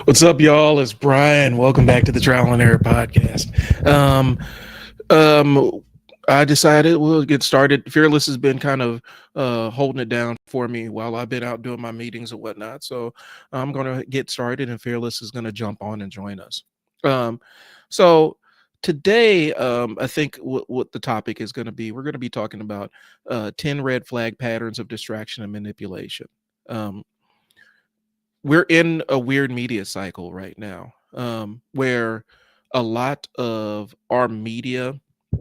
What's up, y'all? It's Brian. Welcome back to the Trial and Error podcast. Um, um, I decided we'll get started. Fearless has been kind of holding it down for me while I've been out doing my meetings and whatnot. So I'm going to get started, and Fearless is going to jump on and join us. Um, so today, I think what the topic is going to be, we're going to be talking about 10 red flag patterns of distraction and manipulation. Um, we're in a weird media cycle right now, where a lot of our media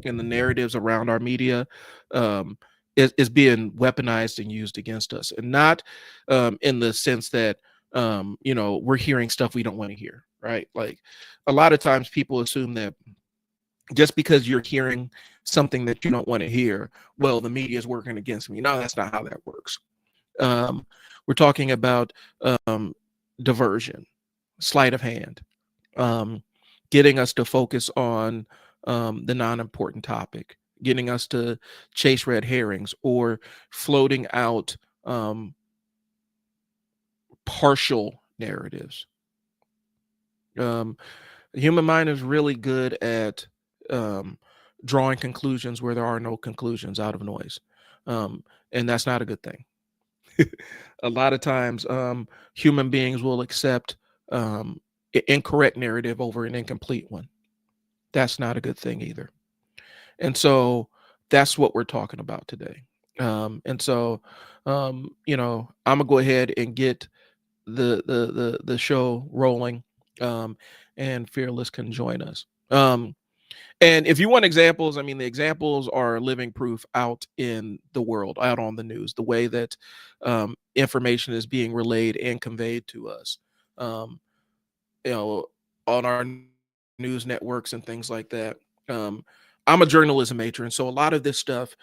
and the narratives around our media um, is being weaponized and used against us, and not in the sense that we're hearing stuff we don't want to hear, right? Like a lot of times people assume that just because you're hearing something that you don't want to hear, well, the media is working against me. No, that's not how that works. um, we're talking about um, diversion, sleight of hand, um, getting us to focus on the non-important topic, getting us to chase red herrings, or floating out partial narratives. Um, the human mind is really good at um, drawing conclusions where there are no conclusions out of noise, and that's not a good thing. A lot of times human beings will accept incorrect narrative over an incomplete one. That's not a good thing either. And so that's what we're talking about today. And so I'm gonna go ahead and get the show rolling, um, and Fearless can join us. And if you want examples, I mean, the examples are living proof out in the world, out on the news, the way that information is being relayed and conveyed to us, um, you know, on our news networks and things like that. Um, I'm a journalism major, and so a lot of this stuff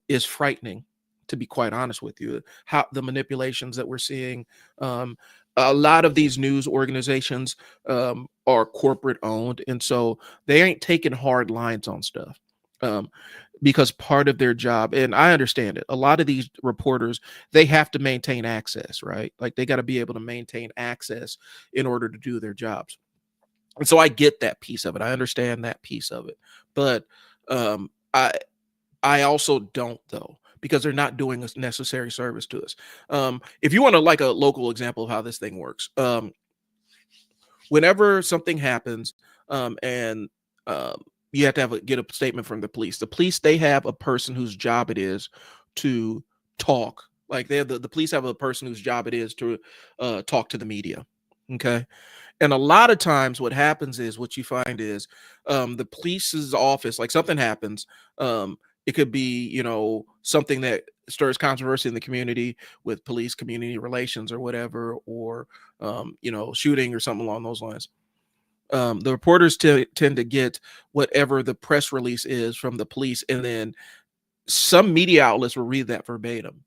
is frightening, to be quite honest with you. How the manipulations that we're seeing, um, a lot of these news organizations are corporate owned, and so they ain't taking hard lines on stuff. Um, because part of their job, and I understand it, a lot of these reporters, they have to maintain access, right? Like they got to be able to maintain access in order to do their jobs. And so I get that piece of it. I understand that piece of it. But um, I I also don't, though, because they're not doing a necessary service to us. If you want to like a local example of how this thing works, whenever something happens, and um, you have to get a statement from the police. The police, they have a person whose job it is to talk. Like they have the police have a person whose job it is to talk to the media. Okay. And a lot of times what happens is, what you find is the police's office, like something happens. It could be, something that stirs controversy in the community with police community relations or whatever, or, shooting or something along those lines. The reporters tend to get whatever the press release is from the police, and then some media outlets will read that verbatim.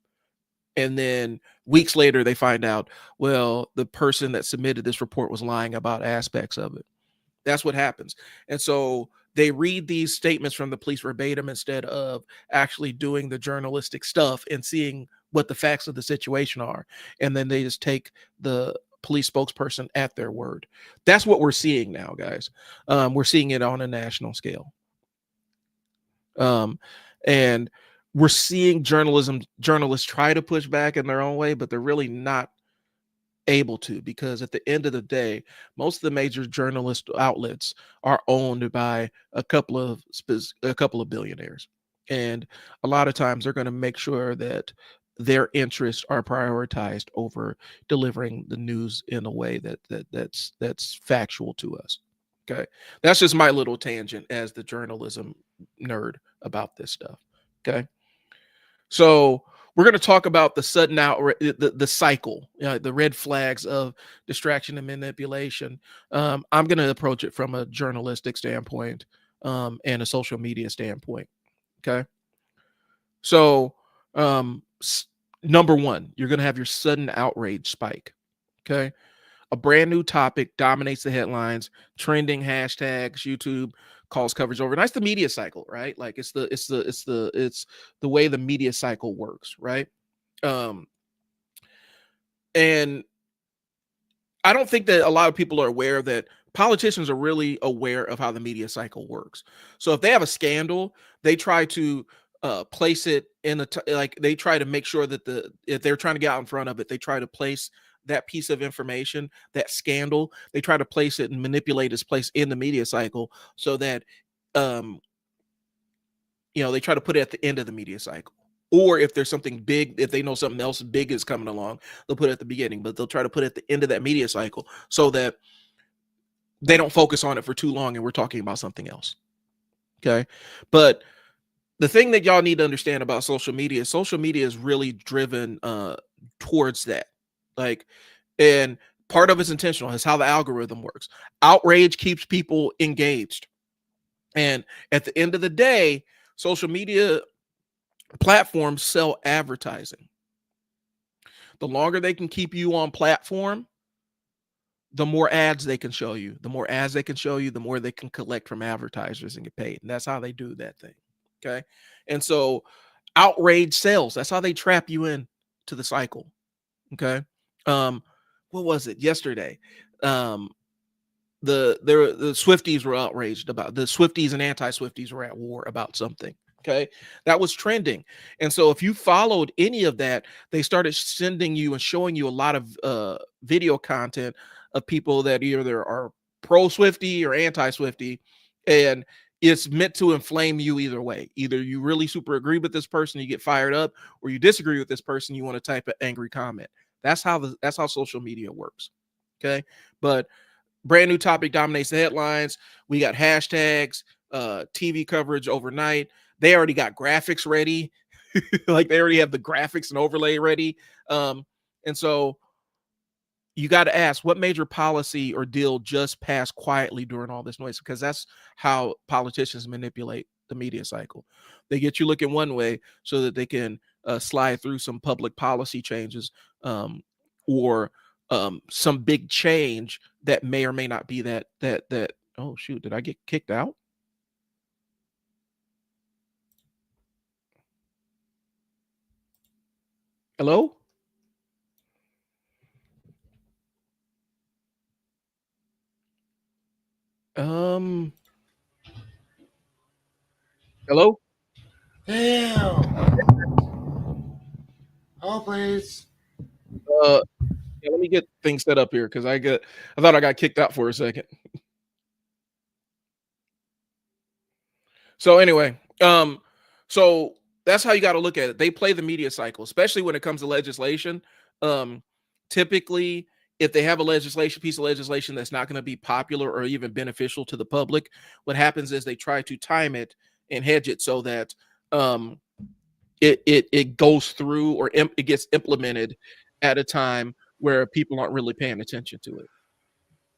And then weeks later, they find out, well, the person that submitted this report was lying about aspects of it. That's what happens. And so they read these statements from the police verbatim instead of actually doing the journalistic stuff and seeing what the facts of the situation are. And then they just take the police spokesperson at their word. That's what we're seeing now, guys. We're seeing it on a national scale. Um, and we're seeing journalists try to push back in their own way, but they're really not able to, because at the end of the day, most of the major journalist outlets are owned by a couple of billionaires, and a lot of times they're going to make sure that their interests are prioritized over delivering the news in a way that's factual to us. Okay, that's just my little tangent as the journalism nerd about this stuff. Okay. So we're going to talk about the sudden out, the cycle, the red flags of distraction and manipulation. I'm going to approach it from a journalistic standpoint, and a social media standpoint. Okay. So, number one, you're going to have your sudden outrage spike. Okay. A brand new topic dominates the headlines, trending hashtags, YouTube calls coverage over. That's the media cycle, right? Like it's the way the media cycle works, right? Um, and I don't think that a lot of people are aware that politicians are really aware of how the media cycle works. So if they have a scandal, they try to place it in like they try to make sure that if they're trying to get out in front of it, they try to place that piece of information, that scandal, they try to place it and manipulate its place in the media cycle so that um they try to put it at the end of the media cycle. Or if there's something big, if they know something else big is coming along, they'll put it at the beginning, but they'll try to put it at the end of that media cycle so that they don't focus on it for too long and we're talking about something else. Okay. But the thing that y'all need to understand about social media is really driven towards that. Like, and part of it's intentional, is how the algorithm works. Outrage keeps people engaged. And at the end of the day, social media platforms sell advertising. The longer they can keep you on platform, the more ads they can show you. The more ads they can show you, the more they can collect from advertisers and get paid. And that's how they do that thing. Okay. And so outrage sells. That's how they trap you in to the cycle. Okay. What was it yesterday? The Swifties were outraged about the Swifties and anti-Swifties were at war about something. Okay. That was trending. And so if you followed any of that, they started sending you and showing you a lot of video content of people that either are pro Swifty or anti-Swifty. And it's meant to inflame you either way. Either you really super agree with this person, you get fired up, or you disagree with this person, you want to type an angry comment. That's how social media works. Okay. But brand new topic dominates the headlines. We got hashtags, TV coverage overnight. They already got graphics ready. Like they already have the graphics and overlay ready. And so you got to ask, what major policy or deal just passed quietly during all this noise? Because that's how politicians manipulate the media cycle. They get you looking one way so that they can slide through some public policy changes or some big change that may or may not be that. Oh shoot, did I get kicked out? Hello? Um Hello? Hell. Oh, please. Yeah, let me get things set up here because I thought I got kicked out for a second. So anyway, so that's how you got to look at it. They play the media cycle, especially when it comes to legislation. Typically, if they have a piece of legislation that's not going to be popular or even beneficial to the public, what happens is they try to time it and hedge it so that it goes through or it gets implemented at a time where people aren't really paying attention to it.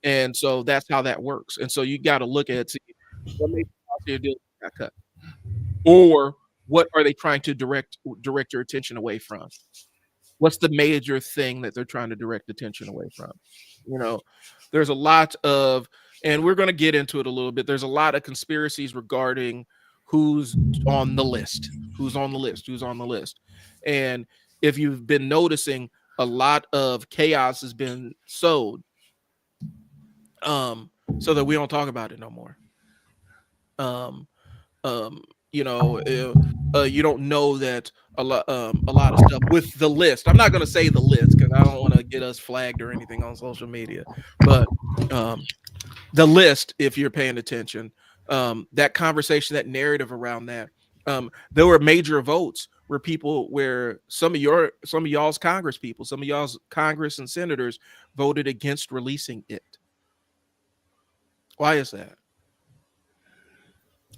And so that's how that works. And so you got to look at see what made the deal got cut, or what are they trying to direct your attention away from? What's the major thing that they're trying to direct attention away from? There's a lot of, and we're going to get into it a little bit. There's a lot of conspiracies regarding who's on the list, and if you've been noticing, a lot of chaos has been sowed, so that we don't talk about it no more. You don't know that a lot of stuff with the list. I'm not going to say the list because I don't want to get us flagged or anything on social media, but the list, if you're paying attention, that conversation, that narrative around that, there were major votes where some of y'all's Congress people, some of y'all's Congress and senators voted against releasing it. Why is that?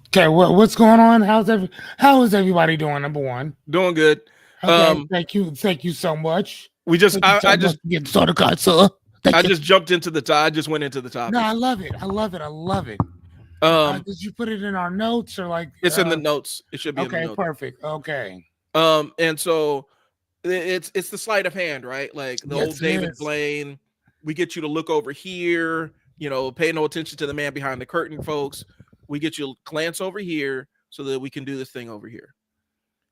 Okay, what's going on? How is everybody doing? Number one, doing good. Okay, thank you so much. We just I just get started, God, sir. I just jumped into I just went into the topic. No, I love it. Did you put it in our notes or like? It's in the notes. It should be. Okay, perfect. Okay. And so it's the sleight of hand, right? Like the old David Blaine. We get you to look over here. Pay no attention to the man behind the curtain, folks. We get you to glance over here so that we can do this thing over here.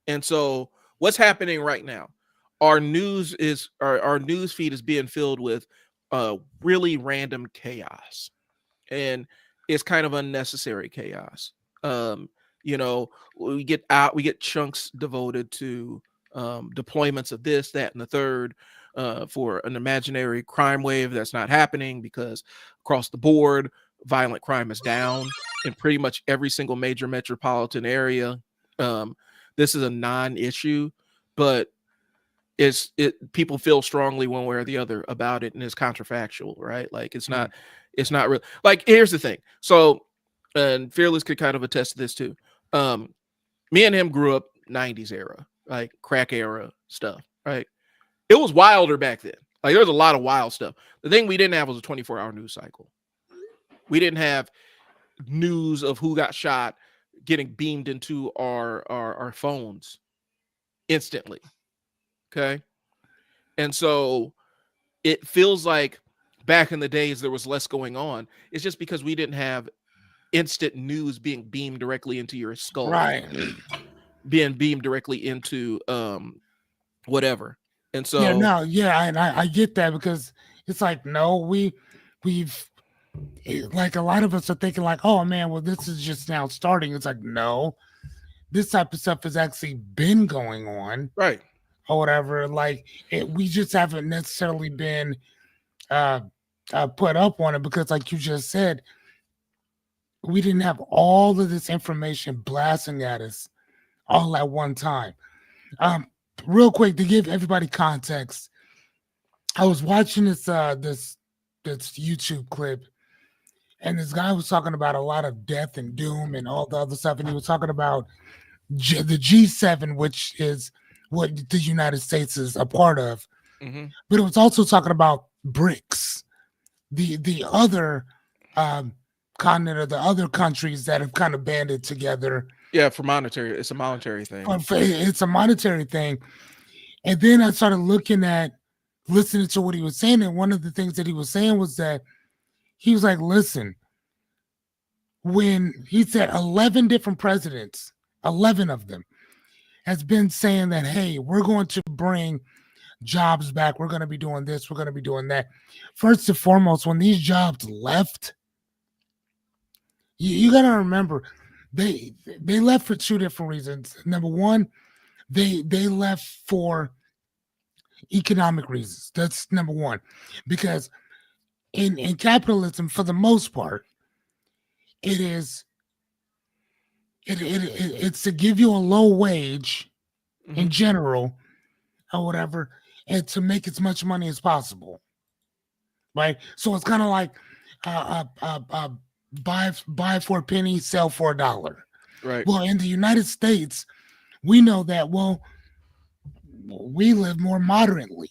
And so what's happening right now? Our news feed is being filled with really random chaos, and it's kind of unnecessary chaos. You know, we get chunks devoted to deployments of this, that, and the third, for an imaginary crime wave that's not happening, because across the board, violent crime is down in pretty much every single major metropolitan area. This is a non-issue, but people feel strongly one way or the other about it, and it's counterfactual, right? Like it's not real. Like, here's the thing. So, and Fearless could kind of attest to this too. Me and him grew up 90s era, like crack era stuff, right? It was wilder back then. Like, there was a lot of wild stuff. The thing we didn't have was a 24-hour news cycle. We didn't have news of who got shot getting beamed into our phones instantly. Okay. And so it feels like back in the days there was less going on. It's just because we didn't have instant news being beamed directly into your skull, Right. being beamed directly into whatever. And so and I get that, because it's like, no, we've like, a lot of us are thinking like, oh man, well, this is just now starting. It's like, no, this type of stuff has actually been going on, right, or whatever. Like, we just haven't necessarily been put up on it, because like you just said, we didn't have all of this information blasting at us all at one time. Real quick, to give everybody context, I was watching this YouTube clip, and this guy was talking about a lot of death and doom and all the other stuff, and he was talking about the G7, which is what the United States is a part of. Mm-hmm. But it was also talking about BRICS, the other continent, or the other countries that have kind of banded together. Yeah, it's a monetary thing. It's a monetary thing. And then I started listening to what he was saying, and one of the things that he was saying was that he was like, listen, when he said 11 different presidents, 11 of them has been saying that, hey, we're going to bring jobs back. We're going to be doing this. We're going to be doing that. First and foremost, when these jobs left, you got to remember, they left for two different reasons. Number one, they left for economic reasons. That's number one, because in capitalism, for the most part, it's to give you a low wage in general, or whatever, and to make as much money as possible, right? So it's kind of like buy for a penny, sell for $1. Right. Well, in the United States, we know that, well, we live more moderately.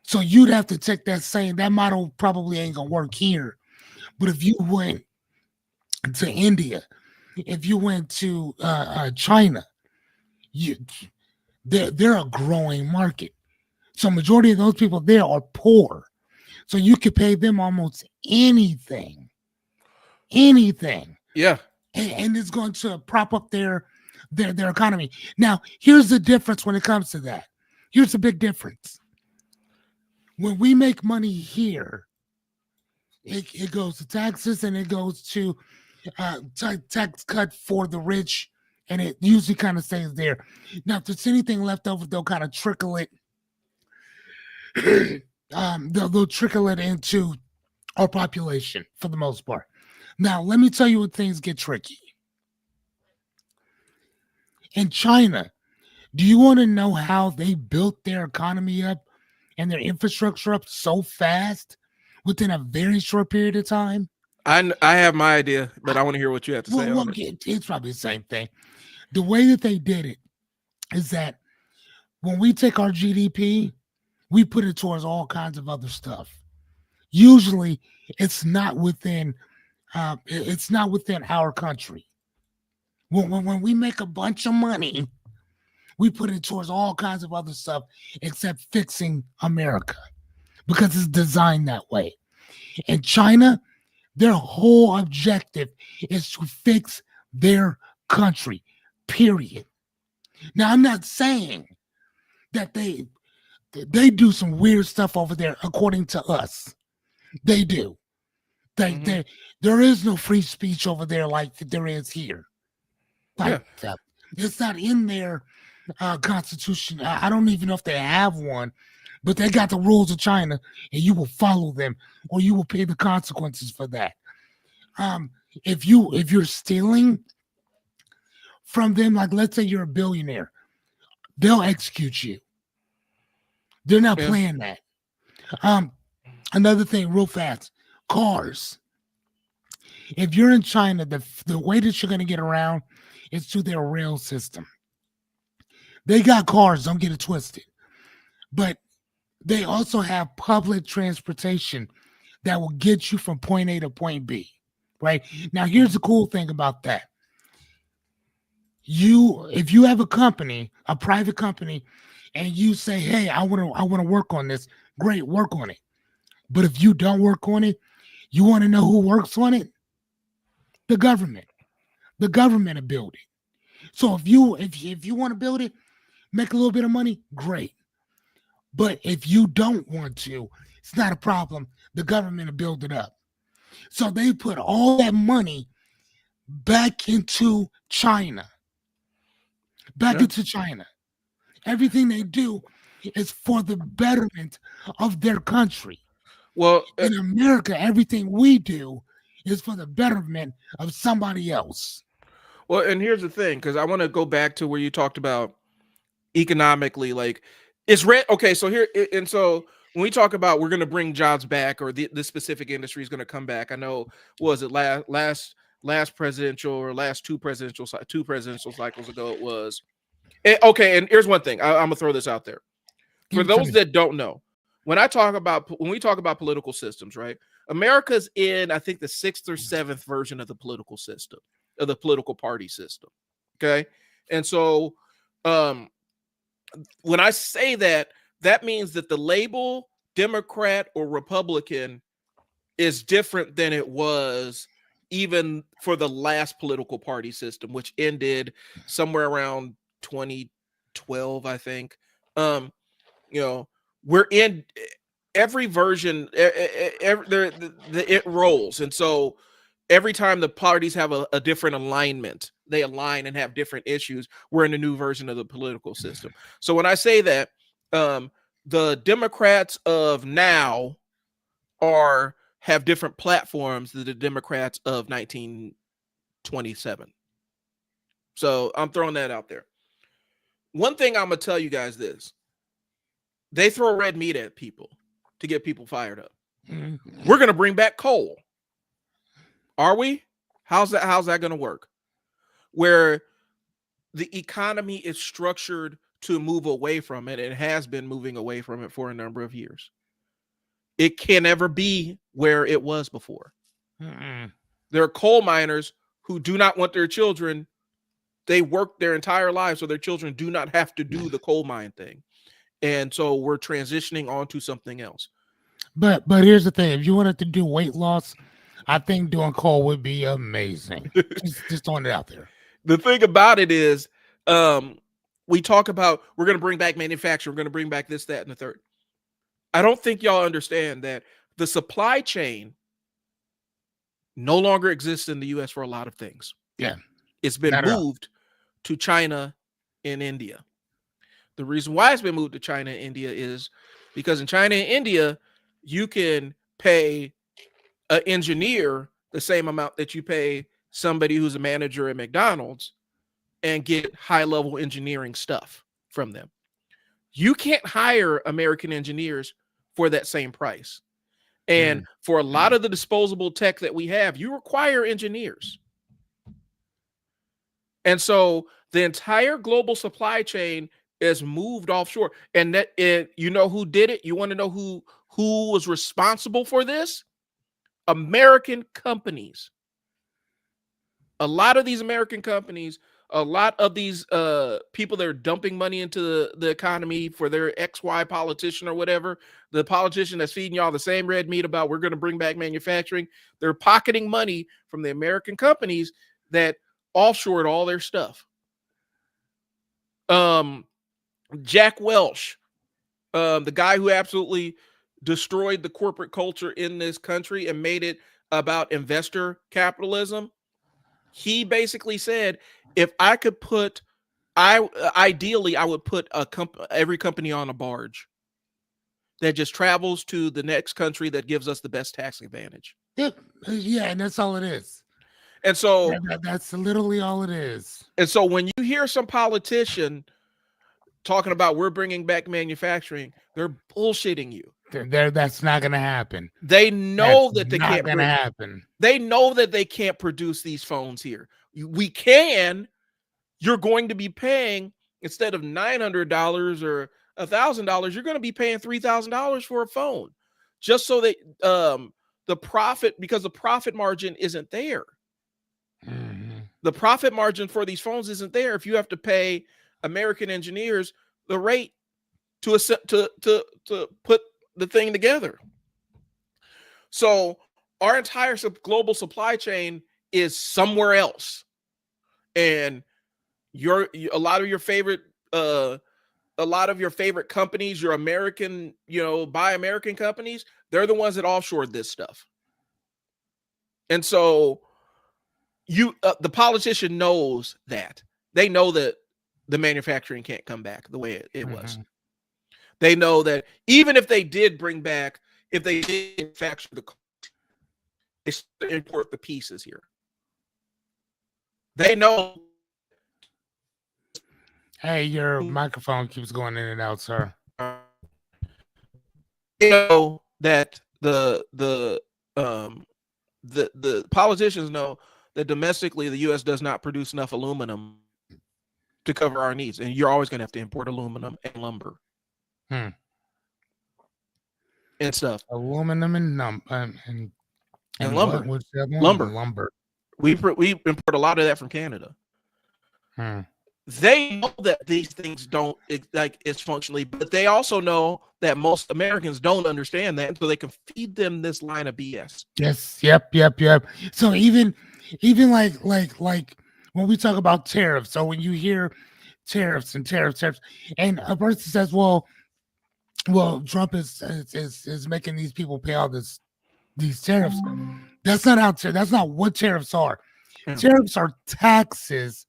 So you'd have to take that model probably ain't gonna work here. But if you went to India, if you went to China, they're a growing market. So majority of those people there are poor. So you could pay them almost anything. Yeah. And it's going to prop up their economy. Now, here's the difference when it comes to that. Here's the big difference. When we make money here, it goes to taxes, and it goes to tax cut for the rich, and it usually kind of stays there. Now, if there's anything left over, they'll kind of trickle it. They'll trickle it into our population for the most part. Now, let me tell you when things get tricky. In China, do you want to know how they built their economy up and their infrastructure up so fast within a very short period of time? I have my idea, but I want to hear what you have to say on it. It's probably the same thing. The way that they did it is that when we take our GDP, we put it towards all kinds of other stuff. Usually, it's not within our country. When we make a bunch of money, we put it towards all kinds of other stuff except fixing America, because it's designed that way. In China, their whole objective is to fix their country, period. Now, I'm not saying that they do some weird stuff over there according to us. They do. Mhm. There is no free speech over there like there is here. Yeah. Like it's not in their constitution. I don't even know if they have one, but they got the rules of China, and you will follow them, or you will pay the consequences for that. Um, if you're stealing from them, like let's say you're a billionaire, they'll execute you. They're not Yeah. playing that. Um, Another thing, real fast, cars. If you're in China, the way that you're gonna get around is through their rail system. They got cars, don't get it twisted. But they also have public transportation that will get you from point A to point B. Right? Now, here's the cool thing about that. If you have a company, a private company, and you say, hey, I want to work on this, great, work on it. But if you don't work on it, you want to know who works on it? The government. The government will build it. So if you want to build it, make a little bit of money, great. But if you don't want to, it's not a problem. The government will build it up. So they put all that money back into China. Back Yeah. into China. Everything they do is for the betterment of their country. Well, In America, everything we do is for the betterment of somebody else. well, and here's the thing, because I want to go back to where you talked about economically, like it's red. Okay, so and so when we talk about we're going to bring jobs back, or this specific industry is going to come back, I know, was it last presidential or last two presidential cycles ago it was. Okay, and here's one thing, I'm gonna throw this out there Give for it to those me. that don't know. When we talk about political systems, right? America's in, I think, the sixth or seventh version of the political system, of the political party system. Okay, and so um when I say that, that means that the label Democrat or Republican is different than it was even for the last political party system, which ended somewhere around 2012, I think. Um, you know, we're in every version, it rolls. And so every time the parties have a different alignment, they align and have different issues. We're in a new version of the political system. So when I say that, um, the Democrats of now have different platforms than the Democrats of 1927. So I'm throwing that out there. One thing I'm gonna tell you guys this: they throw red meat at people to get people fired up. We're gonna bring back coal. Are we? How's that gonna work? Where the economy is structured to move away from it, and has been moving away from it for a number of years. It can never be where it was before. There are coal miners who do not want their children, they work their entire lives so their children do not have to do the coal mine thing. And so we're transitioning on to something else. But here's the thing: if you wanted to do weight loss, I think doing coal would be amazing. Just throwing it out there. The thing about it is, we talk about we're going to bring back manufacturing, we're going to bring back this, that, and the third. I don't think y'all understand that the supply chain no longer exists in the US for a lot of things. Yeah. It's been Not at all. moved to China and India. The reason why it's been moved to China and India is because in China and India, you can pay an engineer the same amount that you pay somebody who's a manager at McDonald's and get high-level engineering stuff from them. You can't hire American engineers for that same price. And for a lot of the disposable tech that we have, you require engineers. And so the entire global supply chain is moved offshore. And you know who did it? You want to know who was responsible for this? American companies. A lot of these American companies, a lot of these people that are dumping money into the economy for their XY politician or whatever, the politician that's feeding y'all the same red meat about we're going to bring back manufacturing, they're pocketing money from the American companies that offshored all their stuff. Jack Welch, the guy who absolutely destroyed the corporate culture in this country and made it about investor capitalism. He basically said, if I could put, ideally I would put every company on a barge that just travels to the next country that gives us the best tax advantage. Yeah, and that's all it is. And so that's literally all it is. And so when you hear some politician talking about we're bringing back manufacturing, they're bullshitting you. That's not going to happen. They know that they can't. Going to happen. They know that they can't produce these phones here. We can. You're going to be paying, instead of $900 or $1,000, you're going to be paying $3,000 for a phone, just so that the profit, because the profit margin isn't there. Mm-hmm. The profit margin for these phones isn't there if you have to pay American engineers the rate to put the thing together. So our entire global supply chain is somewhere else, and a lot of your favorite companies, your American, buy American companies, they're the ones that offshored this stuff. And so the politician knows that. They know that the manufacturing can't come back the way it was. They know that even if they did if they did manufacture they still import the pieces here. They know. Hey, your microphone keeps going in and out, sir. They know that the politicians know that domestically the U.S. does not produce enough aluminum to cover our needs, and you're always going to have to import aluminum and lumber and stuff. Aluminum and lumber. What's that one? Lumber. We import a lot of that from Canada. They know that these things don't it's functionally, but they also know that most Americans don't understand that, so they can feed them this line of BS. Yes. Yep. So even like when we talk about tariffs, so when you hear tariffs, and a person says, well, Trump is making these people pay all these tariffs. That's not what tariffs are. Tariffs are taxes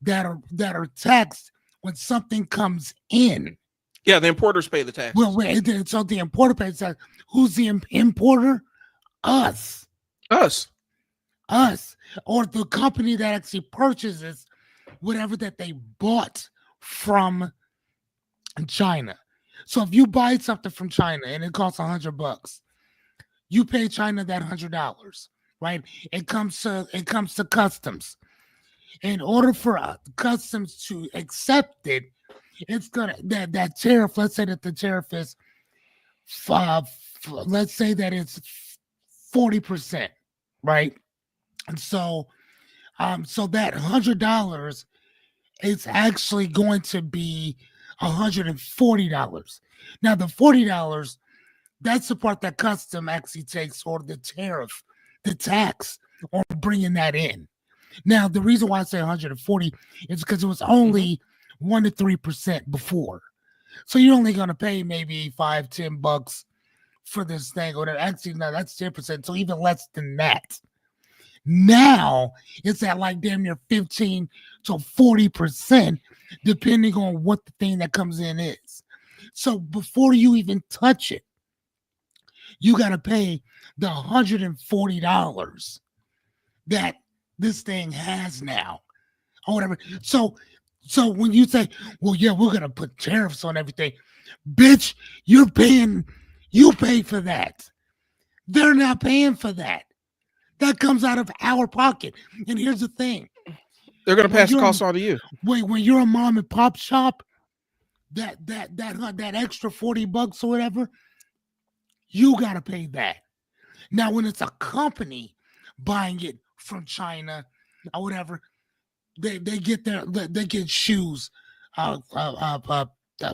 that are taxed when something comes in. Yeah, the importers pay the tax. Well, so the importer pays tax. Who's the importer? Us. Or the company that actually purchases whatever that they bought from China. So if you buy something from China and it costs $100, you pay China that $100, right? It comes to customs. In order for customs to accept it, it's gonna that tariff. Let's say that the tariff is, let's say that it's 40%, right? And so that $100 is actually going to be $140. Now the $40, that's the part that custom actually takes, or the tariff, the tax, or bringing that in. Now, the reason why I say 140 is because it was only 1 to 3% before. So you're only going to pay maybe $5-10 for this thing. Or actually, no, that's 10%. So even less than that. Now it's at like damn near 15 to 40%, depending on what the thing that comes in is. So before you even touch it, you got to pay the $140 that this thing has now, or whatever. So when you say, well, yeah, we're gonna put tariffs on everything, bitch, you pay for that. They're not paying for that. That comes out of our pocket. And here's the thing: they're gonna pass the cost on to you. When you're a mom and pop shop, that extra $40 or whatever, you gotta pay that. Now, when it's a company buying it from China or whatever, they get shoes,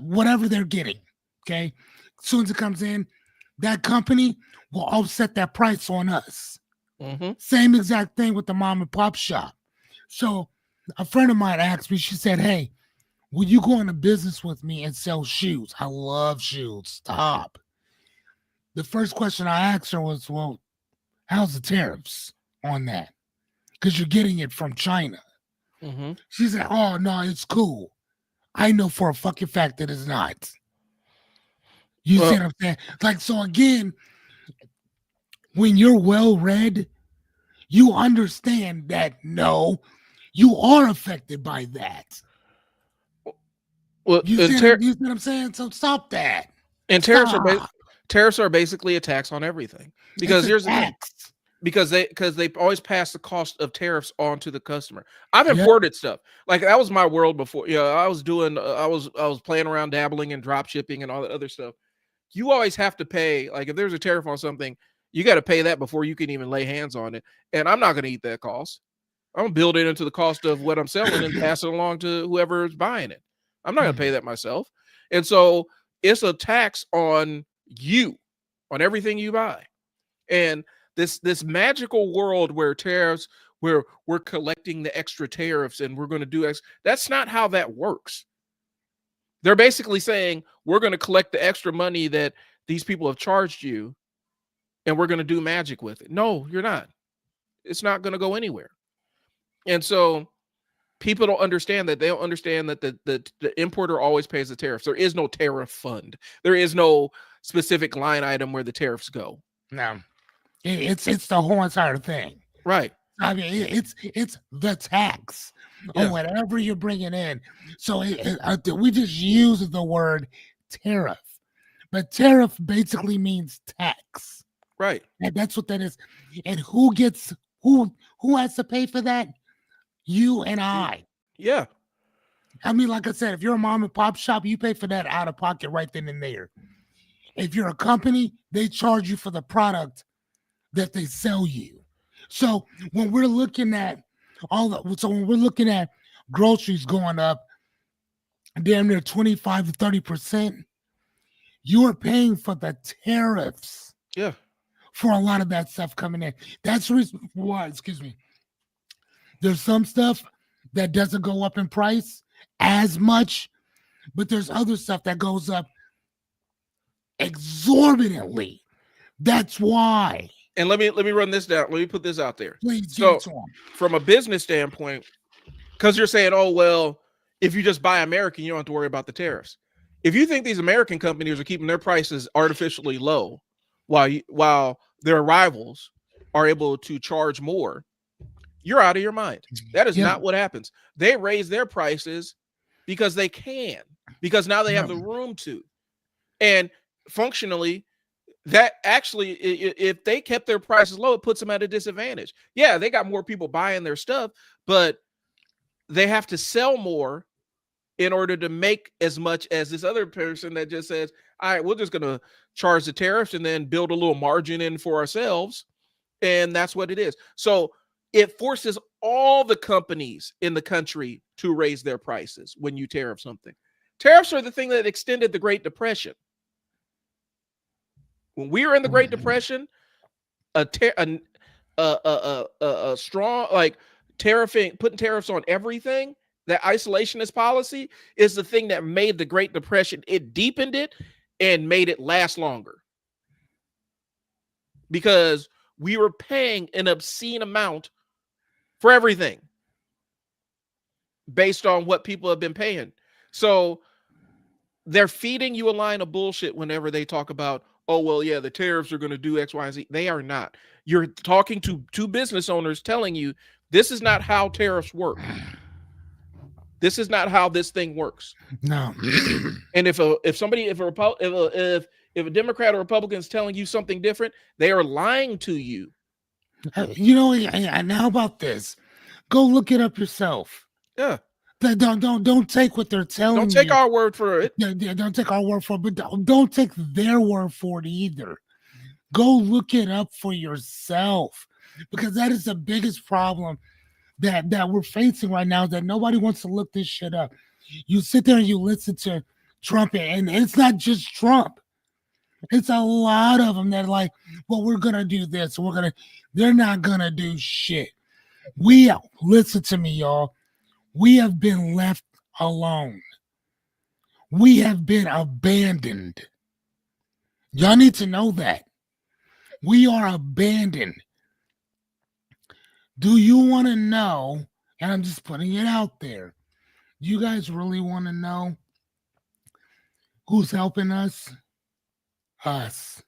whatever they're getting. Okay, as soon as it comes in, that company will offset that price on us. Same exact thing with the mom and pop shop. So a friend of mine asked me, she said, hey, will you go into business with me and sell shoes? I love shoes. Stop. the first question I asked her was, well, how's the tariffs on that? Because you're getting it from China. Mm-hmm. She said, oh, no, it's cool. I know for a fucking fact that it's not. You see what I'm saying? Like, so again, when you're well read, you understand that no, you are affected by that. Well, You see what I'm saying? So stop that. And tariffs are basically a tax on everything. Because here's the thing. Because they always pass the cost of tariffs on to the customer. I've imported stuff. Like that was my world before. You know, I was playing around, dabbling in drop shipping and all that other stuff. You always have to pay, like if there's a tariff on something, you got to pay that before you can even lay hands on it. And I'm not going to eat that cost. I'm going to build it into the cost of what I'm selling and pass it along to whoever is buying it. I'm not going to pay that myself. And so it's a tax on you, on everything you buy. And this magical world where tariffs, where we're collecting the extra tariffs and we're going to do that's not how that works. They're basically saying we're going to collect the extra money that these people have charged you and we're going to do magic with it. No, you're not. It's not going to go anywhere. And so people don't understand that. They don't understand that the importer always pays the tariffs. There is no tariff fund. There is no specific line item where the tariffs go. No, it's the whole entire thing. Right. I mean, it's the tax on whatever you're bringing in. So we just use the word tariff, but tariff basically means tax. Right. And that's what that is. And who has to pay for that? You and I. Yeah. I mean, like I said, if you're a mom and pop shop, you pay for that out of pocket right then and there. If you're a company, they charge you for the product that they sell you. So when we're looking at when we're looking at groceries going up damn near 25 to 30%, you are paying for the tariffs. Yeah. For a lot of that stuff coming in. That's the reason why, there's some stuff that doesn't go up in price as much, but there's other stuff that goes up exorbitantly. That's why. And let me run this down. Let me put this out there. Please. So from a business standpoint, because you're saying, oh, well, if you just buy American, you don't have to worry about the tariffs. If you think these American companies are keeping their prices artificially low while their rivals are able to charge more, you're out of your mind. That is not what happens. They raise their prices because they can, because now they have the room to. And functionally, that actually, if they kept their prices low, it puts them at a disadvantage. Yeah, they got more people buying their stuff, but they have to sell more in order to make as much as this other person that just says, all right, we're just going to charge the tariffs and then build a little margin in for ourselves. And that's what it is. So it forces all the companies in the country to raise their prices when you tariff something. Tariffs are the thing that extended the Great Depression. When we were in the Great Depression, a strong, like putting tariffs on everything, that isolationist policy is the thing that made the Great Depression. It deepened it and made it last longer. Because we were paying an obscene amount for everything based on what people have been paying. So they're feeding you a line of bullshit whenever they talk about, oh, well, yeah, the tariffs are going to do X, Y, and Z. They are not. You're talking to two business owners telling you this is not how tariffs work. This is not how this thing works. No. And if a Democrat or Republican is telling you something different, they are lying to you. You know, and how about this? Go look it up yourself. Yeah. Don't take what they're telling you. Don't take our word for it. Don't take our word for it, but don't take their word for it either. Go look it up for yourself, because that is the biggest problem that we're facing right now, that nobody wants to look this shit up. You sit there and you listen to Trump, and it's not just Trump. It's a lot of them that are like, well, we're going to do this. They're not going to do shit. Listen to me, y'all. We have been left alone. We have been abandoned. Y'all need to know that. We are abandoned. Do you want to know? And I'm just putting it out there. You guys really want to know who's helping us? Us.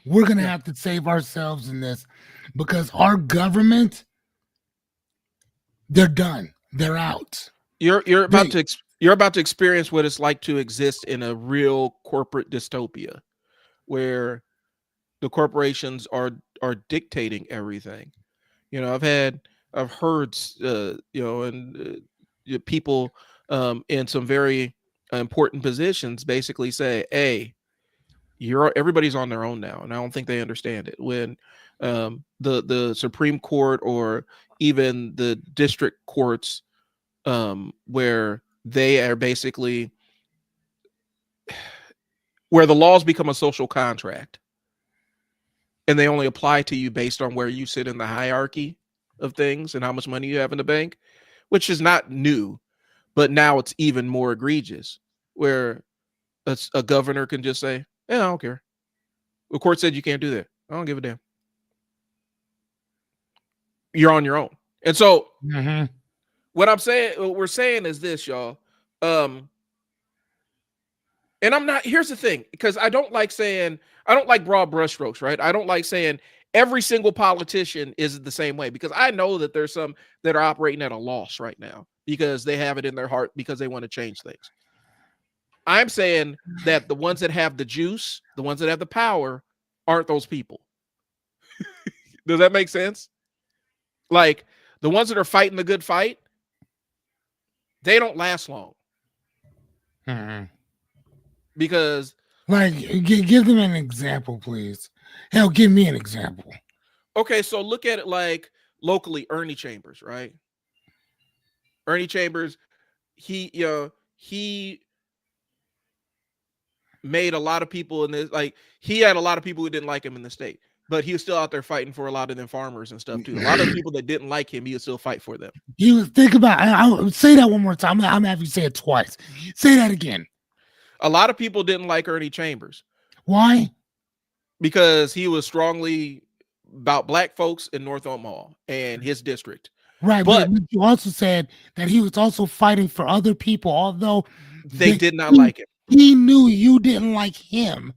We're going to have to save ourselves in this because our government, they're done. They're out. You're about to experience what it's like to exist in a real corporate dystopia where the corporations are dictating everything. You know, I've heard people in some very important positions basically say, "Hey, everybody's on their own now," and I don't think they understand it. When the Supreme Court or even the district courts, where they are basically where the laws become a social contract, and they only apply to you based on where you sit in the hierarchy of things and how much money you have in the bank, which is not new, but now it's even more egregious, where a governor can just say, "Yeah, I don't care. The court said you can't do that. I don't give a damn. You're on your own." And so what we're saying is this, y'all. And I'm not, here's the thing, because I don't like broad brushstrokes, right? I don't like saying every single politician is the same way, because I know that there's some that are operating at a loss right now because they have it in their heart because they want to change things. I'm saying that the ones that have the juice, the ones that have the power, aren't those people. Does that make sense? Like, the ones that are fighting the good fight, they don't last long. Because, like, give them an example, please. Hell, give me an example. Okay, so look at it like locally, Ernie Chambers, right? Ernie Chambers, he made a lot of people in this, like, he had a lot of people who didn't like him in the state, but he was still out there fighting for a lot of them farmers and stuff too. A lot of people that didn't like him, he would still fight for them. You think about, I'll say that one more time. I'm having you say it twice. Say that again. A lot of people didn't like Ernie Chambers. Why? Because he was strongly about black folks in North Omaha and his district. Right, but you also said that he was also fighting for other people, although they did not like him. He knew you didn't like him.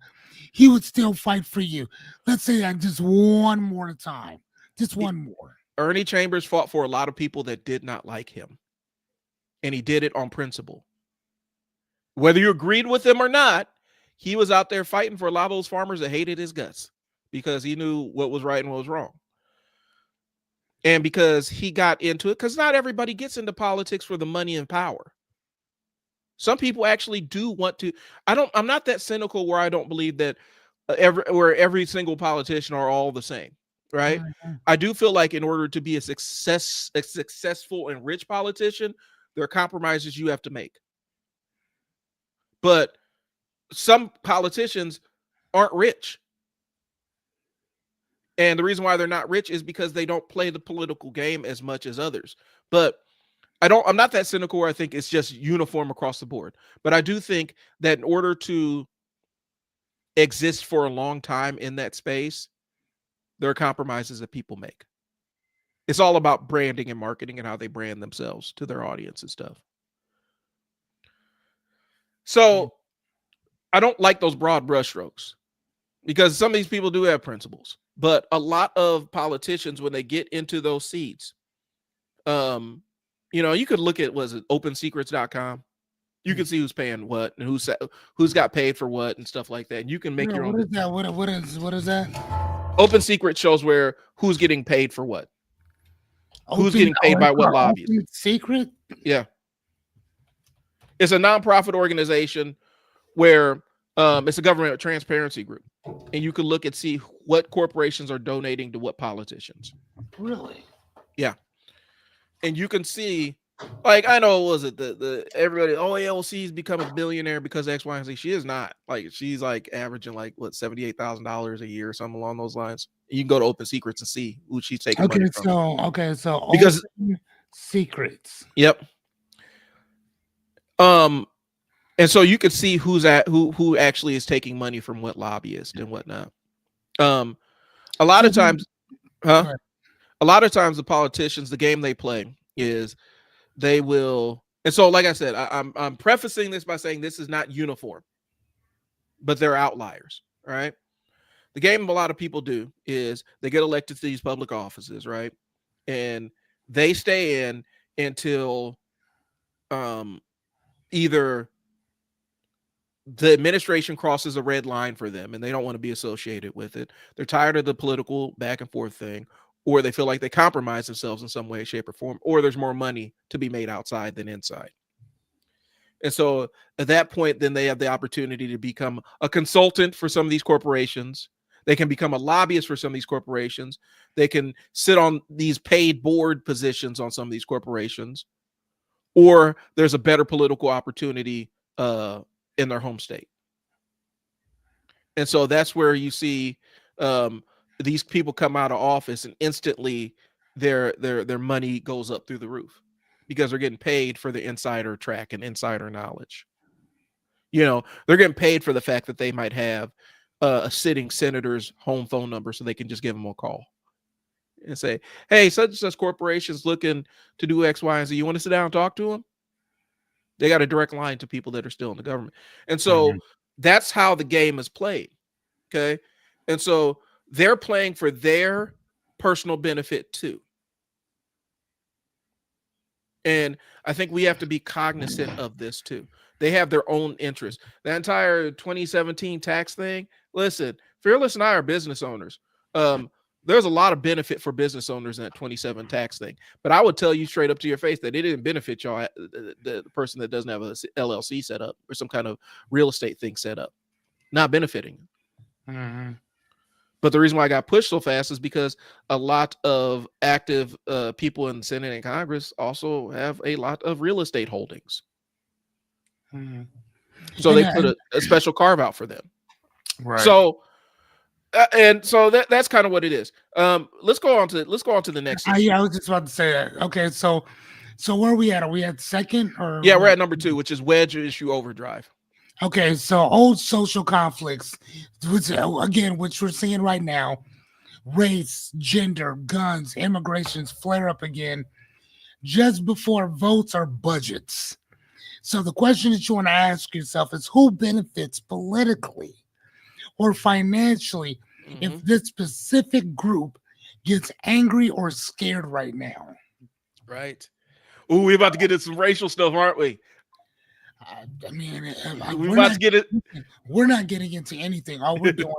He would still fight for you. Let's say that just one more time. Just one more. Ernie Chambers fought for a lot of people that did not like him. And he did it on principle. Whether you agreed with him or not, he was out there fighting for a lot of those farmers that hated his guts because he knew what was right and what was wrong. And because he got into it, because not everybody gets into politics for the money and power. Some people actually do want to. I'm not that cynical where I don't believe that every single politician are all the same, right? I do feel like in order to be a successful and rich politician, there are compromises you have to make. But some politicians aren't rich. And the reason why they're not rich is because they don't play the political game as much as others. But I'm not that cynical where I think it's just uniform across the board. But I do think that in order to exist for a long time in that space, there are compromises that people make. It's all about branding and marketing and how they brand themselves to their audience and stuff. So I don't like those broad brushstrokes because some of these people do have principles, but a lot of politicians, when they get into those seats, you could look at, was it OpenSecrets.com? You can see who's paying what and who's got paid for what and stuff like that. And you can make your own. What is that? What is that? Open Secret shows who's getting paid for what. Who's getting paid by what lobby? Secret? Yeah. It's a nonprofit organization where it's a government transparency group. And you can look and see what corporations are donating to what politicians. Really? Yeah. And you can see, like, I know, was it the everybody, she's become a billionaire because X, Y, and Z. She is not. Like, she's like averaging like what, $78,000 a year or something along those lines. You can go to Open Secrets and see who she's taking money from. So because Open Secrets. Yep. And so you could see who actually is taking money from what lobbyist and whatnot. Um, a lot So of times, huh? go ahead. A lot of times the politicians, the game they play is they will. And so, like I said, I'm prefacing this by saying this is not uniform, but they're outliers. Right. The game a lot of people do is they get elected to these public offices, right? And they stay in until um, either the administration crosses a red line for them and they don't want to be associated with it. They're tired of the political back and forth thing, or they feel like they compromise themselves in some way, shape, or form, or there's more money to be made outside than inside. And so at that point, then they have the opportunity to become a consultant for some of these corporations. They can become a lobbyist for some of these corporations. They can sit on these paid board positions on some of these corporations, or there's a better political opportunity in their home state. And so that's where you see these people come out of office and instantly their money goes up through the roof because they're getting paid for the insider track and insider knowledge. You know, they're getting paid for the fact that they might have a sitting senator's home phone number so they can just give them a call and say, hey, such and such corporation's looking to do X, Y, and Z. You want to sit down and talk to them? They got a direct line to people that are still in the government. And so that's how the game is played. Okay. And so they're playing for their personal benefit too. And I think we have to be cognizant of this too. They have their own interests. The entire 2017 tax thing. Listen, Fearless and I are business owners. There's a lot of benefit for business owners in that 27 tax thing. But I would tell you straight up to your face that it didn't benefit y'all, the person that doesn't have a LLC set up or some kind of real estate thing set up. Not benefiting. Mm-hmm. But the reason why I got pushed so fast is because a lot of active people in the Senate and Congress also have a lot of real estate holdings. Mm-hmm. So they put a special carve out for them. Right. So and so that's kind of what it is. Let's go on to the next issue. Yeah, I was just about to say that. Okay, so where are we at? Are we at second or? Yeah, we're at number 2, which is wedge issue overdrive. Okay, so old social conflicts, which we're seeing right now, race, gender, guns, immigrations flare up again just before votes or budgets. So the question that you want to ask yourself is who benefits politically or financially if this specific group gets angry or scared right now? Right. Ooh, we're about to get into some racial stuff, aren't we? I mean, we're about to get it. We're not getting into anything. All we're doing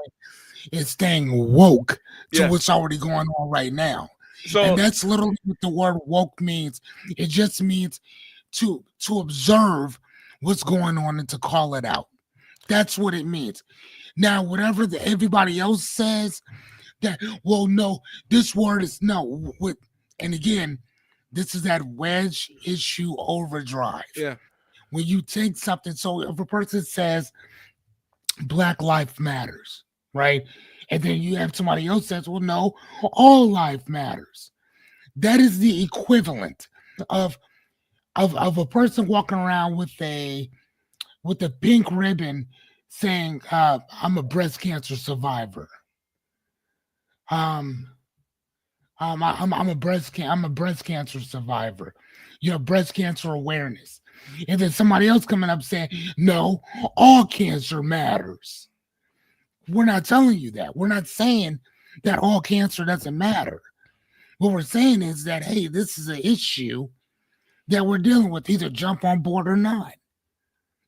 is staying woke to what's already going on right now. So, and that's literally what the word woke means. It just means to observe what's going on and to call it out. That's what it means. Now, whatever everybody else says, that, well, no, this word is no. And again, this is that wedge issue overdrive. Yeah. When you take something, so if a person says Black life matters, right? And then you have somebody else says, well, no, all life matters. That is the equivalent of a person walking around with a pink ribbon saying, I'm a breast cancer survivor. I'm a breast cancer survivor. You know, breast cancer awareness. And then somebody else coming up saying, no, all cancer matters. We're not telling you that. We're not saying that all cancer doesn't matter. What we're saying is that, hey, this is an issue that we're dealing with. Either jump on board or not.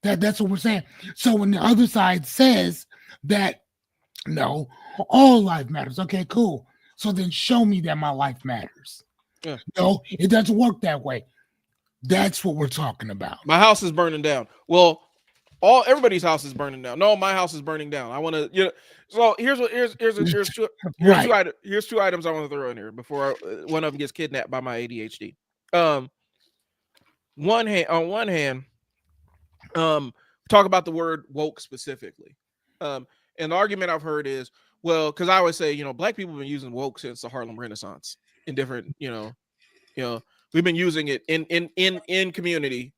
That's what we're saying. So when the other side says that, no, all life matters. Okay, cool. So then show me that my life matters. Yeah. No, it doesn't work that way. That's what we're talking about. My house is burning down. Well, everybody's house is burning down. No, my house is burning down. I want to, so here's two items I want to throw in here before one of them gets kidnapped by my ADHD. On one hand, talk about the word woke specifically. And the argument I've heard is, well, because I always say, Black people have been using woke since the Harlem Renaissance in different, we've been using it in community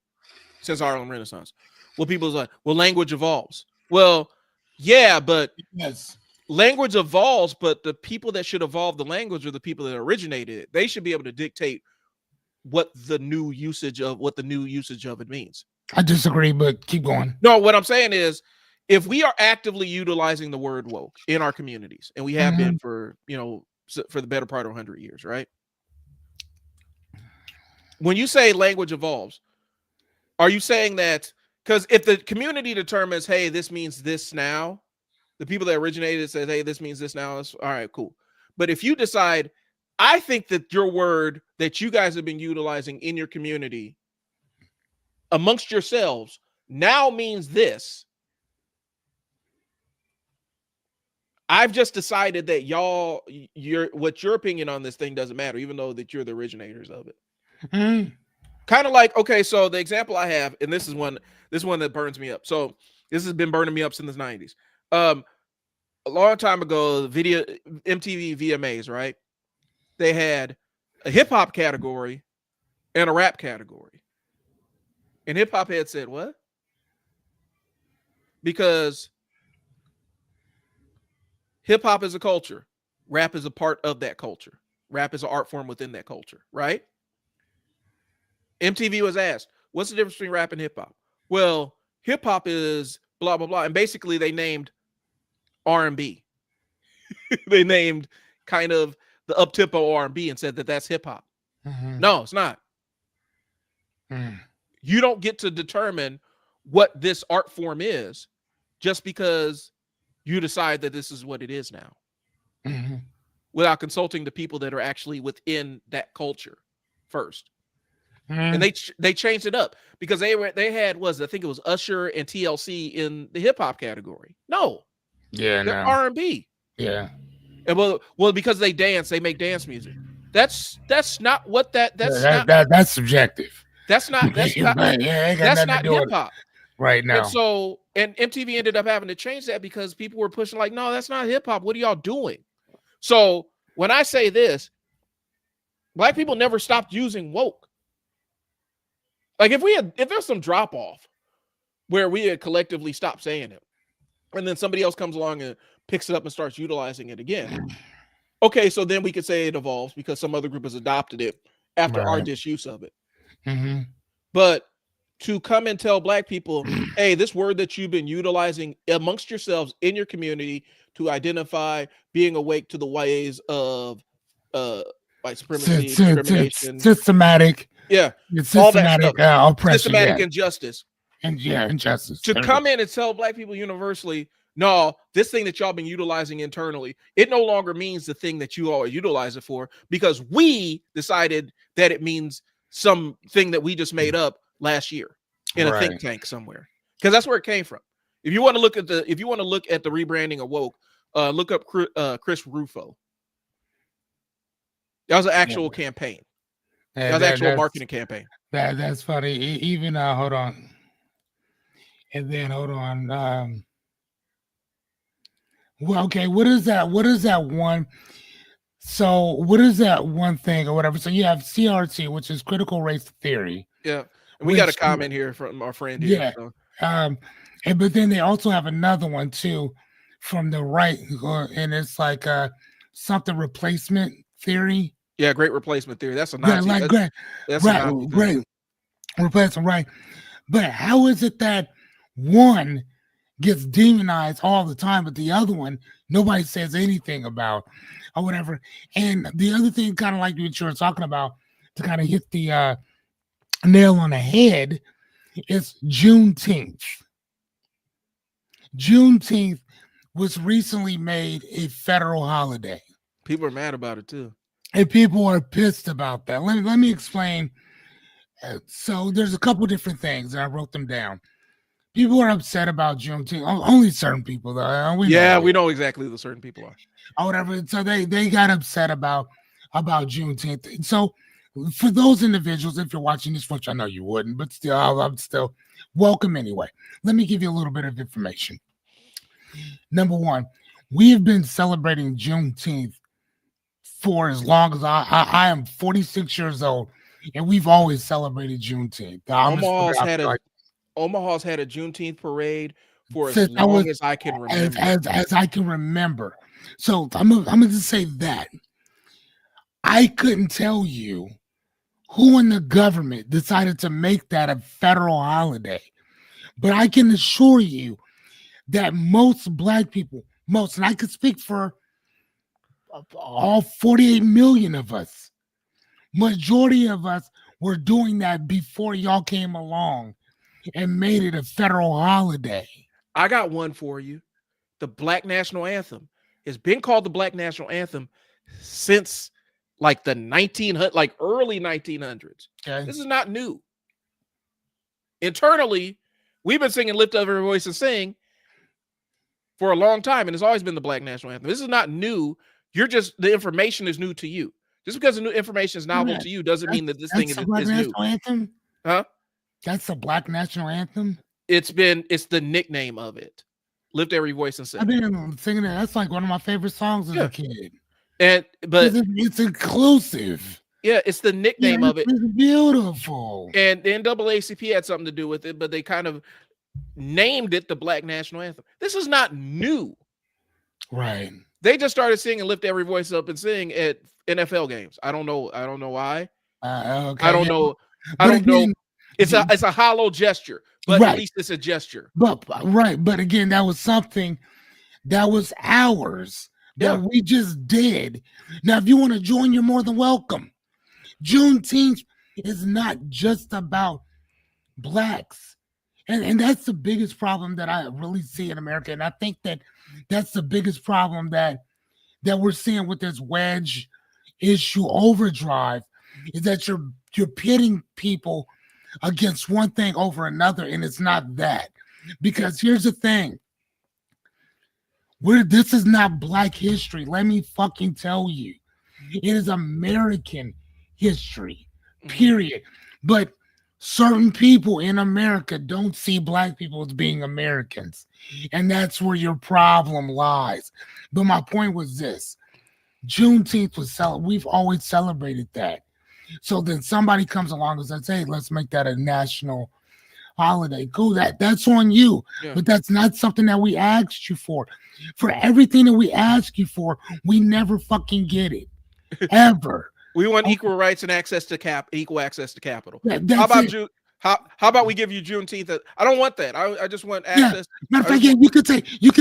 since Harlem Renaissance. Well, people's like, well, language evolves. Well, yeah, but Yes. language evolves, but the people that should evolve the language are the people that originated it. They should be able to dictate what the new usage of it means. I disagree, but keep going. No, what I'm saying is, if we are actively utilizing the word woke in our communities, and we have been for the better part of 100 years, right? When you say language evolves, are you saying that because if the community determines, hey, this means this now, the people that originated it says, hey, this means this now, it's all right, cool. But if you decide, I think that your word that you guys have been utilizing in your community amongst yourselves now means this, I've just decided that your opinion on this thing doesn't matter, even though that you're the originators of it. Kind of like, okay, so the example I have, and this is one that burns me up. So this has been burning me up since the 90s. A long time ago, MTV VMAs, right? They had a hip hop category and a rap category. And hip hop head said, what? Because hip hop is a culture. Rap is a part of that culture. Rap is an art form within that culture, right? MTV was asked, what's the difference between rap and hip hop? Well, hip hop is blah, blah, blah. And basically they named R&B. They named kind of the up-tempo R&B and said that that's hip hop. No, it's not. You don't get to determine what this art form is just because you decide that this is what it is now without consulting the people that are actually within that culture first. And they changed it up because they had I think it was Usher and TLC in the hip hop category. No, they're R&B. Yeah, and well, because they dance, they make dance music. That's not what that's subjective. That's not hip hop right now. And so MTV ended up having to change that because people were pushing like, no, that's not hip hop. What are y'all doing? So when I say this, Black people never stopped using woke. Like if there's some drop off where we had collectively stopped saying it, and then somebody else comes along and picks it up and starts utilizing it again. Okay, so then we could say it evolves because some other group has adopted it after our disuse of it. But to come and tell Black people, hey, this word that you've been utilizing amongst yourselves in your community to identify being awake to the ways of white supremacy, discrimination, systematic. Yeah, systematic oppression, systematic injustice, and injustice. To come in and tell Black people universally, no, this thing that y'all been utilizing internally, it no longer means the thing that you all utilize it for because we decided that it means something that we just made up last year in a think tank somewhere. Because that's where it came from. If you want to look at the rebranding of woke, look up Chris Rufo. That was an actual campaign. That was actual marketing campaign. That's funny. Even hold on. And then hold on. Well, okay, what is that one? So what is that one thing or whatever? So you have CRT, which is critical race theory. Yeah. And we got a comment here from our friend here. Yeah. So. But then they also have another one too from the right, and it's like something replacement theory. Yeah, great replacement theory. That's a Nazi. Great replacement, right? But how is it that one gets demonized all the time, but the other one nobody says anything about or whatever? And the other thing, kind of like what you were talking about, to kind of hit the nail on the head, is Juneteenth. Juneteenth was recently made a federal holiday. People are mad about it too. And people are pissed about that. Let me explain. So there's a couple different things, and I wrote them down. People are upset about Juneteenth. Only certain people, though. We know exactly who the certain people are. Or whatever. So they got upset about Juneteenth. So for those individuals, if you're watching this, which I know you wouldn't, but still, I'm still welcome anyway. Let me give you a little bit of information. Number one, we have been celebrating Juneteenth for as long as I am 46 years old, and we've always celebrated Juneteenth. Omaha's had a Juneteenth parade for as Since I was long as I can as remember. as I can remember. So I'm gonna just say that I couldn't tell you who in the government decided to make that a federal holiday, but I can assure you that most black people, and I could speak for all 48 million of us, majority of us were doing that before y'all came along and made it a federal holiday. I got one for you. The Black National Anthem. It's been called the Black National Anthem since like the early 1900s. Okay. This is not new. Internally, we've been singing Lift Up Every Voice and Sing for a long time, and it's always been the Black National Anthem. This is not new. The information is new to you. Just because the new information is novel to you doesn't mean that this thing is new. Anthem? Huh? That's the Black National Anthem? It's the nickname of it. Lift Every Voice and Sing. I've been singing that. That's like one of my favorite songs as a kid. But it's inclusive. Yeah, it's the nickname of it. It's beautiful. And the NAACP had something to do with it, but they kind of named it the Black National Anthem. This is not new. Right. They just started singing Lift Every Voice Up and Sing at NFL games. I don't know why. Okay, I don't know. I don't know. It's a hollow gesture, but at least it's a gesture. But again, that was something that was ours that we just did. Now, if you want to join, you're more than welcome. Juneteenth is not just about blacks. And that's the biggest problem that I really see in America. And I think that that's the biggest problem that we're seeing with this wedge issue overdrive is that you're pitting people against one thing over another, and it's not that. Because here's the thing. This is not Black history. Let me fucking tell you. It is American history, period. But certain people in America don't see Black people as being Americans. And that's where your problem lies. But my point was this. Juneteenth we've always celebrated that. So then somebody comes along and says, hey, let's make that a national holiday. Cool, that's on you. Yeah. But that's not something that we asked you for. For everything that we ask you for, we never fucking get it. Ever. We want equal rights and equal access to capital. How about we give you Juneteenth? I don't want that. I just want access. Matter of fact, you could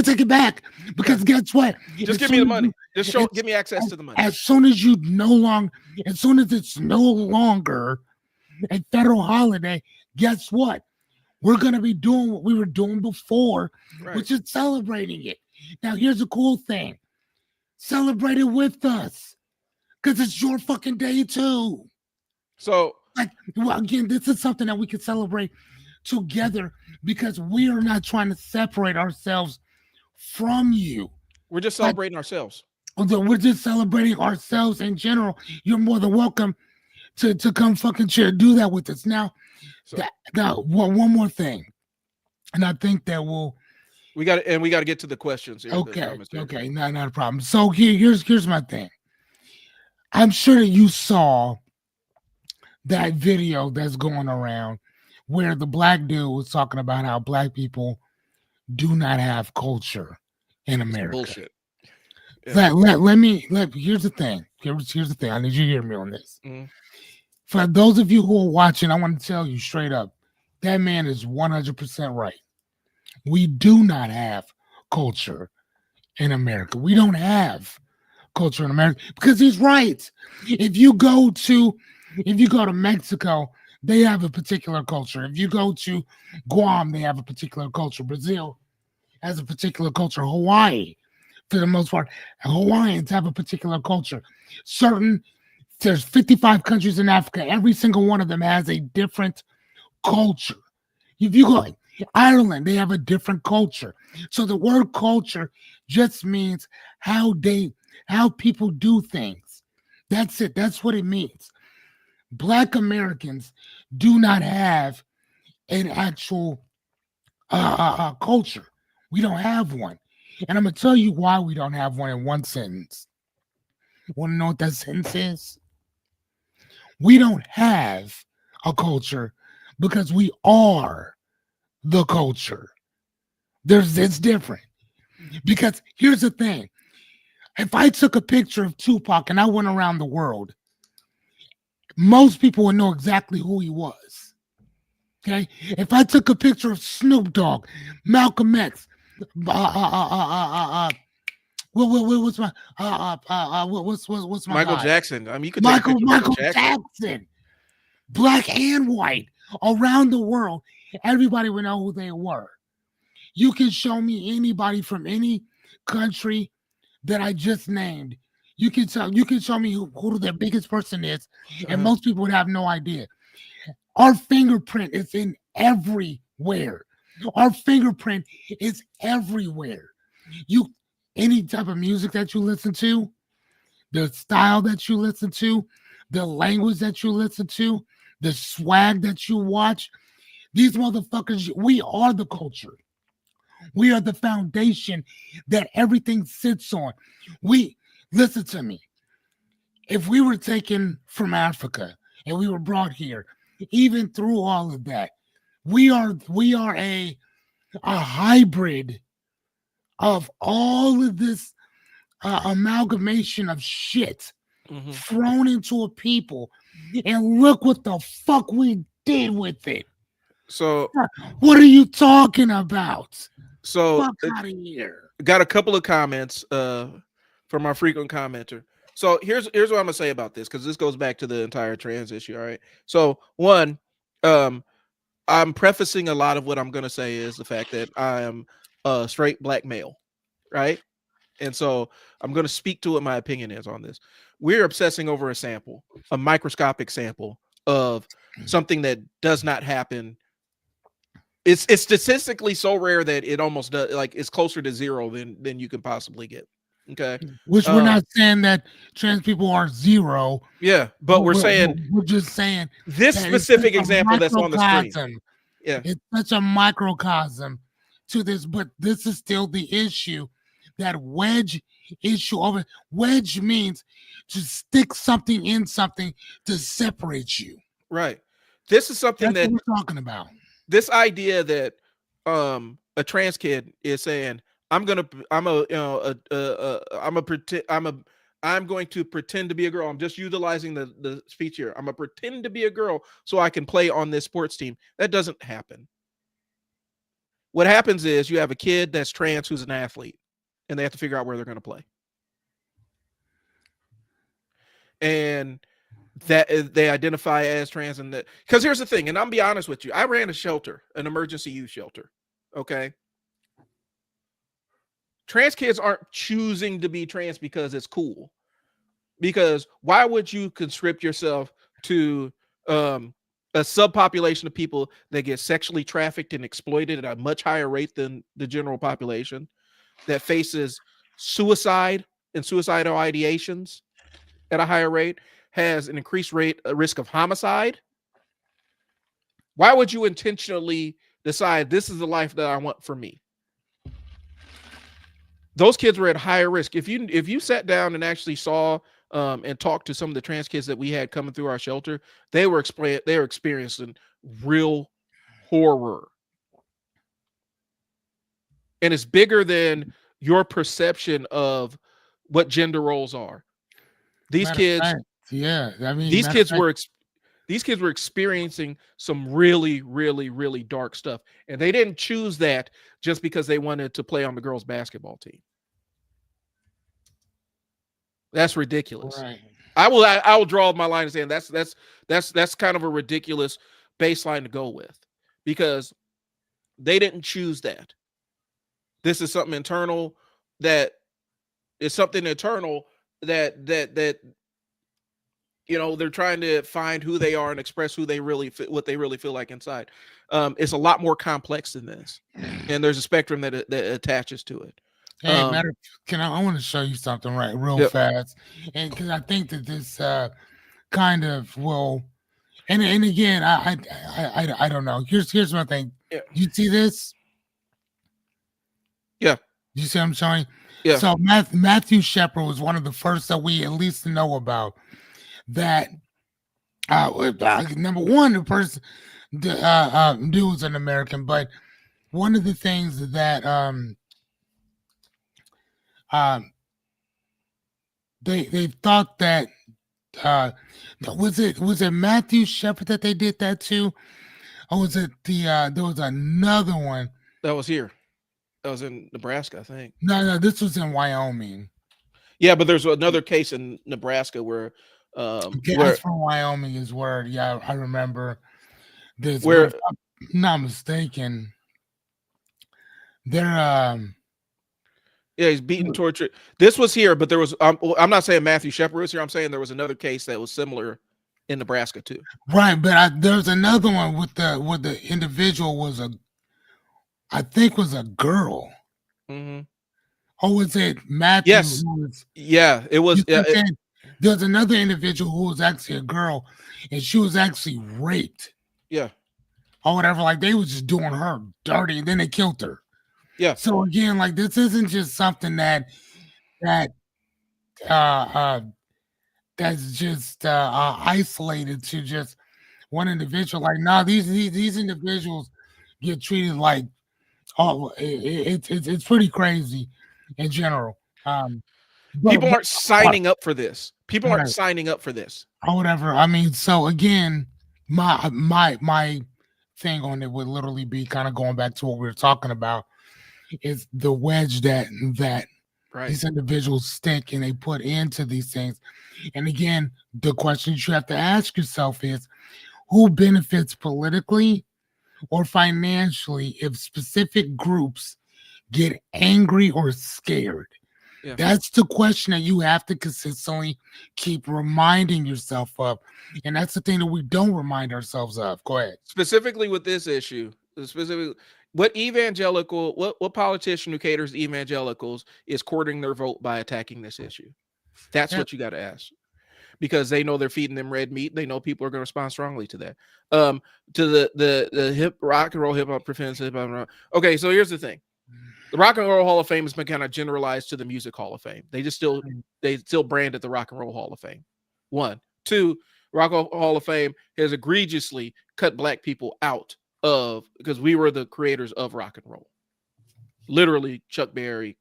take it back because guess what? Just give me the money. Give me access to the money. As soon as it's no longer a federal holiday, guess what? We're gonna be doing what we were doing before, which is celebrating it. Now, here's the cool thing: celebrate it with us. Because it's your fucking day too. So, again, this is something that we can celebrate together because we are not trying to separate ourselves from you. We're just celebrating ourselves. We're just celebrating ourselves in general. You're more than welcome to come fucking do that with us. Now, one more thing, and I think that we got to get to the questions here. Okay, not a problem. So here's my thing. I'm sure that you saw that video that's going around where the black dude was talking about how Black people do not have culture in America. Bullshit. Yeah. Here's the thing. Here's the thing. I need you to hear me on this. Mm-hmm. For those of you who are watching, I want to tell you straight up, that man is 100% right. We do not have culture in America. We don't have culture in America because he's right. If you go to Mexico, they have a particular culture. If you go to Guam, they have a particular culture. Brazil has a particular culture. Hawaii, for the most part, Hawaiians have a particular culture. There's 55 countries in Africa. Every single one of them has a different culture. If you go Ireland, they have a different culture. So the word culture just means how people do things. That's it. That's what it means. Black Americans do not have an actual culture. We don't have one. And I'm going to tell you why we don't have one in one sentence. Want to know what that sentence is? We don't have a culture because we are the culture. It's different. Because here's the thing. If I took a picture of Tupac and I went around the world, most people would know exactly who he was. Okay? If I took a picture of Snoop Dogg, Malcolm X, what's my what's my Michael guy? Jackson. I mean, you could take a picture of Michael Jackson, black and white, around the world, everybody would know who they were. You can show me anybody from any country that I just named. You can show me who the biggest person is, and most people would have no idea. Our fingerprint is in everywhere. Our fingerprint is everywhere. Any type of music that you listen to, the style that you listen to, the language that you listen to, the swag that you watch, these motherfuckers, we are the culture. We are the foundation that everything sits on. Listen to me. If we were taken from Africa and we were brought here, even through all of that, we are a hybrid of all of this amalgamation of shit thrown into a people, and look what the fuck we did with it. So what are you talking about? So fuck out of here. Got a couple of comments from our frequent commenter. So here's what I'm gonna say about this, because this goes back to the entire trans issue. All right. So one, I'm prefacing a lot of what I'm gonna say is the fact that I am a straight black male, right? And so I'm gonna speak to what my opinion is on this. We're obsessing over a sample, a microscopic sample of something that does not happen. It's statistically so rare that it almost does, like it's closer to zero than you can possibly get. Okay. Which we're not saying that trans people are zero. Yeah, but we're just saying this specific example that's on the screen. Yeah. It's such a microcosm to this, but this is still the issue. That wedge issue over wedge means to stick something in something to separate you. Right. This is something that's what we're talking about. This idea that a trans kid is saying, I'm going to pretend to be a girl. I'm just utilizing the speech here. I'm going to pretend to be a girl so I can play on this sports team. That doesn't happen. What happens is you have a kid that's trans who's an athlete, and they have to figure out where they're going to play. And that they identify as trans, and that, because here's the thing, and I'll be honest with you, I ran a shelter, an emergency youth shelter. Okay. Trans kids aren't choosing to be trans because it's cool. Because why would you conscript yourself to a subpopulation of people that get sexually trafficked and exploited at a much higher rate than the general population, that faces suicide and suicidal ideations at a higher rate, has an increased risk of homicide? Why would you intentionally decide this is the life that I want for me? Those kids were at higher risk. If you sat down and actually saw and talked to some of the trans kids that we had coming through our shelter, they were experiencing real horror. And it's bigger than your perception of what gender roles are. These kids, these kids were experiencing some really, really, really dark stuff, and they didn't choose that just because they wanted to play on the girls' basketball team. That's ridiculous. Right. I will draw my line and say that's kind of a ridiculous baseline to go with, because they didn't choose that. This is something internal that you know, they're trying to find who they are and express who they really what they really feel like inside. It's a lot more complex than this, and there's a spectrum that attaches to it. Hey, I want to show you something real fast, and because I think that this kind of will, and again, I don't know. Here's one thing. Yeah. You see this? Yeah. You see what I'm showing? Yeah. So Matthew Shepard was one of the first that we at least know about. That number one, the person dude was an American, but one of the things that they thought that was it Matthew Shepard that they did that to, or was it there was another one? That was here. That was in Nebraska, I think. No, this was in Wyoming. Yeah, but there's another case in Nebraska where That's from Wyoming is where, yeah, I remember this. Where, if I'm not mistaken, they're yeah, he's beaten, tortured. This was here, but there was I'm not saying Matthew Shepard was here. I'm saying there was another case that was similar in Nebraska too. Right, but there's another one with the individual was I think was a girl. Mm-hmm. Or was it Matthew? Yes. Yeah, it was. There's another individual who was actually a girl, and she was actually raped. Yeah. Or whatever. Like, they was just doing her dirty, and then they killed her. Yeah. So again, like, this isn't just something that's just isolated to just one individual. Like, nah, these individuals get treated like, oh, it's pretty crazy in general. People aren't signing up for this. People aren't signing up for this. Or whatever. I mean, so again, my thing on it would literally be kind of going back to what we were talking about, is the wedge that these individuals stick and they put into these things. And again, the question you have to ask yourself is, who benefits politically or financially if specific groups get angry or scared? Yeah. That's the question that you have to consistently keep reminding yourself of. And that's the thing that we don't remind ourselves of. Go ahead. Specifically with this issue, what politician who caters to evangelicals is courting their vote by attacking this issue? That's what you got to ask, because they know they're feeding them red meat. They know people are going to respond strongly to that. To the hip rock and roll hip hop prevents hip hop. Okay, so here's the thing. The Rock and Roll Hall of Fame has been kind of generalized to the Music Hall of Fame. They still brand it the Rock and Roll Hall of Fame. 1, 2, Rock and Roll Hall of Fame has egregiously cut black people out of, because we were the creators of rock and roll. Literally, Chuck Berry.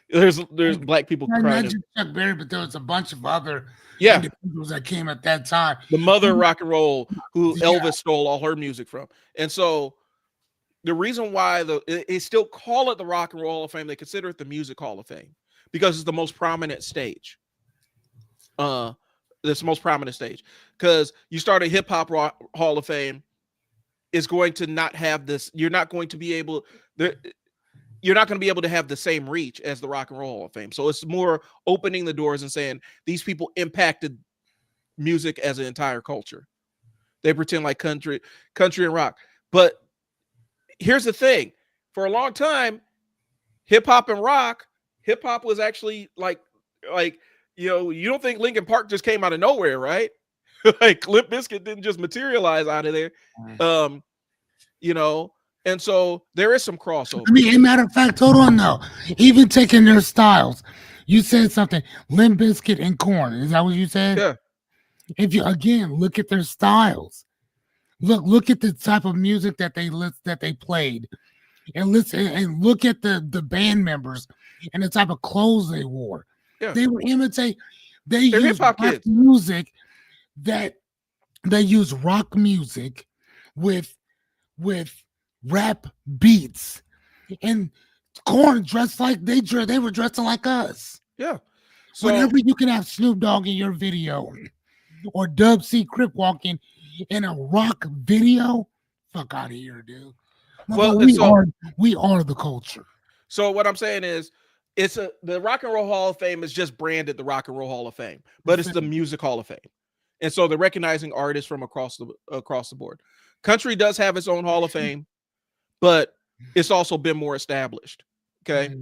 There's black people crying. Not just Chuck Berry, but there was a bunch of other individuals that came at that time. The mother of rock and roll, who Elvis stole all her music from. And so the reason why they still call it the Rock and Roll Hall of Fame, they consider it the Music Hall of Fame, because it's the most prominent stage. It's the most prominent stage. Because you start a Hip Hop Hall of Fame, is going to not have this. You're not going to be able to have the same reach as the Rock and Roll Hall of Fame. So it's more opening the doors and saying these people impacted music as an entire culture. They pretend like country and rock, but here's the thing. For a long time, hip hop and rock, hip hop was actually like, you don't think Linkin Park just came out of nowhere, right? Like Limp Bizkit didn't just materialize out of there. And so there is some crossover. I mean, a matter of fact, hold on though. Even taking their styles, you said something, Limp Bizkit and Korn. Is that what you said? Yeah. If you again look at their styles, look at the type of music that they played, and listen and look at the band members and the type of clothes they wore. Yeah. They were imitate. They use rock music that they use rock music with rap beats, and Korn dressed like they were dressing like us. Yeah. So whenever you can have Snoop Dogg in your video or Dub C Crip walking in a rock video, fuck out of here, dude. Well, we are the culture. So what I'm saying is, the Rock and Roll Hall of Fame is just branded the Rock and Roll Hall of Fame, but it's the Music Hall of Fame, and so they're recognizing artists from across the board. Country does have its own Hall of Fame, but it's also been more established. Okay,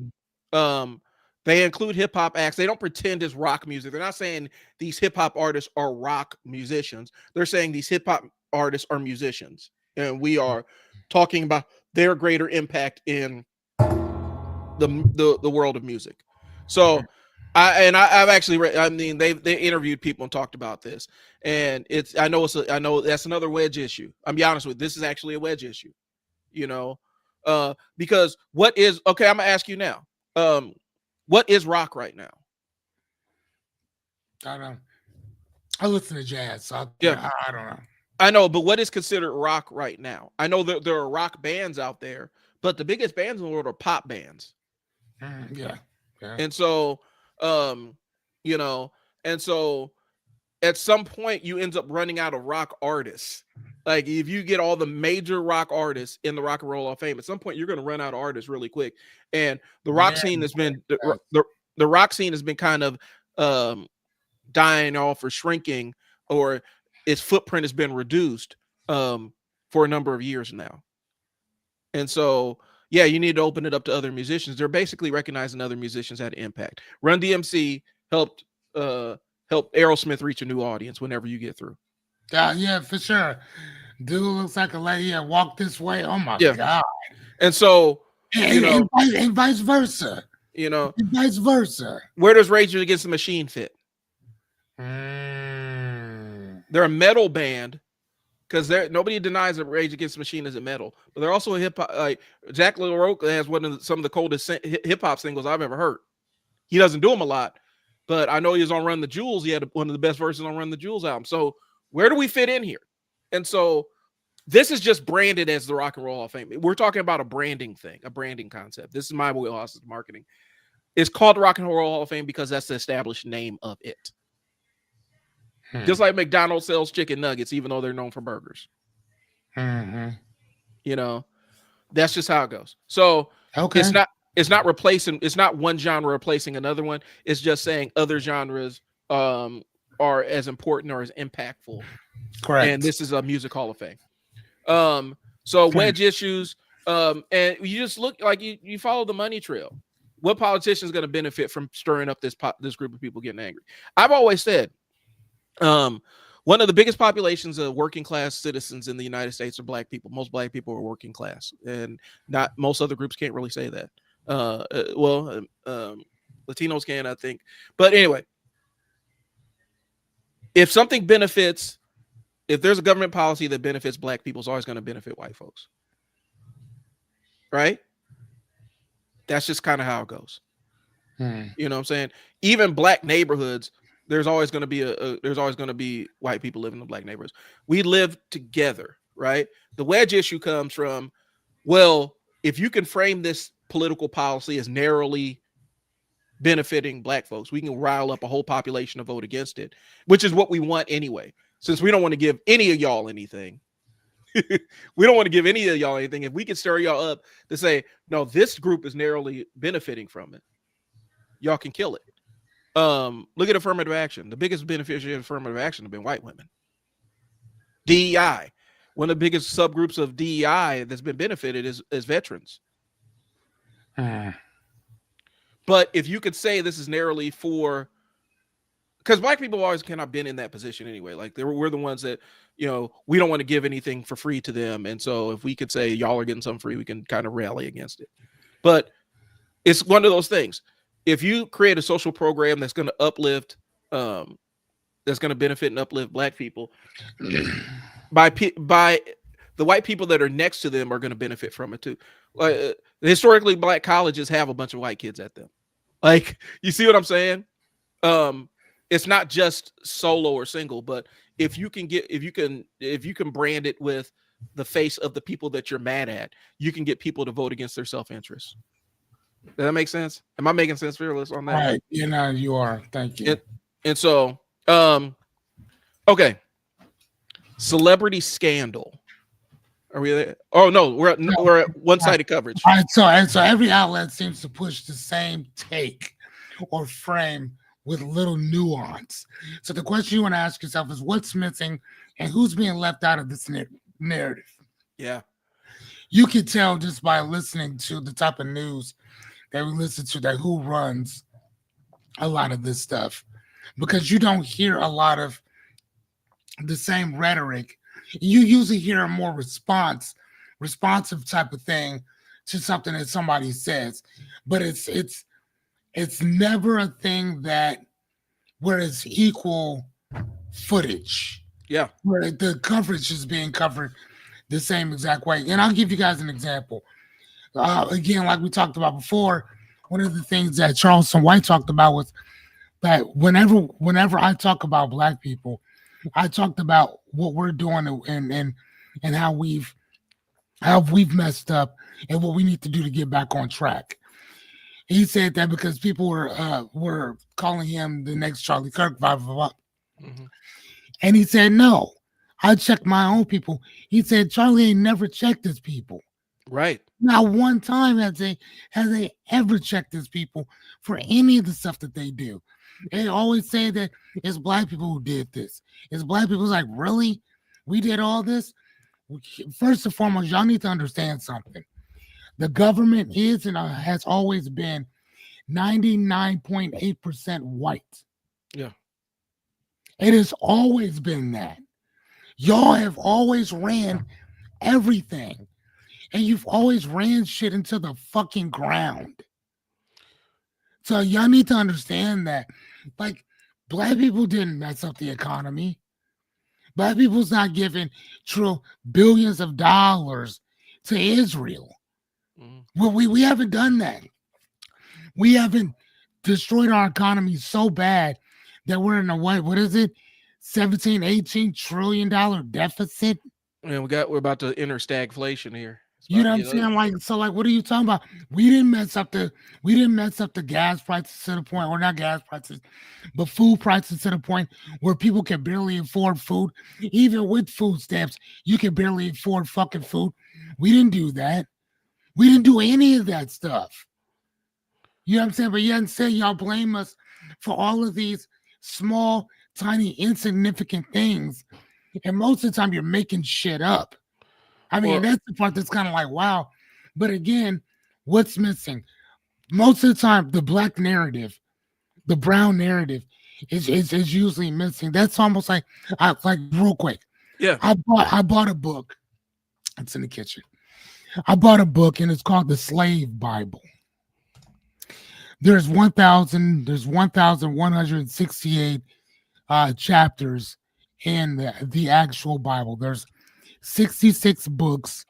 they include hip hop acts. They don't pretend it's rock music. They're not saying these hip hop artists are rock musicians. They're saying these hip hop artists are musicians, and we are talking about their greater impact in the world of music. So I've actually read, I mean, they interviewed people and talked about this, and I know that's another wedge issue. I'm be honest with you, this is actually a wedge issue. Because what is okay? I'm gonna ask you now. What is rock right now? I don't. I listen to jazz, so Yeah, I don't know. I know, but what is considered rock right now? I know that there are rock bands out there, but the biggest bands in the world are pop bands. Yeah. And so, you know, and so at some point you end up running out of rock artists. Like if you get all the major rock artists in the Rock and Roll Hall of Fame, at some point you're going to run out of artists really quick. And the rock Yeah, scene has been the rock scene has been kind of dying off or shrinking, or its footprint has been reduced for a number of years now. And so, yeah, you need to open it up to other musicians. They're basically recognizing other musicians had an impact. Run DMC helped Aerosmith reach a new audience whenever you get through. Yeah, for sure. Dude looks like a lady that walked this way. Oh my God. And so, and vice versa. And vice versa. Where does Rage Against the Machine fit? They're a metal band, because nobody denies that Rage Against the Machine isn't metal, but they're also a hip hop. Like Jack LaRocca has some of the coldest hip hop singles I've ever heard. He doesn't do them a lot, but I know he was on Run the Jewels. He had one of the best verses on Run the Jewels album. So where do we fit in here? And so this is just branded as the Rock and Roll Hall of Fame. We're talking about a branding thing, a branding concept. This is my wheelhouse of marketing. It's called the Rock and Roll Hall of Fame because that's the established name of it. Just like McDonald's sells chicken nuggets, even though they're known for burgers. That's just how it goes. So it's not replacing. It's not one genre replacing another one. It's just saying other genres are as important or as impactful. Correct. And this is a music hall of fame. So wedge issues. And you just look like you follow the money trail. What politician is going to benefit from stirring up this group of people getting angry? I've always said, one of the biggest populations of working class citizens in the United States are Black people. Most Black people are working class, and not most other groups can't really say that. Latinos can, I think. But anyway, if there's a government policy that benefits Black people, it's always going to benefit white folks. Right? That's just kind of how it goes. You know what I'm saying? Even Black neighborhoods, there's always going to be white people living in Black neighborhoods. We live together, right? The wedge issue comes from, well, if you can frame this political policy as narrowly benefiting Black folks, we can rile up a whole population to vote against it, which is what we want anyway. Since we don't want to give any of y'all anything, if we can stir y'all up to say, no, this group is narrowly benefiting from it, y'all can kill it. Look at affirmative action. The biggest beneficiary of affirmative action have been white women. DEI. One of the biggest subgroups of DEI that's been benefited is veterans. But if you could say this is narrowly for, because Black people always kind of been in that position anyway. Like we're the ones that, we don't want to give anything for free to them. And so if we could say y'all are getting something free, we can kind of rally against it. But it's one of those things. If you create a social program that's going to uplift, that's going to benefit and uplift Black people, by the white people that are next to them are going to benefit from it too. Historically, Black colleges have a bunch of white kids at them. Like, you see what I'm saying? It's not just solo or single, but if you can brand it with the face of the people that you're mad at, you can get people to vote against their self-interest. Does that make sense? Am I making sense, Fearless, on that? Right. You are. Thank you. And so, okay. Celebrity scandal. Are we there? Oh no, we're at one-sided coverage. All right, so every outlet seems to push the same take or frame with little nuance. So the question you want to ask yourself is, what's missing and who's being left out of this narrative? Yeah. You can tell just by listening to the type of news that we listen to, that who runs a lot of this stuff, because you don't hear a lot of the same rhetoric. You usually hear a more responsive type of thing to something that somebody says, but it's never a thing where it's equal footage. Yeah, where the coverage is being covered the same exact way. And I'll give you guys an example. Again, like we talked about before, one of the things that Charleston White talked about was that whenever I talk about black people, I talked about what we're doing and how we've messed up and what we need to do to get back on track. He said that because people were calling him the next Charlie Kirk, blah blah blah. Mm-hmm. And he said, no, I checked my own people. He said, Charlie ain't never checked his people. Right. Not one time has they ever checked his people for any of the stuff that they do. They always say that it's black people who did this. It's black people's like, really? We did all this? First and foremost, y'all need to understand something. The government is and has always been 99.8% white. Yeah. It has always been that. Y'all have always ran everything. And you've always ran shit into the fucking ground. So y'all need to understand that. Like, black people didn't mess up the economy. Black people's not giving true billions of dollars to Israel. Mm-hmm. Well, we haven't done that. We haven't destroyed our economy so bad that we're in a what is it? 17, 18 trillion dollar deficit. And we're about to enter stagflation here. You know what I'm saying? Like, so like, what are you talking about? We didn't mess up the gas prices to the point, or not gas prices, but food prices to the point where people can barely afford food. Even with food stamps, you can barely afford fucking food. We didn't do that. We didn't do any of that stuff. You know what I'm saying? But yet and say y'all blame us for all of these small, tiny, insignificant things. And most of the time you're making shit up. I mean, that's the part that's kind of like, wow. But again, what's missing? Most of the time, the black narrative, the brown narrative is usually missing. That's almost like real quick. Yeah. I bought a book. It's in the kitchen. I bought a book and it's called The Slave Bible. There's 1,168 chapters in the actual Bible. There's 66 books,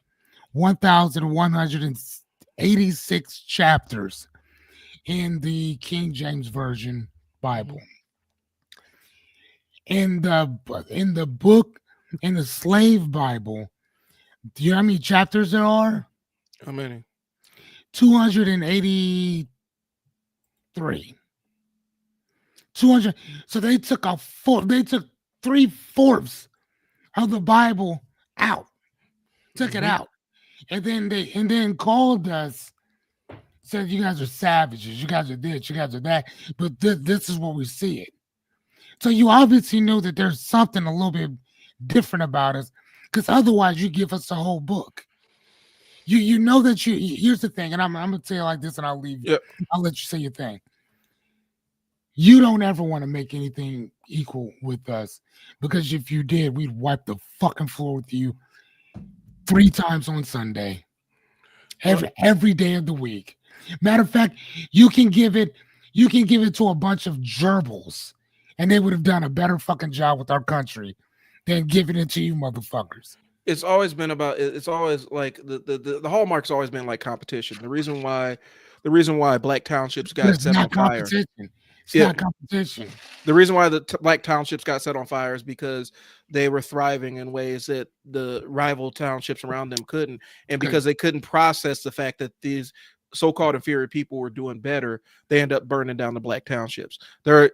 1,186 chapters in the King James Version Bible. In the Slave Bible, do you know how many chapters there are? How many? 283. 200. So they took 3/4 of the Bible out, took it out, and then called us, said you guys are savages, you guys are this, you guys are that, but this is what we see it. So you obviously know that there's something a little bit different about us, because otherwise you give us the whole book. You know that here's the thing, and I'm gonna tell you like this, and I'll leave you. Yep. I'll let you say your thing. You don't ever want to make anything equal with us, because if you did, we'd wipe the fucking floor with you 3 times on Sunday, every day of the week. Matter of fact, you can give it to a bunch of gerbils, and they would have done a better fucking job with our country than giving it to you motherfuckers. It's always been about. It's always like the hallmark's always been like competition. The reason why black townships got set on fire. It's not competition. The reason why the black townships got set on fire is because they were thriving in ways that the rival townships around them couldn't, and because they couldn't process the fact that these so-called inferior people were doing better, they end up burning down the black townships.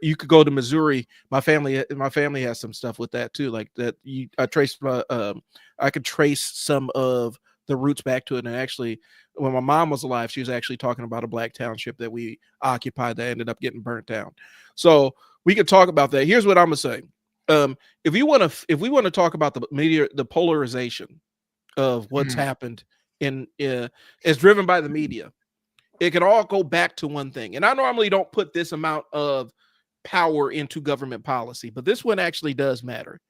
You could go to Missouri. My family has some stuff with that too. Like that, I could trace some of the roots back to it. And actually, when my mom was alive, she was actually talking about a black township that we occupied that ended up getting burnt down. So we could talk about that. Here's what I'm gonna say. If we want to talk about the media, the polarization of what's happened is driven by the media. It can all go back to one thing. And I normally don't put this amount of power into government policy, but this one actually does matter.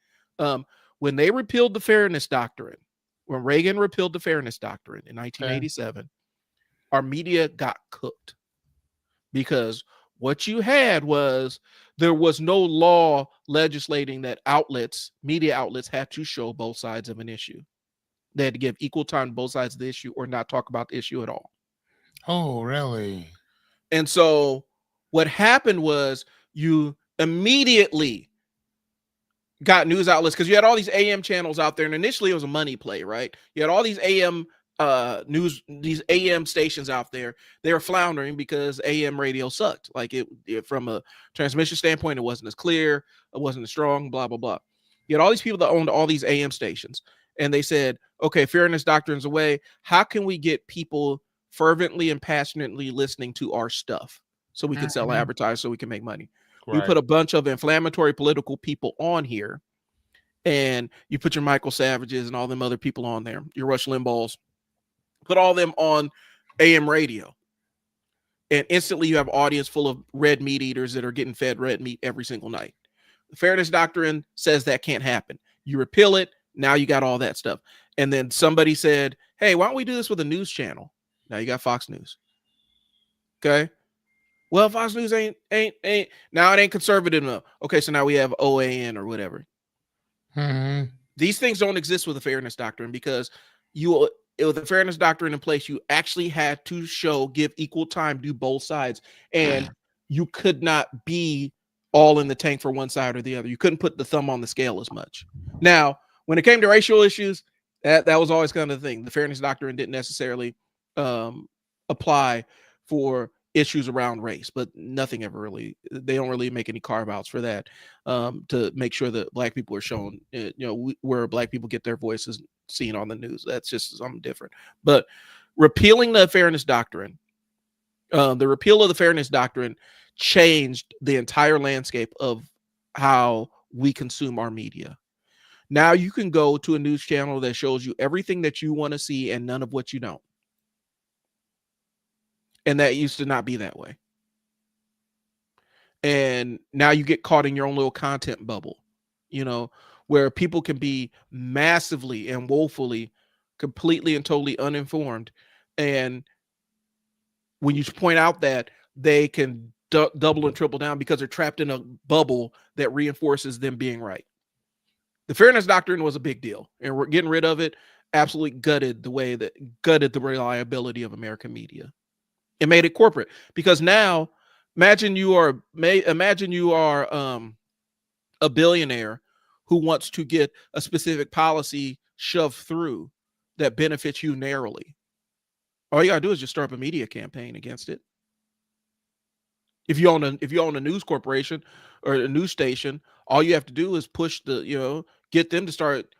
When they repealed the Fairness Doctrine, when Reagan repealed the Fairness Doctrine in 1987, our media got cooked, because what you had was there was no law legislating that media outlets had to show both sides of an issue. They had to give equal time to both sides of the issue or not talk about the issue at all. Oh, really? And so what happened was you immediately got news outlets because you had all these AM channels out there, and initially it was a money play, right? You had all these AM news, these AM stations out there. They were floundering because AM radio sucked. Like it from a transmission standpoint, it wasn't as clear, it wasn't as strong, blah blah blah. You had all these people that owned all these AM stations, and they said, okay, fairness doctrine's away. How can we get people fervently and passionately listening to our stuff so we can sell Mhm. advertise, so we can make money? We Right. put a bunch of inflammatory political people on here, and you put your Michael Savages and all them other people on there, your Rush Limbaughs, put all them on AM radio, and instantly you have an audience full of red meat eaters that are getting fed red meat every single night. The fairness doctrine says that can't happen. You repeal it, now you got all that stuff. And then somebody said, hey, why don't we do this with a news channel? Now you got Fox News. Okay. Well, Fox News ain't now it ain't conservative enough. Okay, so now we have OAN or whatever. Mhm. These things don't exist with the fairness doctrine because with the fairness doctrine in place, you actually had to give equal time, do both sides, and you could not be all in the tank for one side or the other. You couldn't put the thumb on the scale as much. Now, when it came to racial issues, that was always kind of the thing. The fairness doctrine didn't necessarily apply for issues around race, but nothing ever really, they don't really make any carve outs for that, to make sure that black people are shown, where black people get their voices seen on the news. That's just something different. But repealing the fairness doctrine, the repeal of the fairness doctrine changed the entire landscape of how we consume our media. Now you can go to a news channel that shows you everything that you want to see and none of what you don't. And that used to not be that way. And now you get caught in your own little content bubble, where people can be massively and woefully, completely and totally uninformed. And when you point out that, they can double and triple down because they're trapped in a bubble that reinforces them being right. The fairness doctrine was a big deal, and we're getting rid of it. Absolutely gutted the reliability of American media. It made it corporate because now imagine you are a billionaire who wants to get a specific policy shoved through that benefits you narrowly. All you gotta do is just start up a media campaign against it. If you own a news corporation or a news station, all you have to do is push get them to start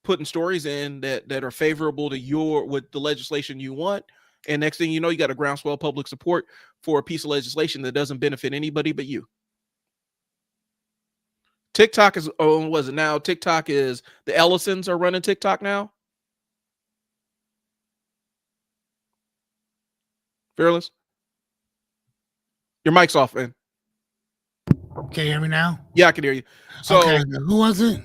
putting stories in that are favorable to with the legislation you want. And next thing you know, you got a groundswell public support for a piece of legislation that doesn't benefit anybody but you. TikTok is, was it now? TikTok is, the Ellisons are running TikTok now. Fearless, your mic's off, man. Can you hear me now? Yeah, I can hear you. So, okay, who was it?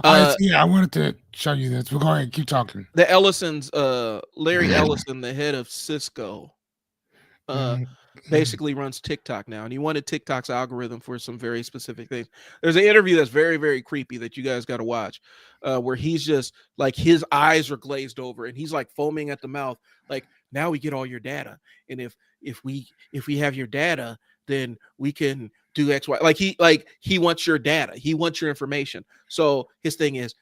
I wanted to show you this, but go ahead, keep talking. The Ellisons, Larry Ellison, the head of Cisco, basically runs TikTok now, and he wanted TikTok's algorithm for some very specific things. There's an interview that's very, very creepy that you guys got to watch, where he's just like, his eyes are glazed over and he's like foaming at the mouth, like, now we get all your data, and if we have your data, then we can do X, Y. Like he wants your data, he wants your information. So his thing is,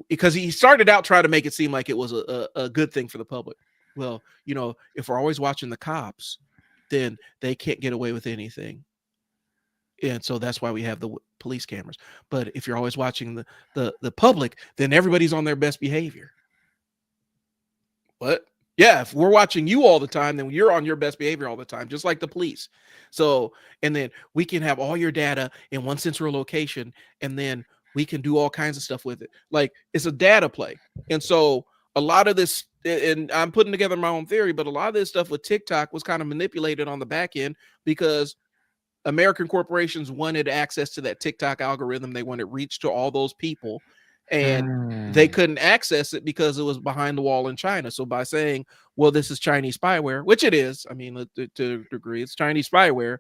because he started out trying to make it seem like it was a good thing for the public. Well, if we're always watching the cops, then they can't get away with anything. And so that's why we have the police cameras. But if you're always watching the public, then everybody's on their best behavior. What? Yeah, if we're watching you all the time, then you're on your best behavior all the time, just like the police. So, and then we can have all your data in one central location, and then we can do all kinds of stuff with it. Like, it's a data play. And so a lot of this, and I'm putting together my own theory, but a lot of this stuff with TikTok was kind of manipulated on the back end because American corporations wanted access to that TikTok algorithm. They wanted reach to all those people, and they couldn't access it because it was behind the wall in China. So by saying, well, this is Chinese spyware, which it is, I mean, to a degree, it's Chinese spyware.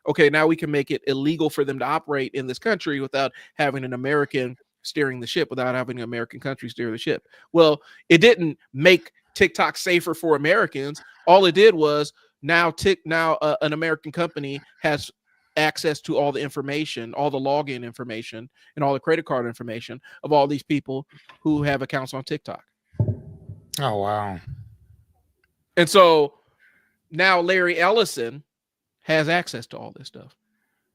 Okay, now we can make it illegal for them to operate in this country without having an American steering the ship without having an American country steer the ship. Well, it didn't make TikTok safer for Americans. All it did was now an American company has access to all the information, all the login information, and all the credit card information of all these people who have accounts on TikTok. Oh, wow. And so now Larry Ellison has access to all this stuff.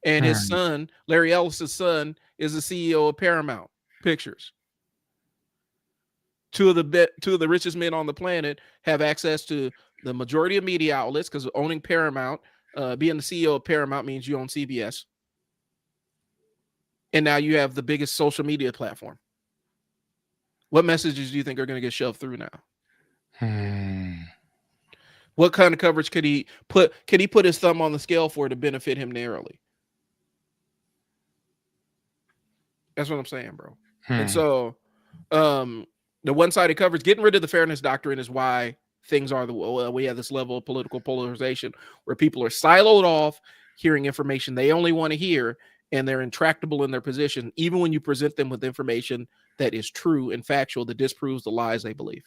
And his son, Larry Ellison's son, is the CEO of Paramount Pictures. Two of the richest men on the planet have access to the majority of media outlets, because owning Paramount, being the CEO of Paramount means you own CBS. And now you have the biggest social media platform. What messages do you think are going to get shoved through now? What kind of coverage could he put his thumb on the scale for to benefit him narrowly? That's what I'm saying, bro. And so the one-sided coverage, getting rid of the fairness doctrine, is why things are we have this level of political polarization where people are siloed off, hearing information they only want to hear, and they're intractable in their position, even when you present them with information that is true and factual, that disproves the lies they believe.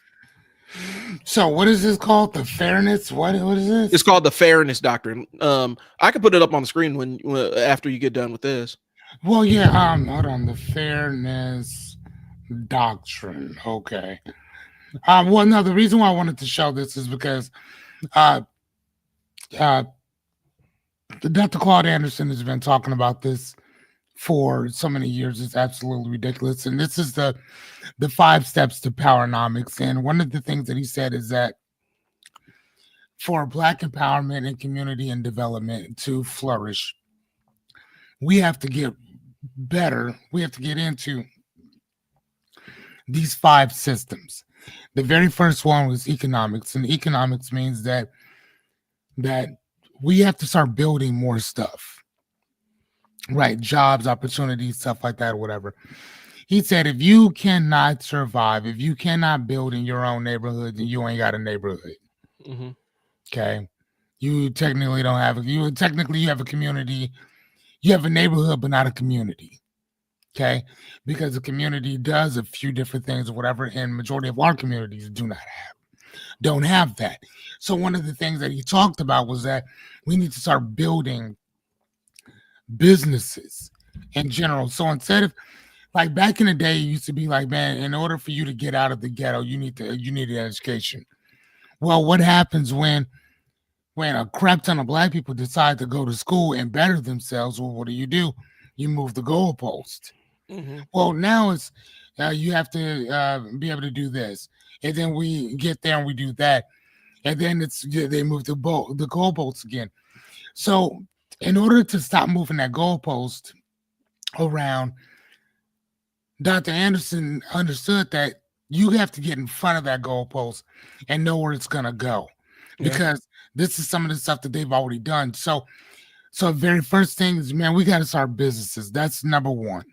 So what is this called? The fairness? What is this? It's called the fairness doctrine. I can put it up on the screen after you get done with this. Well, yeah. Hold on. The fairness doctrine. Okay. Well, no. The reason why I wanted to show this is because, Dr. Claude Anderson has been talking about this for so many years. It's absolutely ridiculous. And this is the 5 steps to powernomics. And one of the things that he said is that for Black empowerment and community and development to flourish, we have to get better. We have to get into these 5 systems. The very first one was economics. And economics means that we have to start building more stuff. Right, jobs, opportunities, stuff like that, or whatever. He said, if you cannot survive, if you cannot build in your own neighborhood, then you ain't got a neighborhood. Okay, you technically don't have you have a community. You have a neighborhood, but not a community. Okay, because a community does a few different things or whatever, and majority of our communities don't have that. So one of the things that he talked about was that we need to start building businesses in general. So instead of, like, back in the day, it used to be like, man, in order for you to get out of the ghetto, you need an education. Well, what happens when a crap ton of Black people decide to go to school and better themselves? Well, what do? You move the goalpost. Well, now it's you have to be able to do this, and then we get there and we do that, and then they move the goalposts again. So in order to stop moving that goalpost around, Dr. Anderson understood that you have to get in front of that goalpost and know where it's going to go, because this is some of the stuff that they've already done. So the very first thing is, man, we got to start businesses. That's number one,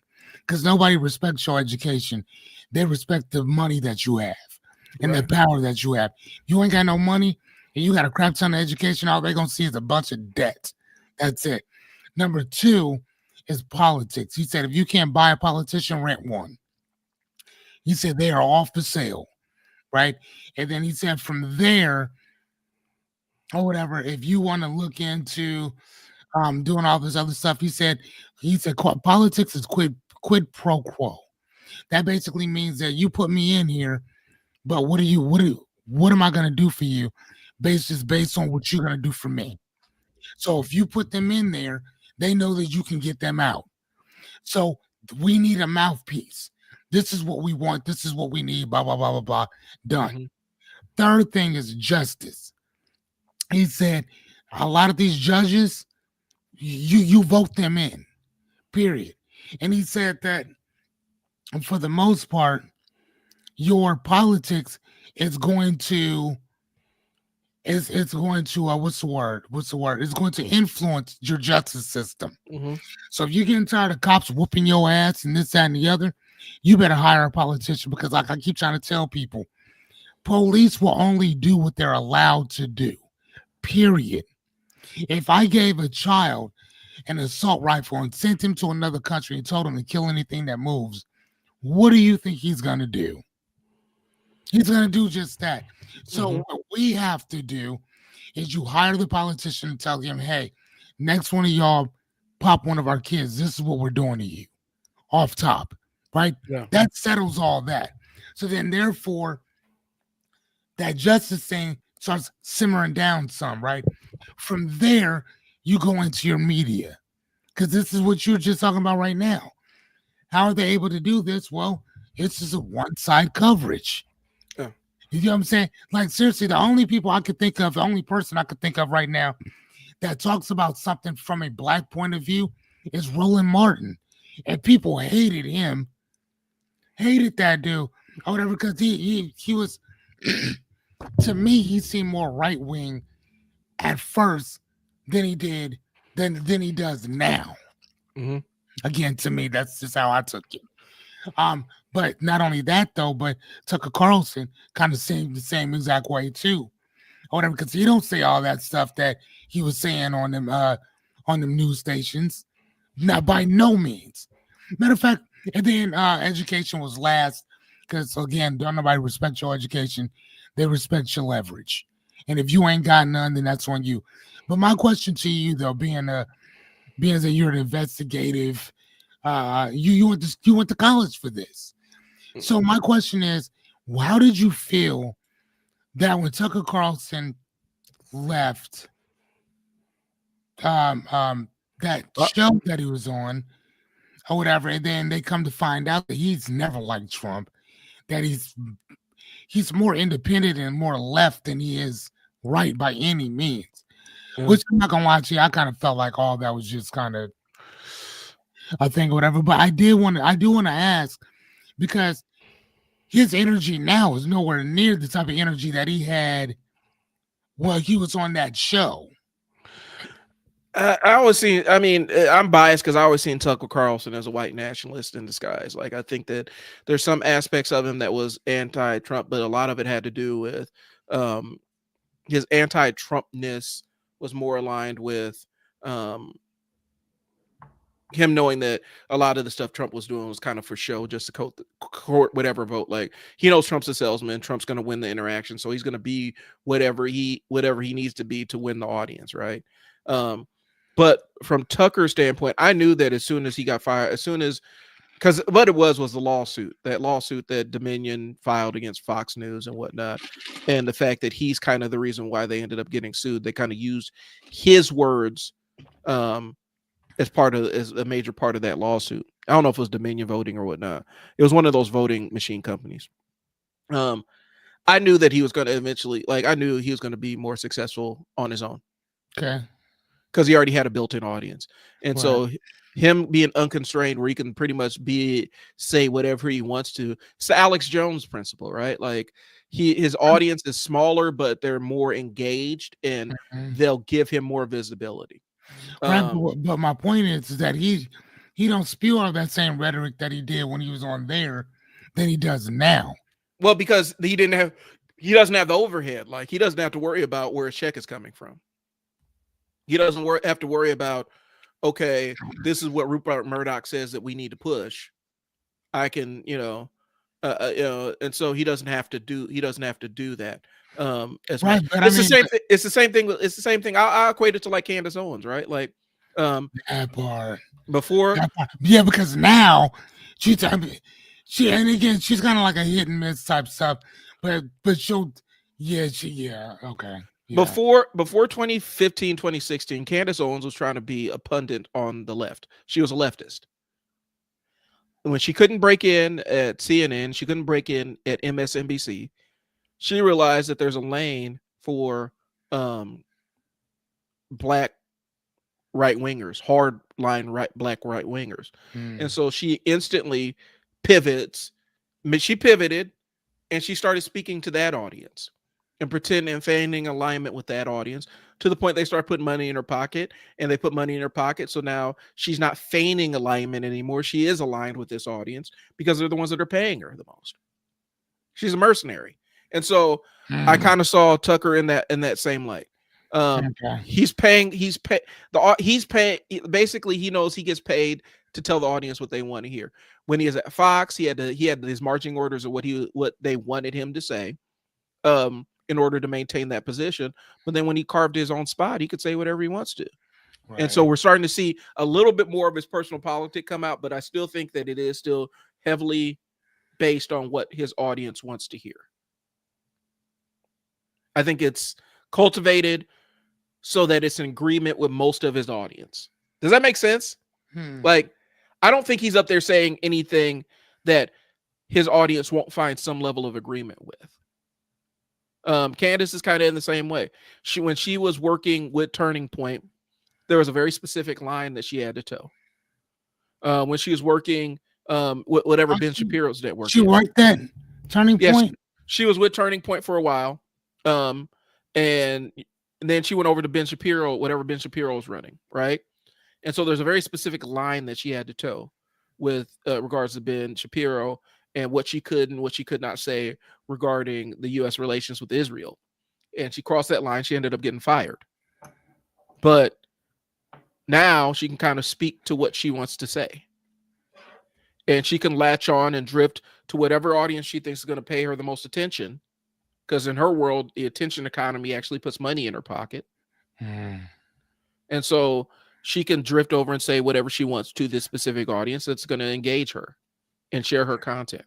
because nobody respects your education. They respect the money that you have and the power that you have. You ain't got no money and you got a crap ton of education. All they're going to see is a bunch of debt. That's it. Number 2 is politics. He said, if you can't buy a politician, rent one. He said they are off the sale, right? And then he said from there, or whatever, if you want to look into doing all this other stuff, he said politics is quid pro quo. That basically means that you put me in here, but what am I going to do for you based on what you're going to do for me? So if you put them in there, they know that you can get them out. So we need a mouthpiece. This is what we want. This is what we need. Blah, blah, blah, blah, blah. Done. Third thing is justice. He said a lot of these judges, you vote them in, period. And he said that for the most part, your politics is going to it's going to what's the word? It's going to influence your justice system. So if you're getting tired of cops whooping your ass and this, that, and the other, you better hire a politician, because, like I keep trying to tell people, police will only do what they're allowed to do, period. If I gave a child an assault rifle and sent him to another country and told him to kill anything that moves, what do you think he's going to do? He's going to do just that. So Mhm. what we have to do is you hire the politician and tell him, hey, next one of y'all pop one of our kids. This is what we're doing to you off top, right? Yeah. That settles all that. So then, therefore, that justice thing starts simmering down some, right? From there, you go into your media because this is what you're just talking about right now. How are they able to do this? Well, it's just a one side coverage. Yeah. You know what I'm saying? Like, seriously, the only people I could think of, the only person I could think of right now that talks about something from a black point of view is Roland Martin. And people hated him, hated that dude, or whatever, because he was, to me, he seemed more right wing at first than he did, than he does now. Mhm. Again, to me, that's just how I took it. But not only that though, but Tucker Carlson kind of seemed the same exact way too, or whatever, because he don't say all that stuff that he was saying on them news stations. Not by no means. Matter of fact, and then education was last because again, don't nobody respect your education. They respect your leverage. And if you ain't got none, then that's on you. But my question to you though, being that you're an investigative, you went to college for this. So my question is, how did you feel that when Tucker Carlson left that show that he was on or whatever, and then they come to find out that he's never liked Trump, that he's more independent and more left than he is right by any means. Yeah. Which I'm not gonna lie to you, I kind of felt like all that was just kind of a thing or whatever. But I do want to ask, because his energy now is nowhere near the type of energy that he had while he was on that show. I always seen. I mean, I'm biased because I always seen Tucker Carlson as a white nationalist in disguise. Like, I think that there's some aspects of him that was anti-Trump, but a lot of it had to do with his anti-Trumpness was more aligned with him knowing that a lot of the stuff Trump was doing was kind of for show, just to court whatever vote. Like, he knows Trump's a salesman. Trump's going to win the interaction, so he's going to be whatever he needs to be to win the audience, right? But from Tucker's standpoint, I knew that as soon as he got fired, because what it was the lawsuit that Dominion filed against Fox News and whatnot, and the fact that he's kind of the reason why they ended up getting sued. They kind of used his words as a major part of that lawsuit. I don't know if it was Dominion Voting or whatnot. It was one of those voting machine companies. I knew that he was going to eventually, I knew he was going to be more successful on his own. Okay. Because he already had a built-in audience. And Right. So him being unconstrained, where he can pretty much say whatever he wants to. It's the Alex Jones principle, right? Like, his audience is smaller, but they're more engaged, and they'll give him more visibility. Right, but my point is that he don't spew all that same rhetoric that he did when he was on there than he does now. Well, because he doesn't have the overhead. Like, he doesn't have to worry about where his check is coming from. He doesn't have to worry about, okay, this is what Rupert Murdoch says that we need to push. I can, and so he doesn't have to do that. As Right, much. but It's the same thing. It's the same thing. I equate it to like Candace Owens, right? Like, that part. before. Yeah, because now and again, she's kind of like a hit and miss type stuff, but she'll, okay. Yeah. Before 2015, 2016, Candace Owens was trying to be a pundit on the left. She was a leftist. When she couldn't break in at CNN, she couldn't break in at MSNBC, she realized that there's a lane for black right-wingers, hard-line black right-wingers. And so she instantly pivots. She pivoted, and she started speaking to that audience and pretending and feigning alignment with that audience, to the point they start putting money in her pocket, and they put money in her pocket. So now she's not feigning alignment anymore. She is aligned with this audience because they're the ones that are paying her the most. She's a mercenary. And so I kind of saw Tucker in that same light. Basically, he knows he gets paid to tell the audience what they want to hear. When he was at Fox, he had his marching orders of what they wanted him to say, in order to maintain that position. But then when he carved his own spot, he could say whatever he wants to. Right. And so we're starting to see a little bit more of his personal politics come out, but I still think that it is still heavily based on what his audience wants to hear. I think it's cultivated so that it's in agreement with most of his audience. Does that make sense? Like, I don't think he's up there saying anything that his audience won't find some level of agreement with. Candace is kind of in the same way. When she was working with Turning Point, there was a very specific line that she had to toe. When she was working with whatever Ben Shapiro's network. She worked at Turning Point? She was with Turning Point for a while. And then she went over to Ben Shapiro, whatever Ben Shapiro was running, right? And so there's a very specific line that she had to toe with regards to Ben Shapiro and what she could and what she could not say regarding the U.S. relations with Israel. And she crossed that line. She ended up getting fired. But now she can kind of speak to what she wants to say. And she can latch on and drift to whatever audience she thinks is going to pay her the most attention. Because in her world, the attention economy actually puts money in her pocket. And so she can drift over and say whatever she wants to this specific audience that's going to engage her and share her content.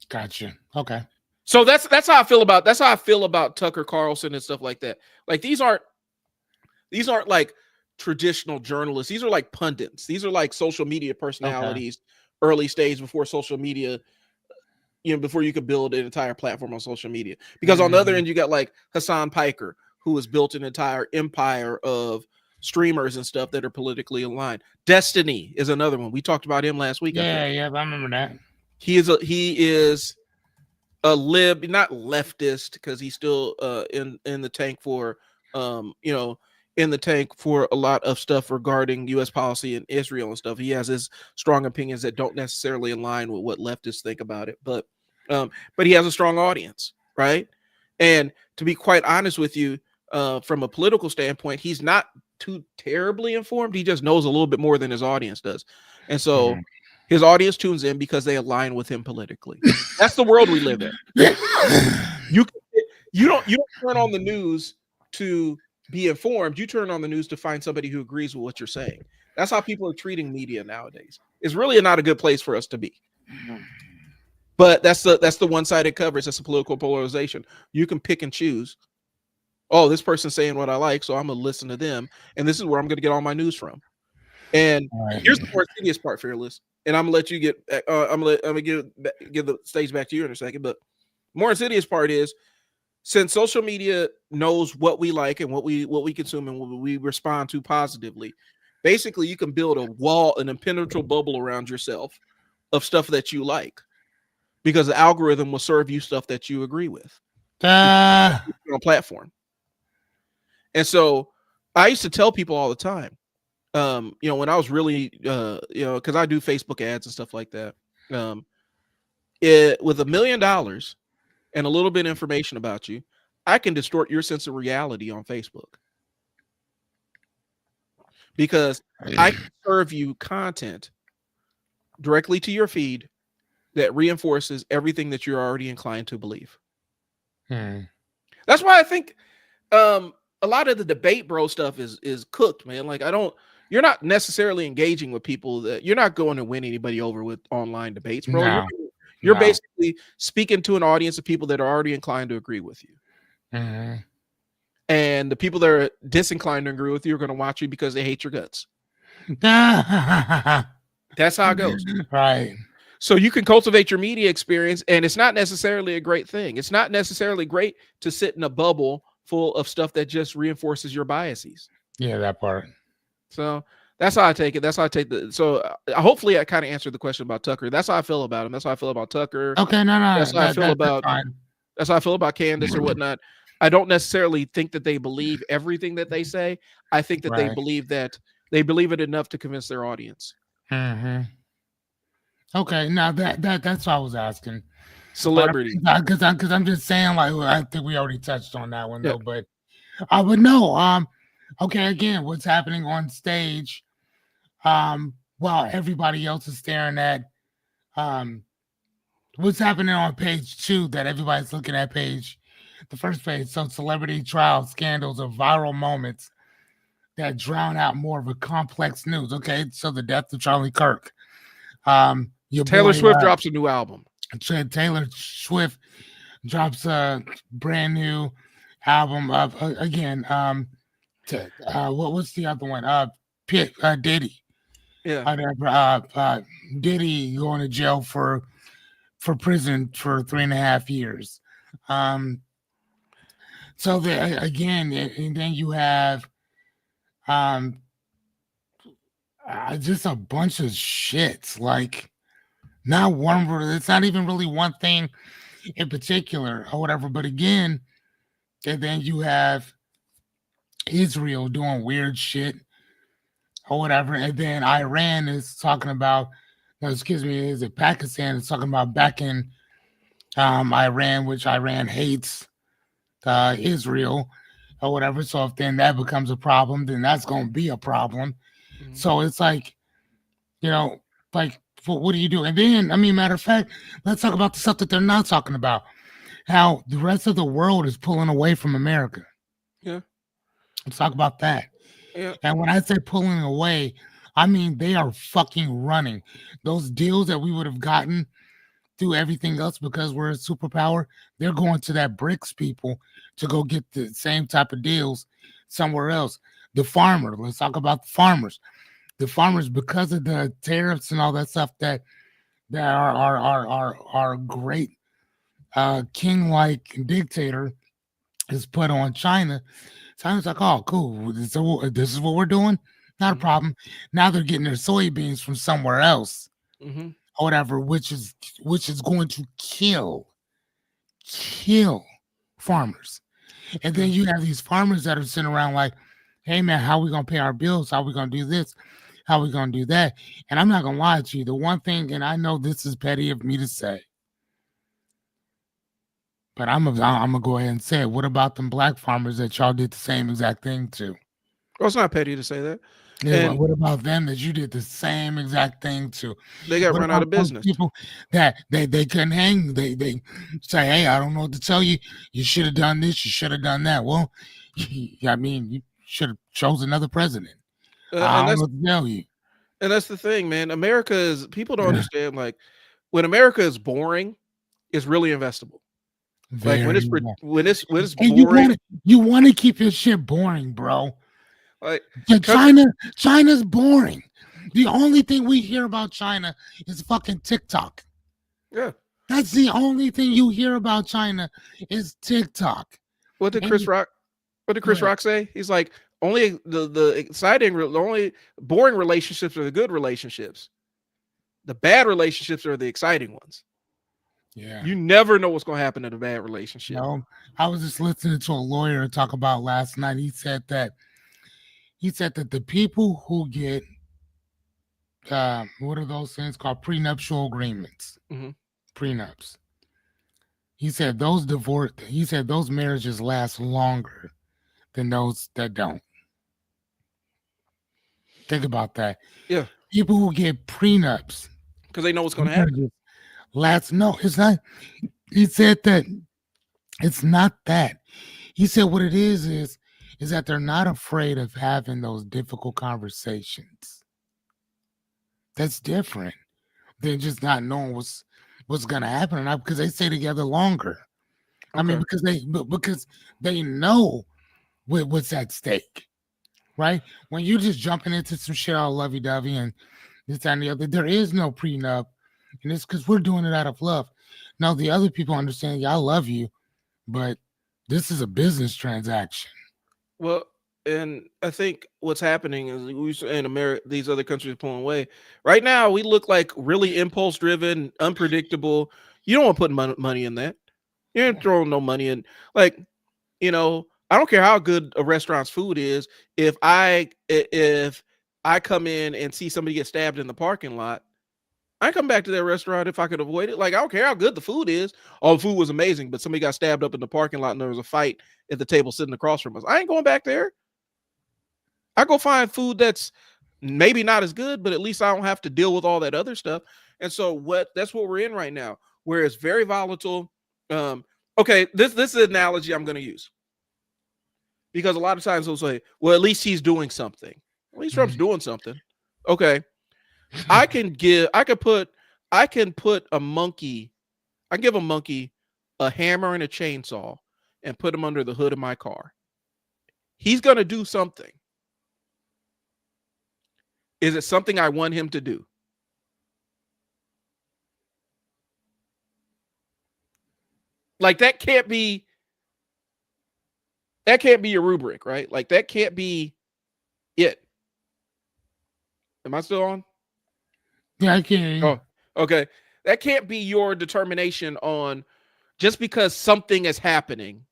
Gotcha. Okay. So that's how I feel about Tucker Carlson and stuff like that. Like these aren't like traditional journalists. These are like pundits. These are like social media personalities, early stage before social media, before you could build an entire platform on social media. Because on the other end, you got like Hassan Piker, who has built an entire empire of streamers and stuff that are politically aligned. Destiny is another one. We talked about him last week. Yeah, I remember that. He is a lib, not leftist, because he's still in the tank for in the tank for a lot of stuff regarding U.S. policy in Israel and stuff. He has his strong opinions that don't necessarily align with what leftists think about it, but he has a strong audience, right? And to be quite honest with you, from a political standpoint, he's not too terribly informed. He just knows a little bit more than his audience does. And so his audience tunes in because they align with him politically. That's the world we live in. You don't turn on the news to be informed. You turn on the news to find somebody who agrees with what you're saying. That's how people are treating media nowadays. It's really not a good place for us to be. But that's the one-sided coverage. That's a political polarization. You can pick and choose. Oh, this person's saying what I like, so I'm gonna listen to them, and this is where I'm gonna get all my news from. And here's the more insidious part, Fearless. And I'm gonna let you get. I'm gonna give the stage back to you in a second. But more insidious part is, since social media knows what we like and what we consume and what we respond to positively, basically you can build a wall, an impenetrable bubble around yourself of stuff that you like, because the algorithm will serve you stuff that you agree with on a platform. And so I used to tell people all the time, when I was really, because I do Facebook ads and stuff like that, with $1 million and a little bit of information about you, I can distort your sense of reality on Facebook, because I can serve you content directly to your feed that reinforces everything that you're already inclined to believe. That's why I think a lot of the debate bro stuff is cooked, man. Like you're not necessarily engaging with people that you're not going to win anybody over with online debates, bro. No. You're basically speaking to an audience of people that are already inclined to agree with you. And the people that are disinclined to agree with you are going to watch you because they hate your guts. That's how it goes. Right. So you can cultivate your media experience, and it's not necessarily a great thing. It's not necessarily great to sit in a bubble full of stuff that just reinforces your biases. Yeah, that part. So that's how I take it. That's how I take hopefully I kind of answered the question about Tucker. That's how I feel about him. That's how I feel about Tucker. Okay, no. That's how I feel about Candace or whatnot. I don't necessarily think that they believe everything that they say. I think that they believe it enough to convince their audience. Okay, now that's what I was asking. Celebrity, because I'm just saying, like, I think we already touched on that one though, but I would know. Okay, again, what's happening on stage? while everybody else is staring at what's happening on page 2 that everybody's looking at the first page. So celebrity trial scandals or viral moments that drown out more of a complex news. Okay, so the death of Charlie Kirk. Taylor Swift drops a new album. Taylor Swift drops a brand new album of again. What's the other one? Diddy. Yeah. Diddy going to jail for prison for 3.5 years. So again, and then you have just a bunch of shits. Like not one. It's not even really one thing in particular or whatever. But again, and then you have Israel doing weird shit or whatever, and then Iran is talking about. No, excuse me, is it Pakistan is talking about backing Iran, which Iran hates Israel or whatever. So if then that becomes a problem, then that's going to be a problem. Mm-hmm. So it's like, like, what do you do? And then, I mean, matter of fact, let's talk about the stuff that they're not talking about. How the rest of the world is pulling away from America. Yeah. Let's talk about that. Yeah. And when I say pulling away, I mean they are fucking running. Those deals that we would have gotten through everything else because we're a superpower, they're going to that BRICS people to go get the same type of deals somewhere else. The farmer, let's talk about the farmers. The farmers, because of the tariffs and all that stuff that our great king-like dictator is put on China. China's like, oh, cool. So this is what we're doing. Not a problem. Now they're getting their soybeans from somewhere else, or whatever, which is going to kill farmers. And then you have these farmers that are sitting around like, hey man, how are we gonna pay our bills? How are we gonna do this? How are we gonna do that? And I'm not gonna lie to you. The one thing, and I know this is petty of me to say, but I'm gonna go ahead and say it. What about them black farmers that y'all did the same exact thing to? Well, it's not petty to say that. Yeah, what about them that you did the same exact thing to? They got run out of business. People that they couldn't hang. They say, hey, I don't know what to tell you. You should have done this. You should have done that. Well, I mean, you should have chose another president. I don't know what to tell you. And that's the thing, man. America is, people don't understand, like, when America is boring, it's really investable. Like when it's boring, you want to keep your shit boring, bro. Like China's boring. The only thing we hear about China is fucking TikTok. Yeah, that's the only thing you hear about China is TikTok. What did Chris Rock say? He's like, only the exciting, the only boring relationships are the good relationships. The bad relationships are the exciting ones. Yeah, you never know what's going to happen in a bad relationship. No, I was just listening to a lawyer talk about last night. He said that the people who get what are those things called, prenuptial agreements, prenups. He said those marriages last longer than those that don't. Think about that. Yeah, people who get prenups because they know what's going to happen. No, it's not. He said that it's not that. He said what it is that they're not afraid of having those difficult conversations. That's different than just not knowing what's going to happen or not, because they stay together longer. Okay. I mean, because they know what's at stake, right? When you're just jumping into some shit all lovey-dovey and this and the other, there is no prenup. And it's because we're doing it out of love. Now, the other people understand, I love you, but this is a business transaction. Well, and I think what's happening is in America, these other countries are pulling away. Right now, we look like really impulse-driven, unpredictable. You don't want to put money in that. You ain't throwing no money in. Like, I don't care how good a restaurant's food is. If I come in and see somebody get stabbed in the parking lot, I come back to that restaurant if I could avoid it. Like, I don't care how good the food is. Oh, the food was amazing, but somebody got stabbed up in the parking lot and there was a fight at the table sitting across from us. I ain't going back there. I go find food that's Maybe not as good, but at least I don't have to deal with all that other stuff. And so that's what we're in right now, where it's very volatile. Okay, this is an analogy I'm going to use, because a lot of times they'll say, well, at least he's doing something. At least Trump's doing something. Okay. I can give a monkey a hammer and a chainsaw and put him under the hood of my car. He's going to do something. Is it something I want him to do? Like, that can't be your rubric, right? Like, that can't be it. Am I still on? Yeah, I can hear you. Oh, okay. That can't be your determination on, just because something is happening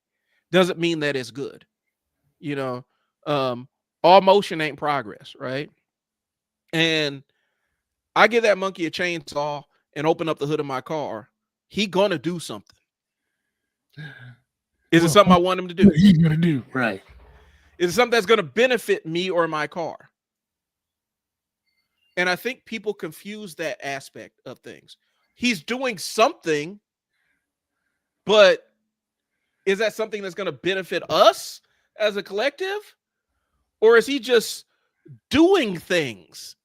doesn't mean that it's good. You know, all motion ain't progress, right? And I give that monkey a chainsaw and open up the hood of my car, he gonna do something. Is it something I want him to do? He's gonna do, right? Is it something that's gonna benefit me or my car? And I think people confuse that aspect of things. He's doing something, but is that something that's going to benefit us as a collective? Or is he just doing things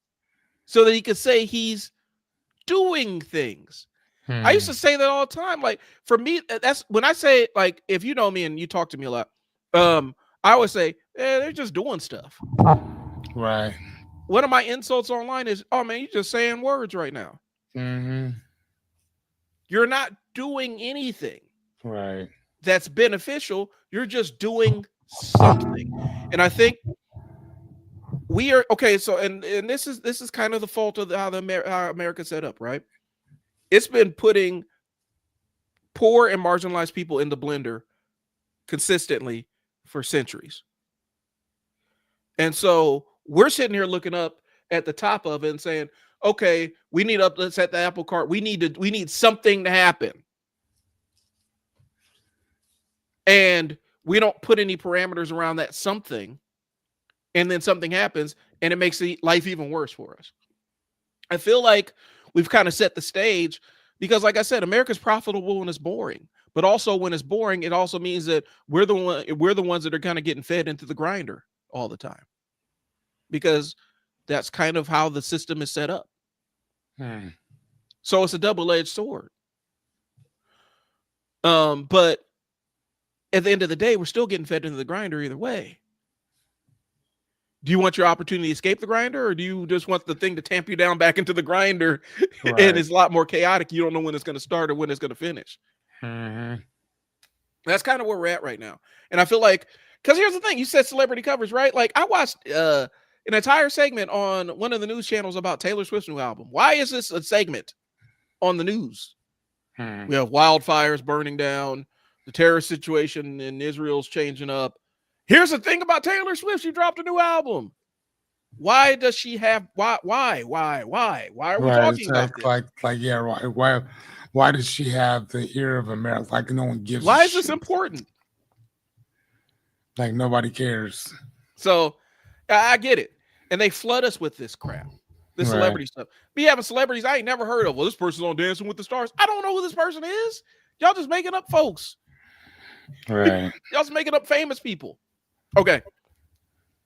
so that he could say he's doing things? I used to say that all the time. Like, for me, that's when I say, like, if you know me and you talk to me a lot, I always say, they're just doing stuff. Right. One of my insults online is, oh man, you're just saying words right now. You're not doing anything right that's beneficial. You're just doing something. And I think we are okay. So, and this is kind of the fault of how America's set up, right? It's been putting poor and marginalized people in the blender consistently for centuries. And so we're sitting here looking up at the top of it and saying, okay, we need let's set the apple cart. We need something to happen. And we don't put any parameters around that something. And then something happens and it makes life even worse for us. I feel like we've kind of set the stage because, like I said, America's profitable when it's boring. But also when it's boring, it also means that we're the ones that are kind of getting fed into the grinder all the time. Because that's kind of how the system is set up. So it's a double-edged sword. But at the end of the day, we're still getting fed into the grinder either way. Do you want your opportunity to escape the grinder, or do you just want the thing to tamp you down back into the grinder? Right. And it's a lot more chaotic. You don't know when it's going to start or when it's going to finish. That's kind of where we're at right now. And I feel like, because here's the thing, you said celebrity coverage, right? Like, I watched an entire segment on one of the news channels about Taylor Swift's new album. Why is this a segment on the news? We have wildfires burning down, the terrorist situation in Israel's changing up. Here's the thing about Taylor Swift. She dropped a new album. Why does she have, why are we talking about this? Why does she have the ear of America? Like, no one gives Why is this important? Like, nobody cares. So I get it. And they flood us with this crap, this celebrity stuff. Be having celebrities I ain't never heard of. Well, this person's on Dancing with the Stars. I don't know who this person is. Y'all just making up folks. Right. Y'all just making up famous people. Okay.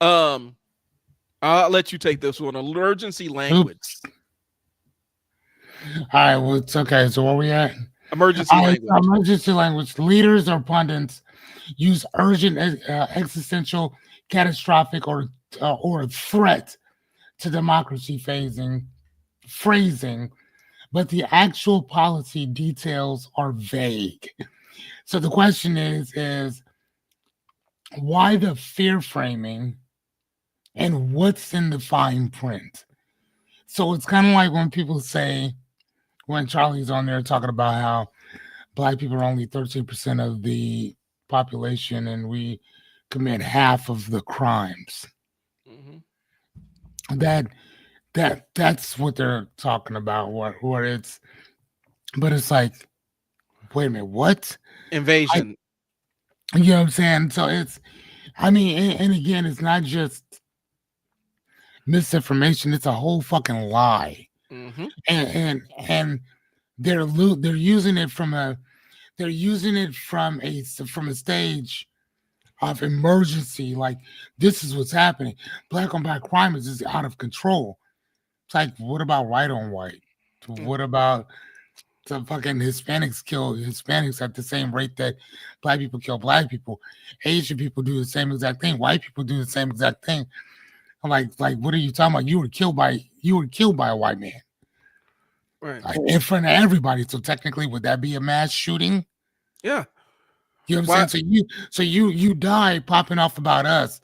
I'll let you take this one. Emergency language. All right. Well, it's okay. So where we at? Emergency language. Emergency language. Leaders or pundits use urgent, existential, catastrophic, or threat to democracy phrasing, but the actual policy details are vague. So the question is why the fear framing and what's in the fine print? So it's kind of like when people say, when Charlie's on there talking about how Black people are only 13% of the population and we commit half of the crimes. That's what they're talking about. Where it's, but it's like, wait a minute, what? Invasion. You know what I'm saying? So it's, I mean, and again, it's not just misinformation. It's a whole fucking lie. Mm-hmm. And they're using it from a stage of emergency. Like, this is what's happening. Black on black crime is just out of control. It's like, what about white on white? What about the fucking Hispanics kill Hispanics at the same rate that black people kill black people? Asian people do the same exact thing. White people do the same exact thing. I'm like, what are you talking about? You were killed by a white man, Right. in front of everybody. So technically, would that be a mass shooting? Yeah. You know what I'm saying? So you die popping off about us,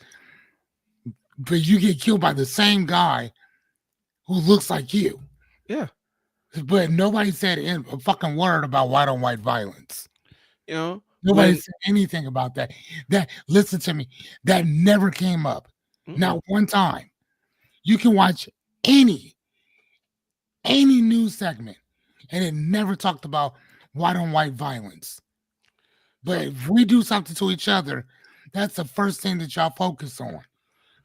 but you get killed by the same guy who looks like you. Yeah. But nobody said a fucking word about white on white violence. You know, nobody said anything about that. Listen to me, that never came up. Not one time. You can watch any news segment, and it never talked about white on white violence. But if we do something to each other, that's the first thing that y'all focus on.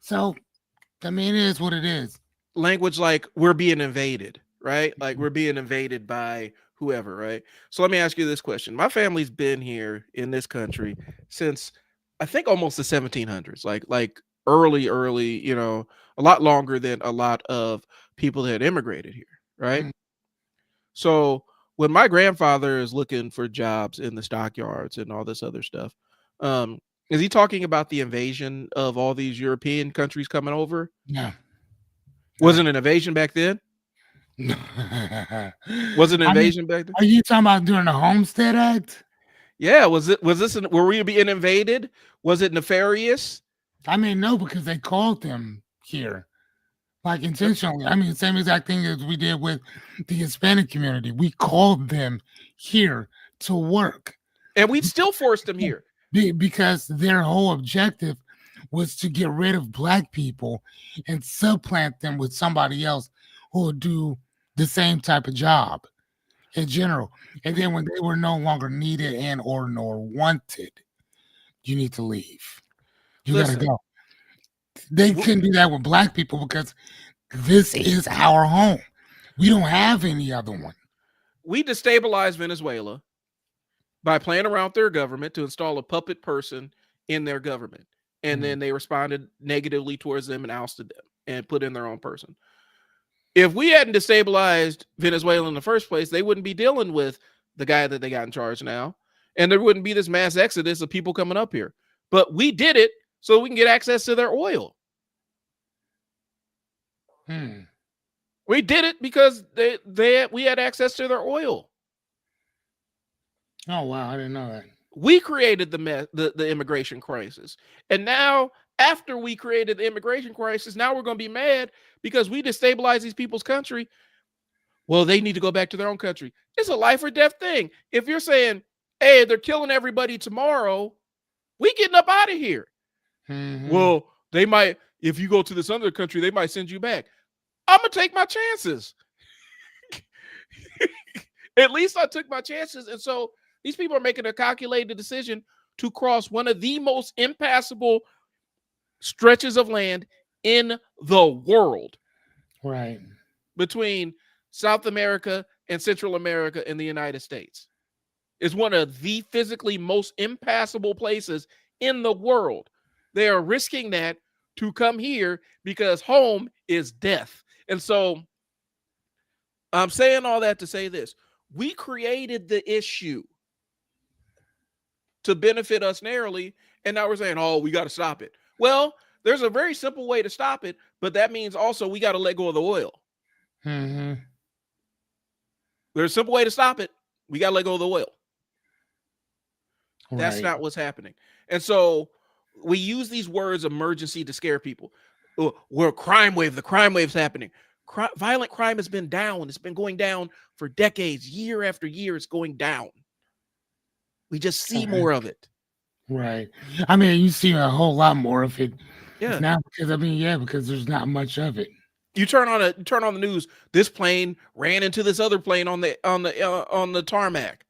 So, I mean, it is what it is. Language like we're being invaded, right? Like we're being invaded by whoever, right? So let me ask you this question. My family's been here in this country since I think almost the 1700s, like early, you know, a lot longer than a lot of people that had immigrated here, right? Mm. So when my grandfather is looking for jobs in the stockyards and all this other stuff, is he talking about the invasion of all these European countries coming over? Yeah. Wasn't an invasion back then? Was it an invasion back then? Are you talking about during the Homestead Act? Yeah, were we being invaded? Was it nefarious? I mean, no, because they called them here, like intentionally. I mean, same exact thing as we did with the Hispanic community. We called them here to work, and we still forced them here because their whole objective was to get rid of black people and supplant them with somebody else who would do the same type of job in general. And then when they were no longer needed and or nor wanted, you need to leave. You gotta go. They couldn't do that with black people because this is our home. We don't have any other one. We destabilized Venezuela by playing around with their government to install a puppet person in their government. And then they responded negatively towards them and ousted them and put in their own person. If we hadn't destabilized Venezuela in the first place, they wouldn't be dealing with the guy that they got in charge now. And there wouldn't be this mass exodus of people coming up here. But we did it so we can get access to their oil. We did it because we had access to their oil. Oh, wow. I didn't know that. We created the immigration crisis. And now, after we created the immigration crisis, now we're going to be mad because we destabilized these people's country. Well, they need to go back to their own country. It's a life or death thing. If you're saying, hey, they're killing everybody tomorrow, we getting up out of here. Well, they might, if you go to this other country, they might send you back. I'm going to take my chances. At least I took my chances. And so these people are making a calculated decision to cross one of the most impassable stretches of land in the world. Right. Between South America and Central America and the United States. It's one of the physically most impassable places in the world. They are risking that to come here because home is death. And so I'm saying all that to say this. We created the issue to benefit us narrowly, and now we're saying, oh, we got to stop it. Well, there's a very simple way to stop it, but that means also we got to let go of the oil. There's a simple way to stop it. We got to let go of the oil. Right. That's not what's happening. And so we use these words emergency to scare people. We're a crime wave. The crime wave's happening. Violent crime has been down. It's been going down for decades. Year after year, it's going down. We just see more of it. Right. I mean, you see a whole lot more of it. Yeah. Now, because there's not much of it. You turn on the news. This plane ran into this other plane on the tarmac.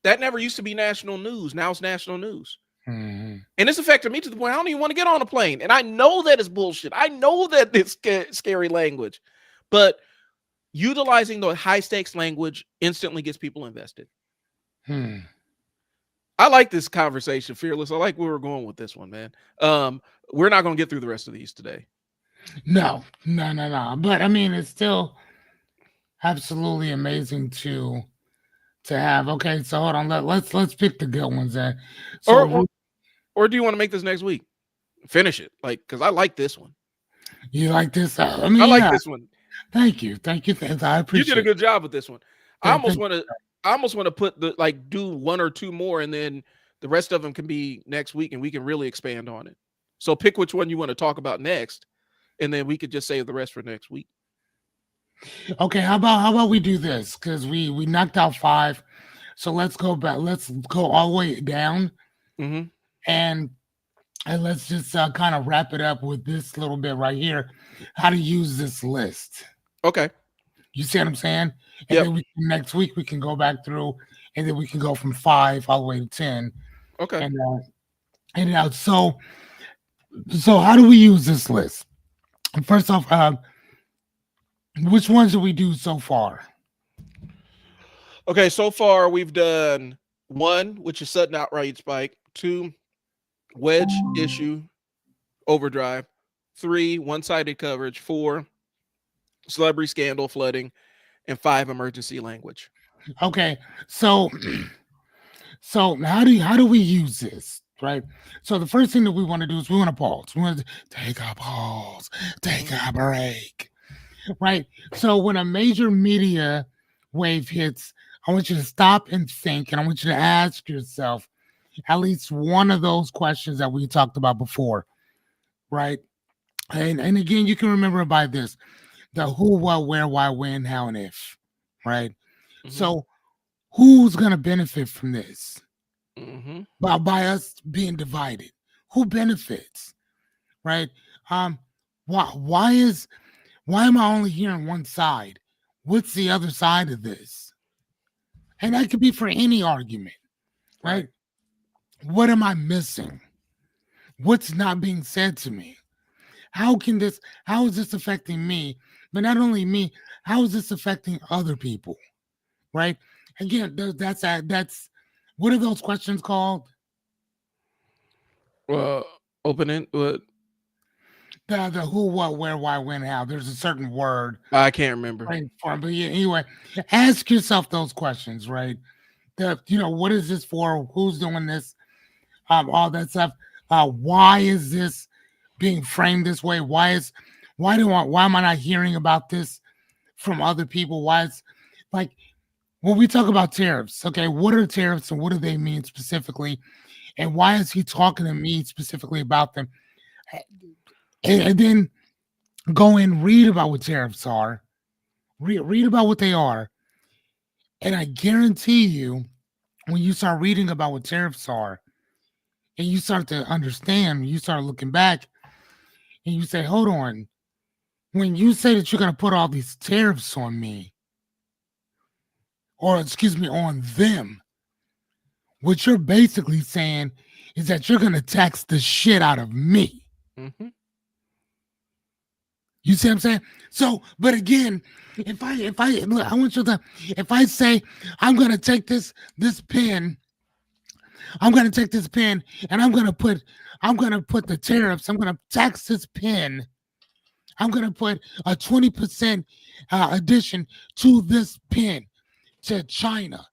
That never used to be national news. Now it's national news. Mhm. And it's affected me to the point I don't even want to get on a plane. And I know that it's bullshit. I know that it's scary language, but utilizing the high stakes language instantly gets people invested. Hmm. I like this conversation, Fearless. I like where we're going with this one, man. We're not going to get through the rest of these today. No. But I mean, it's still absolutely amazing to have. Okay, so hold on. Let's pick the good ones. So Or do you want to make this next week? Finish it, like, because I like this one. you like this? I mean, I like yeah. this one. Thank you. I appreciate. You did a good job with this one. I Thank almost want to put do one or two more, and then the rest of them can be next week, and we can really expand on it. So pick which one you want to talk about next, and then we could just save the rest for next week. Okay, how about we do this? Because we knocked out 5, so let's go back. Let's go all the way down, Mm-hmm. and let's just kind of wrap it up with this little bit right here. How to use this list. Okay. You see what I'm saying? And Yep. then next week we can go back through, and then we can go from 5 all the way to 10. Okay. And so how do we use this list? First off, which ones did we do so far? Okay, so far we've done 1, which is sudden outright spike. 2, wedge issue, overdrive. 3, one-sided coverage. 4, celebrity scandal flooding, and 5, emergency language. Okay, so how do we use this, right? So the first thing that we want to do is we want to pause. We want to take a pause, take a break, right? So when a major media wave hits, I want you to stop and think, and I want you to ask yourself at least one of those questions that we talked about before, right? And again, you can remember by this: the who, what, where, why, when, how, and if, right? Mhm. So who's going to benefit from this? Mm-hmm. By us being divided? Who benefits, right? Why am I only hearing one side? What's the other side of this? And that could be for any argument, right? What am I missing? What's not being said to me? How is this affecting me? But not only me, how is this affecting other people? Right? Again, that's what are those questions called? Open-end. What? The who, what, where, why, when, how. There's a certain word. I can't remember. Right, but yeah, anyway, ask yourself those questions, right? What is this for? Who's doing this? All that stuff. Why is this being framed this way? Why am I not hearing about this from other people? Why is, like, when we talk about tariffs, okay, what are tariffs and what do they mean specifically? And why is he talking to me specifically about them? And then go and read about what tariffs are. Read about what they are. And I guarantee you, when you start reading about what tariffs are, and you start to understand, you start looking back, and you say, hold on, when you say that you're going to put all these tariffs on me, or excuse me, on them, what you're basically saying is that you're going to tax the shit out of me. Mm-hmm. You see what I'm saying? So, but again, if I look, I want you to, if I say I'm going to take this pen, I'm going to take this pen and I'm going to put the tariffs. I'm going to tax this pen. I'm going to put a 20% addition to this pen to China.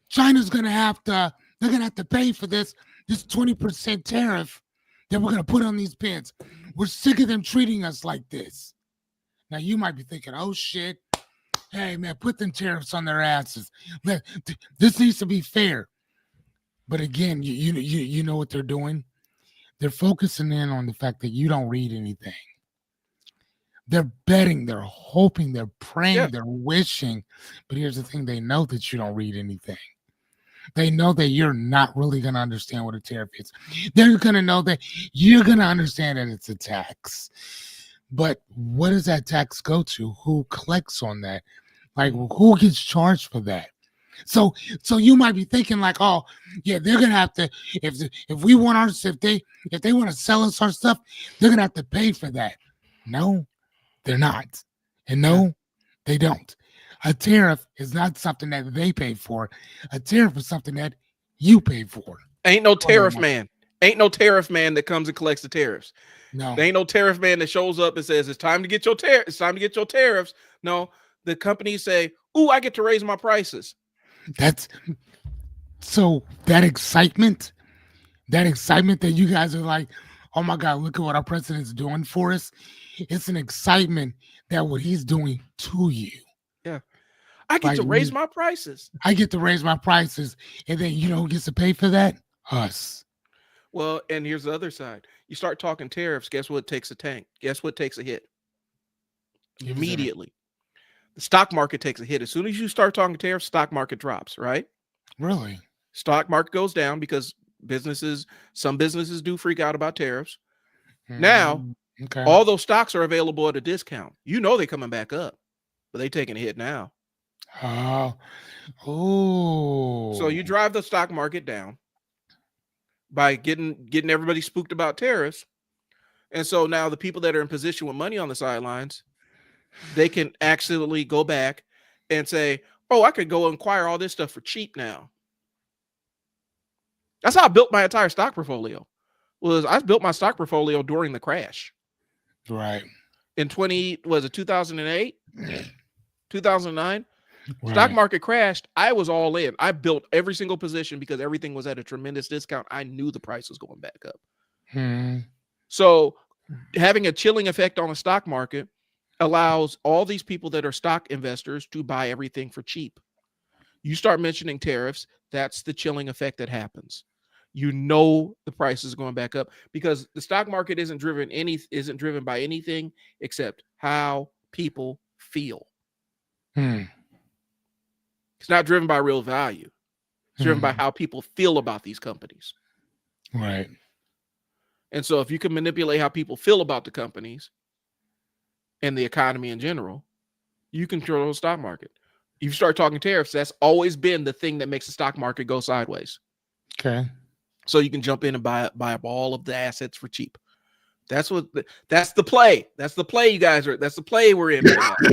China's going to have to, they're going to have to pay for this 20% tariff that we're going to put on these pens. We're sick of them treating us like this. Now you might be thinking, oh shit, hey man, put them tariffs on their asses. This needs to be fair. But again, you know what they're doing? They're focusing in on the fact that you don't read anything. They're betting, they're hoping, they're praying, they're wishing. But here's the thing, they know that you don't read anything. They know that you're not really going to understand what a tariff is. They're going to know that you're going to understand that it's a tax. But what does that tax go to? Who collects on that? Like, who gets charged for that? So you might be thinking like, oh yeah, they're gonna have to if we want our if they want to sell us our stuff, they're gonna have to pay for that. No, they're not, and Yeah. no, they don't. A tariff is not something that they pay for. A tariff is something that you pay for. Ain't no Oh, tariff man. Ain't no tariff man that comes and collects the tariffs. no, There ain't no tariff man that shows up and says it's time to get your tariff. It's time to get your tariffs. No, the companies say, "Ooh, I get to raise my prices." that's so that excitement that you guys are like, oh my God, look at what our president's doing for us. It's an excitement that what he's doing to you. Yeah, I get Like to raise my prices. I get to raise my prices, and then you know who gets to pay for that? Us. Well, and here's the other side. You start talking tariffs. Guess what takes a tank? Guess what takes a hit immediately? The stock market takes a hit. As soon as you start talking tariffs, stock market drops, right? Really? Stock market goes down because some businesses do freak out about tariffs. Now, Okay. all those stocks are available at a discount. You know they're coming back up, but they taking a hit now. Oh. So you drive the stock market down by getting everybody spooked about tariffs. And so now the people that are in position with money on the sidelines, they can actually go back and say, oh, I could go acquire all this stuff for cheap now. That's how I built my entire stock portfolio. I built my stock portfolio during the crash. Right. In 2008, 2009, Right. stock market crashed. I was all in. I built every single position because everything was at a tremendous discount. I knew the price was going back up. So having a chilling effect on the stock market allows all these people that are stock investors to buy everything for cheap. You start mentioning tariffs, that's the chilling effect that happens. You know the price is going back up because the stock market isn't driven by anything except how people feel. It's not driven by real value. It's driven by how people feel about these companies. Right. And so if you can manipulate how people feel about the companies and the economy in general, you control the stock market. You start talking tariffs, that's always been the thing that makes the stock market go sideways. Okay. So you can jump in and buy up all of the assets for cheap. That's the play. That's the play, you guys are. That's the play we're in right now.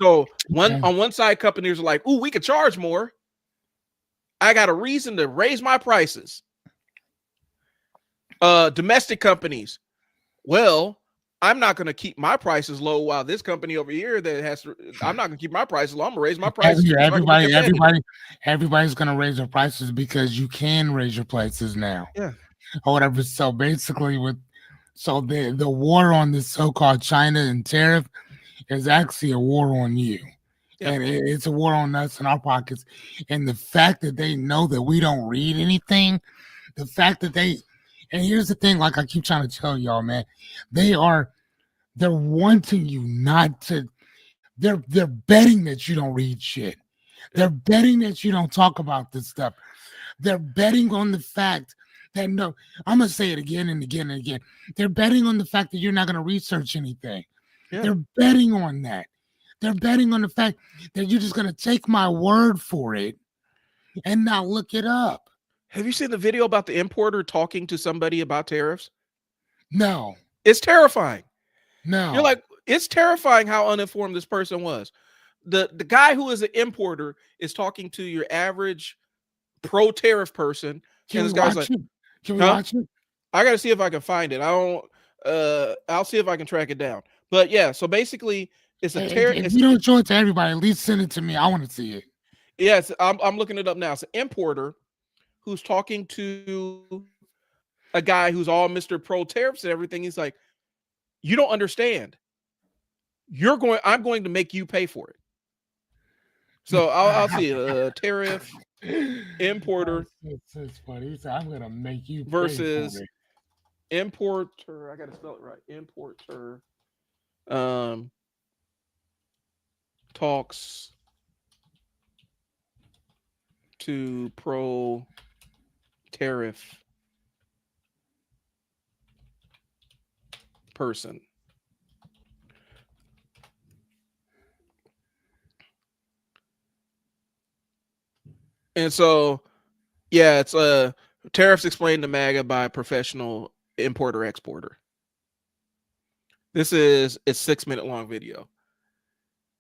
So on one side, companies are like, "Ooh, we could charge more. I got a reason to raise my prices." Domestic companies, well, I'm not going to keep my prices low while this company over here I'm not going to keep my prices low. I'm going to raise my prices. Everybody's going to raise their prices because you can raise your prices now. Yeah. Or whatever. So basically the war on this so-called China and tariff is actually a war on you. Yeah. And it's a war on us in our pockets. And the fact that they know that we don't read anything, the fact that and here's the thing, like I keep trying to tell y'all, man, they're wanting you not to, they're betting that you don't read shit. They're betting that you don't talk about this stuff. They're betting on the fact that, no, I'm going to say it again and again and again. They're betting on the fact that you're not going to research anything. Yeah. They're betting on that. They're betting on the fact that you're just going to take my word for it and not look it up. Have you seen the video about the importer talking to somebody about tariffs? No. It's terrifying. No. You're like, it's terrifying how uninformed this person was. The guy who is an importer is talking to your average pro-tariff person. Can we watch it? I got to see if I can find it. I'll see if I can track it down. But yeah, so basically it's a tariff. If you don't show it to everybody, at least send it to me. I want to see it. Yes, I'm looking it up now. It's an importer who's talking to a guy who's all Mr. Pro tariffs and everything. He's like, you don't understand. I'm going to make you pay for it. So I'll see tariff importer. It's funny. He said, I'm going to make you versus pay for it. Importer. I got to spell it right. Importer talks to pro tariff person. And so, yeah, it's tariffs explained to MAGA by a professional importer exporter. This is a 6-minute long video.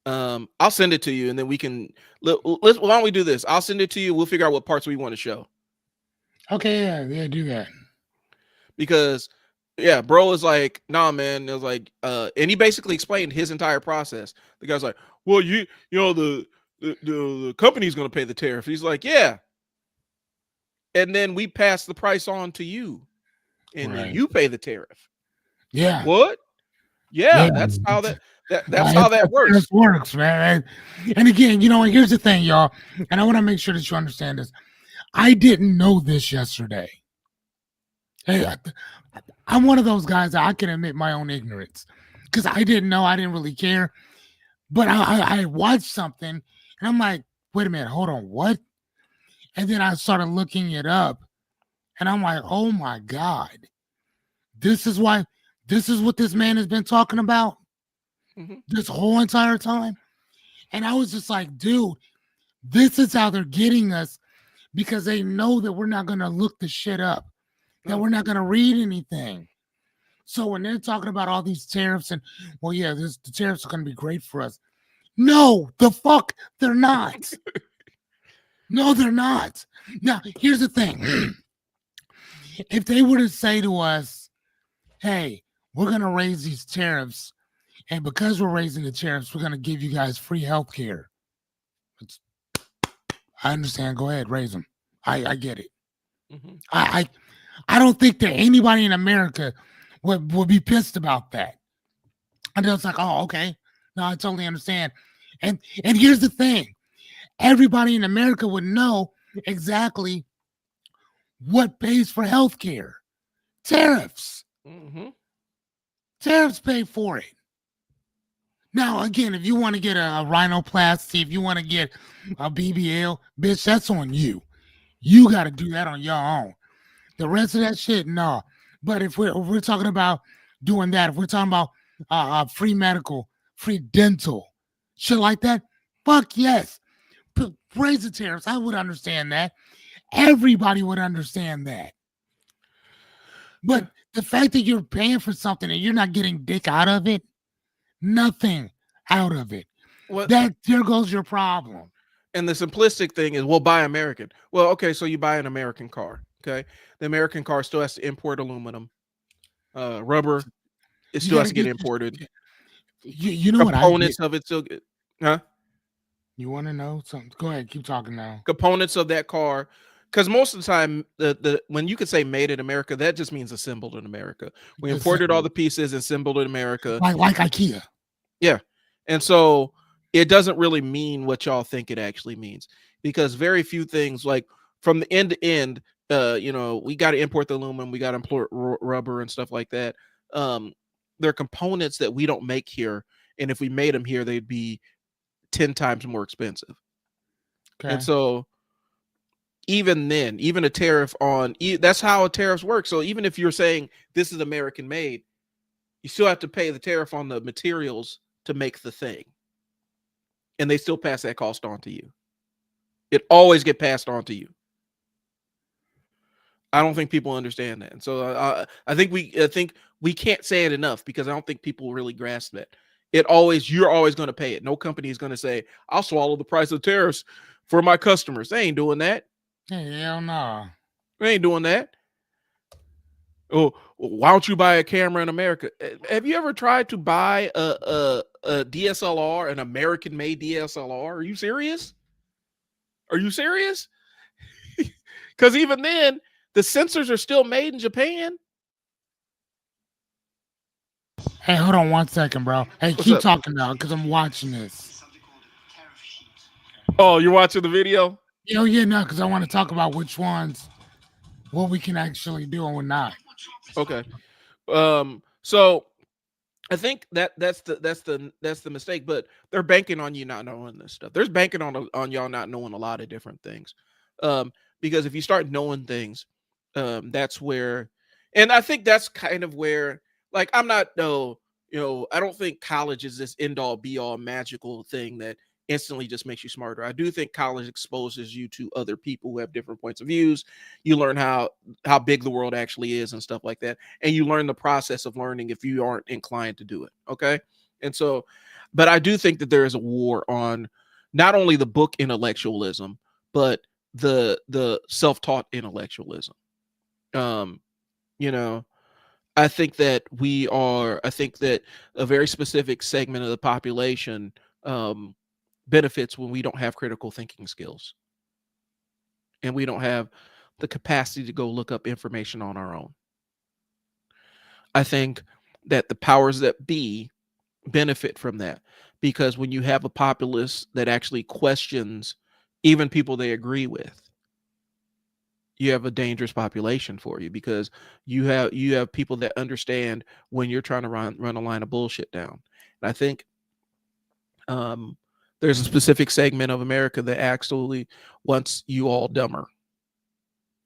I'll send it to you, and then we can why don't we do this? I'll send it to you. We'll figure out what parts we want to show. Okay, yeah, do that. Because yeah, bro is like, nah, man. It was like, and he basically explained his entire process. The guy's like, well, you know, the company's gonna pay the tariff. He's like, yeah. And then we pass the price on to you, and then Right. you pay the tariff. Yeah. What? Yeah, Yeah. that's how that's That's how that works. It works, man. And again, and here's the thing, y'all, and I want to make sure that you understand this. I didn't know this yesterday. Hey, I'm one of those guys that I can admit my own ignorance because I didn't know. I didn't really care. But I watched something and I'm like, wait a minute, hold on, what? And then I started looking it up and I'm like, oh my God, this is what this man has been talking about this whole entire time. And I was just like, dude, this is how they're getting us because they know that we're not going to look the shit up, that we're not going to read anything. So when they're talking about all these tariffs and, well, yeah, the tariffs are going to be great for us. No, the fuck, they're not. No, they're not. Now, here's the thing. If they were to say to us, hey, we're going to raise these tariffs, and because we're raising the tariffs, we're going to give you guys free health care. I understand. Go ahead, raise them. I get it. Mm-hmm. I don't think that anybody in America would be pissed about that. And it's like, oh, okay. No, I totally understand. And here's the thing. Everybody in America would know exactly what pays for health care. Tariffs. Mm-hmm. Tariffs pay for it. Now, again, if you want to get a rhinoplasty, if you want to get a BBL, bitch, that's on you. You got to do that on your own. The rest of that shit, no. But if we're talking about doing that, if we're talking about free medical, free dental, shit like that, fuck yes. Raise the tariffs. I would understand that. Everybody would understand that. But the fact that you're paying for something and you're not getting dick out of it, nothing out of it, there goes your problem. And the simplistic thing is, well, buy American. Well, okay, so you buy an American car. Okay, the American car still has to import aluminum, rubber. It still has to get imported. You know what? Components of it still get, huh? You want to know something? Go ahead, keep talking now. Components of that car, because most of the time, the when you could say made in America, that just means assembled in America. We imported all the pieces, assembled in America, like IKEA. Yeah, and so it doesn't really mean what y'all think it actually means, because very few things, like from the end to end, we got to import the aluminum, we got to import rubber and stuff like that. There are components that we don't make here, and if we made them here, they'd be 10 times more expensive. Okay. And so even then, even a tariff on, that's how tariffs work. So even if you're saying this is American made, you still have to pay the tariff on the materials to make the thing. And they still pass that cost on to you. It always get passed on to you. I don't think people understand that. And so I think we can't say it enough, because I don't think people really grasp that. You're always going to pay it. No company is going to say, I'll swallow the price of tariffs for my customers. They ain't doing that. Hell no. They ain't doing that. Oh, why don't you buy a camera in America? Have you ever tried to buy a DSLR, an American-made DSLR? Are you serious? Are you serious? Because even then, the sensors are still made in Japan. Hey, hold on 1 second, bro. Hey, keep talking now, because I'm watching this. Oh, you're watching the video? Yeah, no, because I want to talk about which ones, what we can actually do and what not. Okay. So I think that's the mistake, but they're banking on you not knowing this stuff. There's banking on y'all not knowing a lot of different things. Because if you start knowing things, that's where, and I think that's kind of where, like, I don't think college is this end all be all magical thing that instantly just makes you smarter. I do think college exposes you to other people who have different points of views. You learn how big the world actually is and stuff like that, and you learn the process of learning if you aren't inclined to do it. Okay, and so, but I do think that there is a war on not only the book intellectualism, but the self-taught intellectualism. Um, you know, I think that I think that a very specific segment of the population benefits when we don't have critical thinking skills and we don't have the capacity to go look up information on our own. I think that the powers that be benefit from that, because when you have a populace that actually questions even people they agree with, you have a dangerous population for you, because you have people that understand when you're trying to run a line of bullshit down. And I think um, there's a specific segment of America that actually wants you all dumber,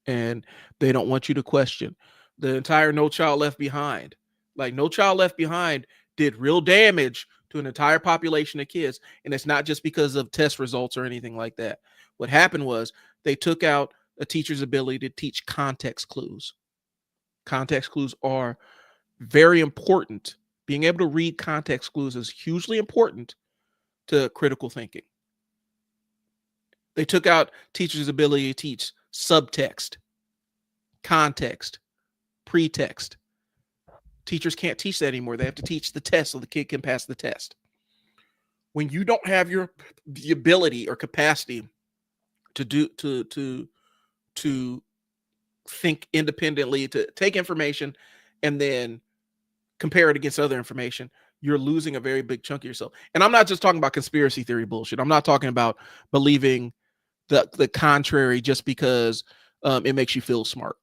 and they don't want you to question the entire No Child Left Behind. Like, No Child Left Behind did real damage to an entire population of kids, and it's not just because of test results or anything like that. What happened was they took out a teacher's ability to teach context clues. Context clues are very important. Being able to read context clues is hugely important to critical thinking. They took out teachers' ability to teach subtext, context, pretext. Teachers can't teach that anymore. They have to teach the test so the kid can pass the test. When you don't have the ability or capacity to think independently, to take information and then compare it against other information, you're losing a very big chunk of yourself. And I'm not just talking about conspiracy theory bullshit. I'm not talking about believing the contrary just because it makes you feel smart.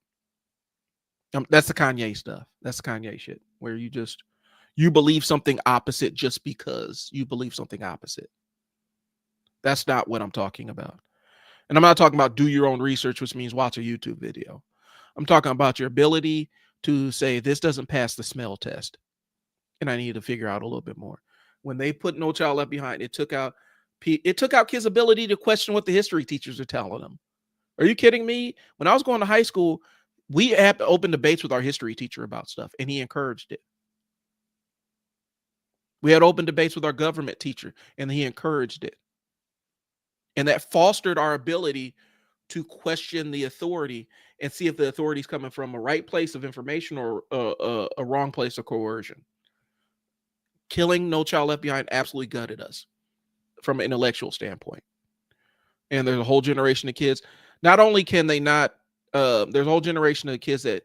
That's the Kanye stuff. That's the Kanye shit, where you believe something opposite just because you believe something opposite. That's not what I'm talking about. And I'm not talking about do your own research, which means watch a YouTube video. I'm talking about your ability to say, this doesn't pass the smell test, and I need to figure out a little bit more. When they put No Child Left Behind, it took out kids' ability to question what the history teachers are telling them. Are you kidding me? When I was going to high school, we had to open debates with our history teacher about stuff, and he encouraged it. We had open debates with our government teacher, and he encouraged it. And that fostered our ability to question the authority and see if the authority is coming from a right place of information or a wrong place of coercion. Killing No Child Left Behind absolutely gutted us from an intellectual standpoint. And there's a whole generation of kids. Not only can they not, there's a whole generation of kids that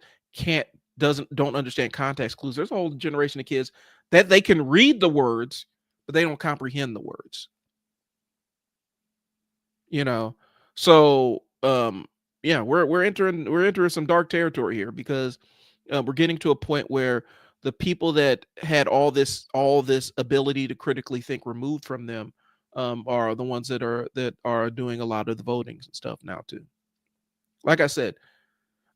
don't understand context clues. There's a whole generation of kids that they can read the words, but they don't comprehend the words. So yeah, we're entering some dark territory here, because we're getting to a point where the people that had all this ability to critically think removed from them are the ones that are doing a lot of the voting and stuff now too. Like I said,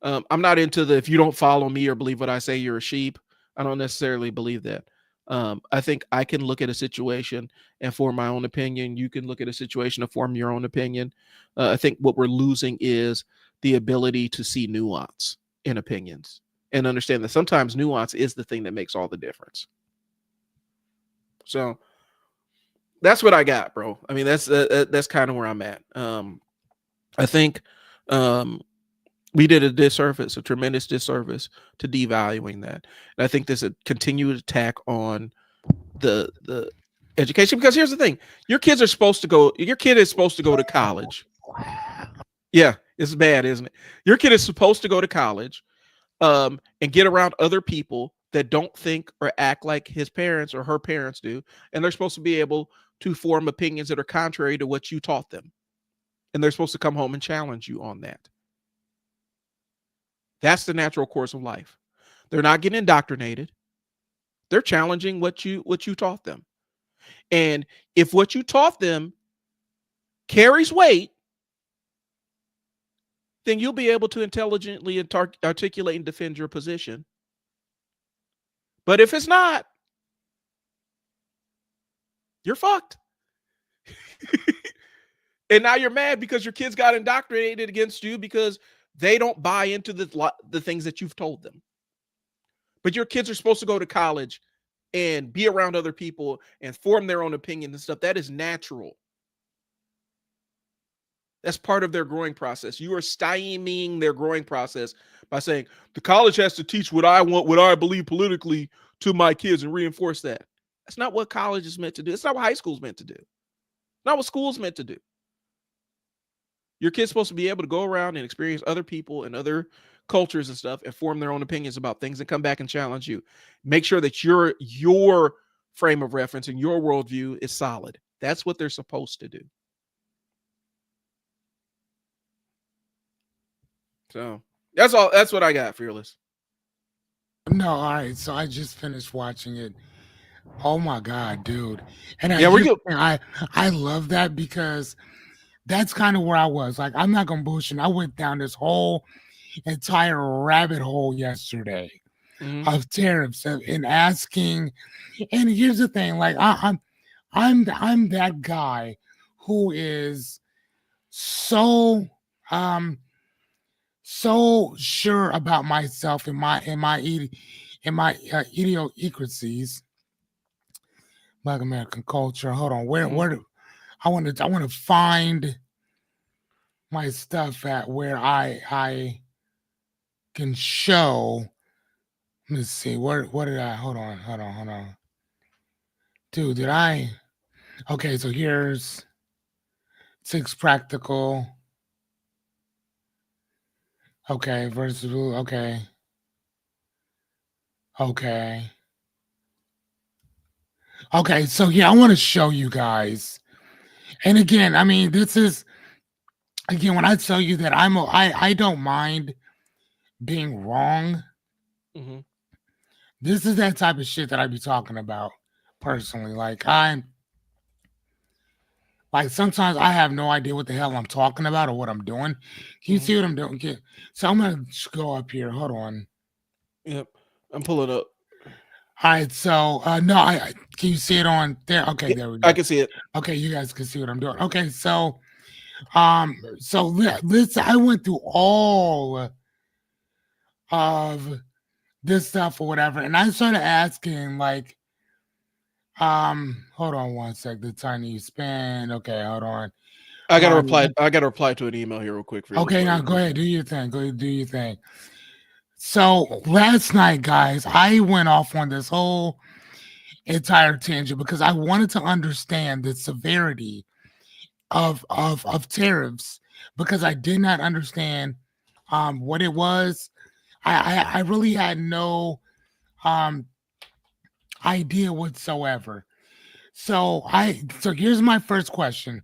I'm not into if you don't follow me or believe what I say, you're a sheep. I don't necessarily believe that. I think I can look at a situation and form my own opinion. You can look at a situation and form your own opinion. I think what we're losing is the ability to see nuance in opinions and understand that sometimes nuance is the thing that makes all the difference. So that's what I got, bro. I mean, that's kind of where I'm at. I think we did a tremendous disservice to devaluing that. And I think there's a continued attack on the education, because here's the thing. Your kid is supposed to go to college. Yeah, it's bad, isn't it? Your kid is supposed to go to college and get around other people that don't think or act like his parents or her parents do. And they're supposed to be able to form opinions that are contrary to what you taught them. And they're supposed to come home and challenge you on that. That's the natural course of life. They're not getting indoctrinated. They're challenging what you taught them. And if what you taught them carries weight, then you'll be able to intelligently articulate and defend your position. But if it's not, you're fucked. And now you're mad because your kids got indoctrinated against you because they don't buy into the things that you've told them. But your kids are supposed to go to college and be around other people and form their own opinions and stuff. That is natural. That's part of their growing process. You are stymieing their growing process by saying the college has to teach what I want, what I believe politically to my kids and reinforce that. That's not what college is meant to do. It's not what high school is meant to do. It's not what school is meant to do. Your kid's supposed to be able to go around and experience other people and other cultures and stuff and form their own opinions about things and come back and challenge you. Make sure that your frame of reference and your worldview is solid. That's what they're supposed to do. So that's all. That's what I got, Fearless. No, all right. So I just finished watching it. Oh my god, dude! And Yeah, we're good. I love that because that's kind of where I was. Like, I'm not gonna bullshit. I went down this whole entire rabbit hole yesterday of tariffs and asking. And here's the thing: like, I'm that guy who is so so sure about myself and my idiosyncrasies, Black American culture. Hold on, where do I want to find my stuff at where I can show. Let's see, what did I hold on. Dude, did I? Okay, so here's 6 practical. Okay, versatile. Okay. Okay, so yeah, I want to show you guys. And again, I mean, this is again when I tell you that I don't mind being wrong. This is that type of shit that I be talking about personally. Like sometimes I have no idea what the hell I'm talking about or what I'm doing. Can you see what I'm doing? So I'm gonna go up here. Hold on. Yep, I'm pulling up. All right, so no, can you see it on there? Okay, there we go. I can see it. Okay, you guys can see what I'm doing. Okay, so let's I went through all of this stuff or whatever, and I started asking like, hold on one sec, the time you spend. Okay, hold on. I gotta reply. I gotta reply to an email here real quick. Okay, now go ahead, do your thing. Go ahead, do your thing. So last night, guys, I went off on this whole entire tangent because I wanted to understand the severity of tariffs because I did not understand what it was. I really had no idea whatsoever. So here's my first question.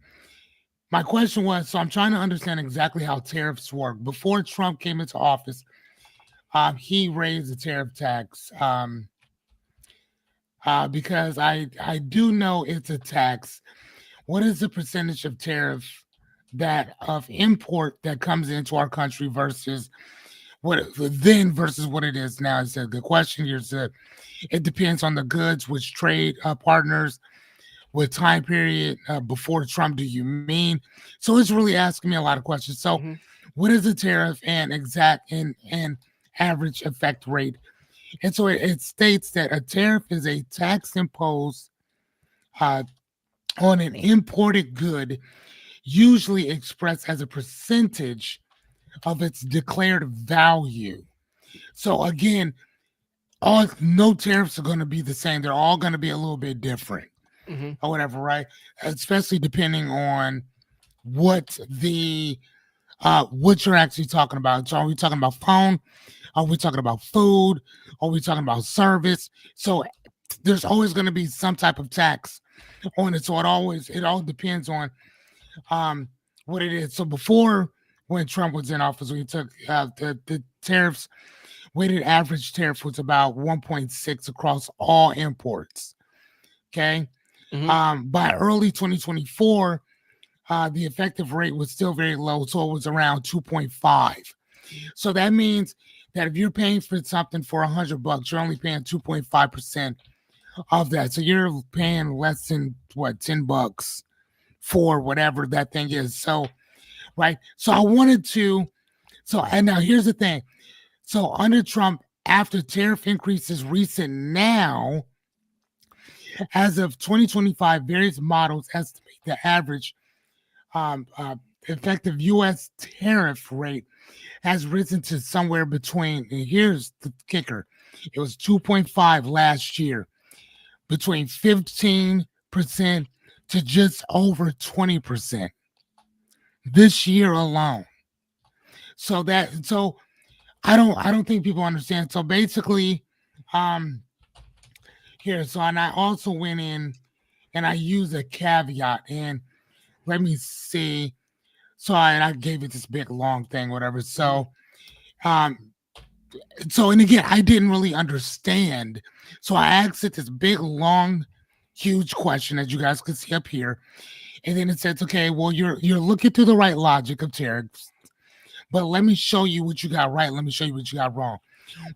My question was, so I'm trying to understand exactly how tariffs work. Before Trump came into office, he raised the tariff tax because I do know it's a tax. What is the percentage of tariff of import that comes into our country versus what it is now? It's a good question. It depends on the goods, which trade partners, what time period before Trump do you mean? So it's really asking me a lot of questions. So what is the tariff and exact and average effect rate? And so it states that a tariff is a tax imposed on an imported good, usually expressed as a percentage of its declared value. So again, no tariffs are going to be the same. They're all going to be a little bit different or whatever, right? Especially depending on what what you're actually talking about. So are we talking about phone? Are we talking about food? Are we talking about service? So there's always going to be some type of tax on it. So it all depends on what it is. So before, when Trump was in office, we took the tariffs, weighted average tariff was about 1.6 across all imports. Okay. By early 2024, the effective rate was still very low. So it was around 2.5. So that means that if you're paying for something for $100, you're only paying 2.5% of that. So you're paying less than $10 for whatever that thing is. So, right. So I wanted to, and now here's the thing. So under Trump, after tariff increases recent now, as of 2025, various models estimate the average um, uh, effective U.S. tariff rate has risen to somewhere between, and here's the kicker, it was 2.5 last year, between 15% to just over 20% this year alone. So I don't think people understand. So basically, um, here, so and I also went in and I used a caveat, and let me see. So I gave it this big long thing, whatever. Um, and again, I didn't really understand. So I asked it this big, long, huge question that you guys could see up here. And then it says, okay, well, you're looking through the right logic of tariffs, but let me show you what you got right. Let me show you what you got wrong.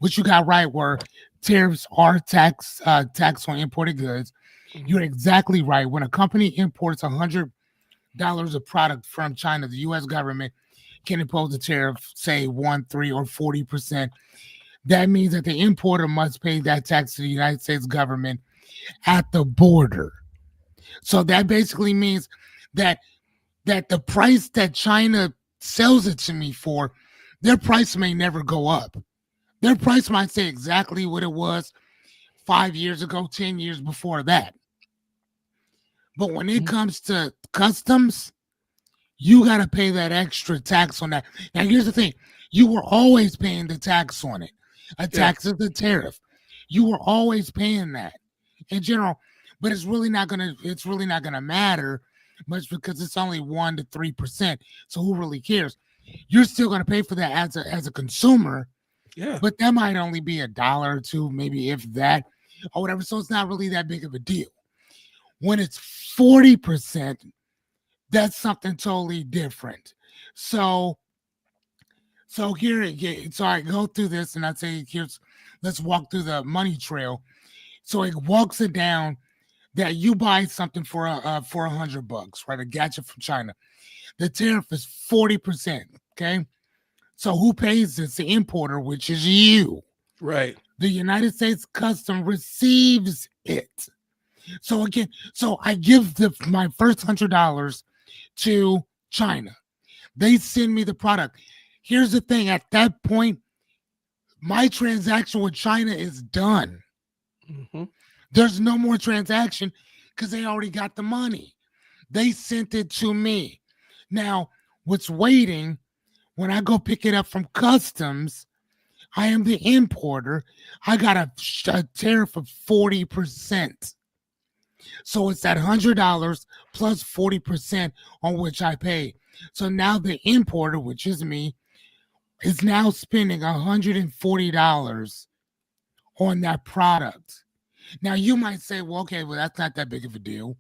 What you got right were tariffs are tax on imported goods. You're exactly right. When a company imports $100 of product from China, the U.S. government can impose a tariff, say 1, 3, or 40%. That means that the importer must pay that tax to the United States government at the border. So that basically means that the price that China sells it to me for, their price may never go up. Their price might say exactly what it was 5 years ago, 10 years before that. But when it comes to customs, you got to pay that extra tax on that. Now, here's the thing. You were always paying the tax on it. A tax is the tariff. You were always paying that in general, but it's really not gonna matter much because it's only 1 to 3%. So who really cares? You're still gonna pay for that as a consumer. Yeah. But that might only be $1 or $2, maybe if that, or whatever. So it's not really that big of a deal. When it's 40%, that's something totally different. So here, so I go through this and I say, let's walk through the money trail. So it walks it down that you buy something for $100, right? A gadget from China. The tariff is 40%. Okay. So who pays this? The importer, which is you. Right. The United States Custom receives it. So again, I give my first $100 to China. They send me the product. Here's the thing. At that point, my transaction with China is done. Mm-hmm. There's no more transaction because they already got the money. They sent it to me. Now, what's waiting, when I go pick it up from customs, I am the importer. I got a tariff of 40%. So it's that $100 plus 40% on which I pay. So now the importer, which is me, is now spending $140 on that product. Now you might say, well, okay, well, that's not that big of a deal.